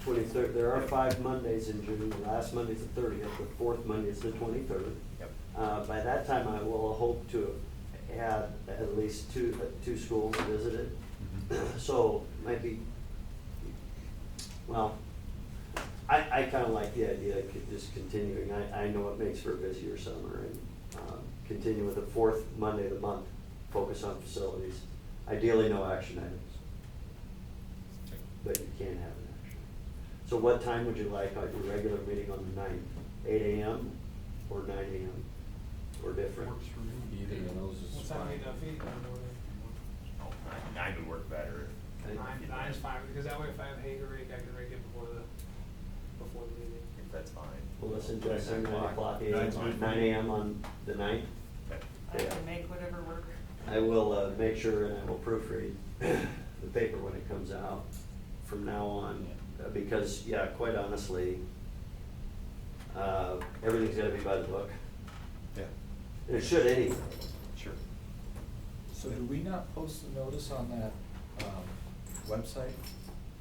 23rd, there are 5 Mondays in June. The last Monday's the 30th, the fourth Monday is the 23rd. Yep. By that time, I will hope to have at least two schools visited. Mhm. So might be, well, I kinda like the idea of just continuing. I know it makes for a busier summer and, continue with the fourth Monday of the month, focus on facilities. Ideally, no action items, but you can have an action. So what time would you like at your regular meeting on the 9th? 8 AM or 9 AM, or different? Works for me. Either of those is What time fine. do you feed in the morning? Oh, nine would work better. Okay. Nine's fine, because that way if I have hay to rake, I can rake it before the meeting. If that's fine. Well, let's adjust 9 o'clock Nine's fine. 9 AM on the 9th. Okay. I can make whatever work. I will, make sure and I will proofread the paper when it comes out from now on, because, yeah, quite honestly, everything's gotta be by the book. Yeah. And it should anyway. Sure. So do we not post the notice on that, website?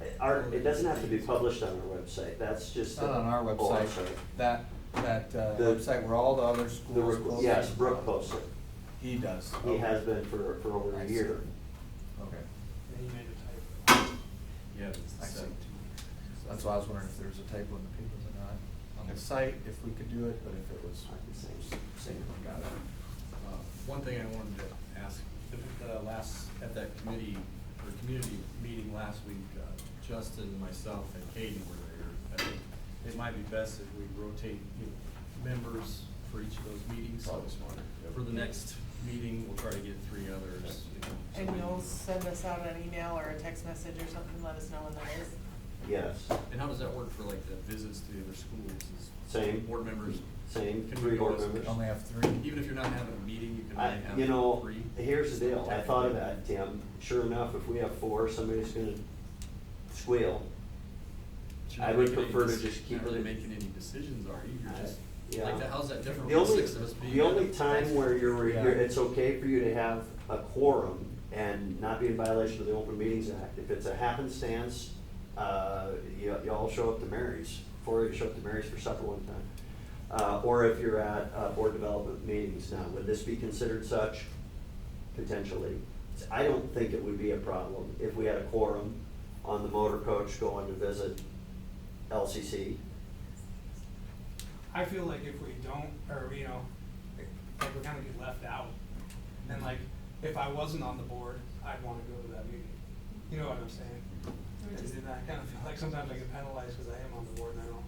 It doesn't have to be published on our website, that's just. Not on our Oh, I'm website, sorry. that The- website where all the other The, schools post. yes, Brooke posts it. He does. He has been for over I a see. year. Okay. And he made a typo. Yeah, it's I the see. 17th. That's why I was wondering if there was a typo in the papers or not. On the site, if we could do it, but if it was. Same. Got it. One thing I wanted to ask, at that committee, or community meeting last week, Justin, myself, and Katie were there. I think it might be best if we rotate, members for each of those meetings. Probably smarter. Yep. For the next meeting, we'll try to get 3 others. And you'll send us out an email or a text message or something, let us know when that is. Yes, And how does that work for like the visits to the other schools? Is same. Board members? Same, Can 3 we go board as- members. Only have 3. Even if you're not having a meeting, you can only have 3? You know, here's the deal, I thought of that, Tim. Sure enough, if we have 4, somebody's gonna squeal. But you're I not would making any prefer to deci- just keep Not really it. making any decisions, are you? You're just, Yeah. like, how's that different The from only, 6 of us being? the only there? time where Yeah. it's okay for you to have a quorum and not be in violation of the Open Meetings Act, if it's a happenstance, you all show up to Mary's, 4 of you show up to Mary's for supper one time. Or if you're at, board development meetings. Now, would this be considered such? Potentially. I don't think it would be a problem if we had a quorum on the motor coach going to visit LCC. I feel like if we don't, or, like we're gonna get left out. And like, if I wasn't on the board, I'd wanna go to that meeting. You know what I'm saying? And I kinda feel like sometimes I get penalized because I am on the board and I don't,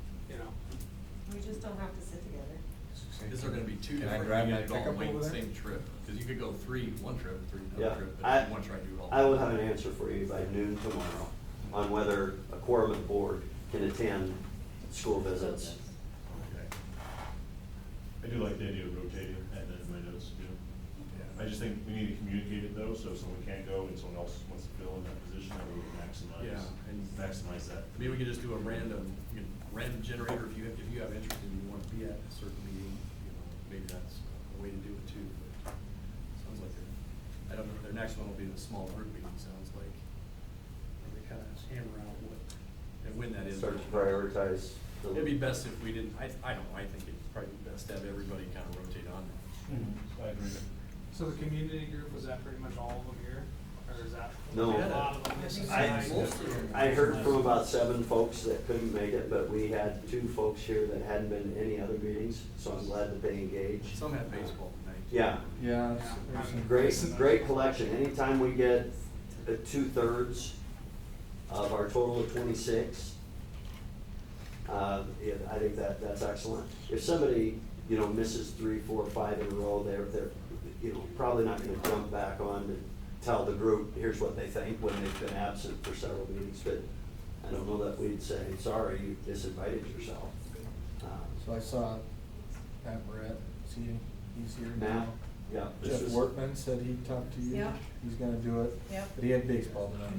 We just don't have to sit together. Is there gonna be 2 Can I different, grab you my gotta go pickup on like over the there? same trip? Cause you could go 3 one trip, 3 Yeah, another trip, but I, you wanna try to do it all. I will have an answer for you by noon tomorrow on whether a quorum of the board can attend school visits. Okay. I do like the idea of rotating, adding that in my notes, Yeah. I just think we need to communicate it though, so if someone can't go and someone else wants to fill in that position, that we would Yeah, and maximize that. Maybe we could just do a random generator, if you have interest and you wanna be at a certain meeting, maybe that's a way to do it too, but sounds like I don't know, their next one will be the small group meeting, sounds like. Where they kinda hammer out what, and when that is. Start to prioritize. It'd be best if we didn't, I don't know, I think it'd probably be best to have everybody kinda rotate on that. I agree. So the community group, was that pretty much all of them here, or is that? No. A lot of them missing? I heard from about 7 folks that couldn't make it, but we had 2 folks here that hadn't been to any other meetings, so I'm glad that they engaged. Some have baseball tonight. Yeah, Yeah. there's some- great collection. Anytime we get 2/3 of our total of 26, yeah, I think that's excellent. If somebody, you know, misses 3, 4, 5 in a row, they're, you know, probably not gonna jump back on to tell the group, here's what they think when they've been absent for several meetings, but I don't know that we'd say, sorry, you disinvited yourself. So I saw Pat Moret, he's here now. Matt, yeah. this Jeff was- Workman said he talked to you. Yeah. He's gonna do it. Yep. But he had baseball tonight.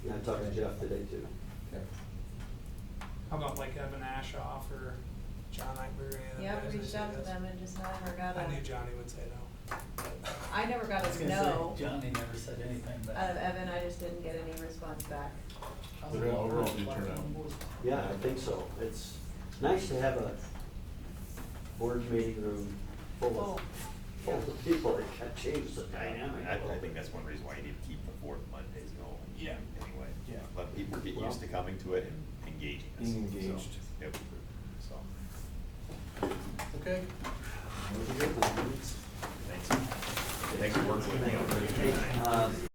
Yeah, I talked to Jeff today too. Okay. How about like Evan Ashoff or John Eckberg? any of them Yep, guys that reached say out to yes? them and just never got I knew a, Johnny would say no. I never got I was a gonna no say, Johnny never said anything, but. out of Evan, I just didn't get any response back. But overall, good turnout. Yeah, I think so. It's nice to have a board meeting room full of people that can change the dynamic. I think that's one reason why you need to keep the 4th Mondays going. Yeah. Anyway. Yeah. Let people get used to coming to it and engaging us. Being engaged. So, yep. So, Okay. thanks. Thanks for working with me on it. Hey,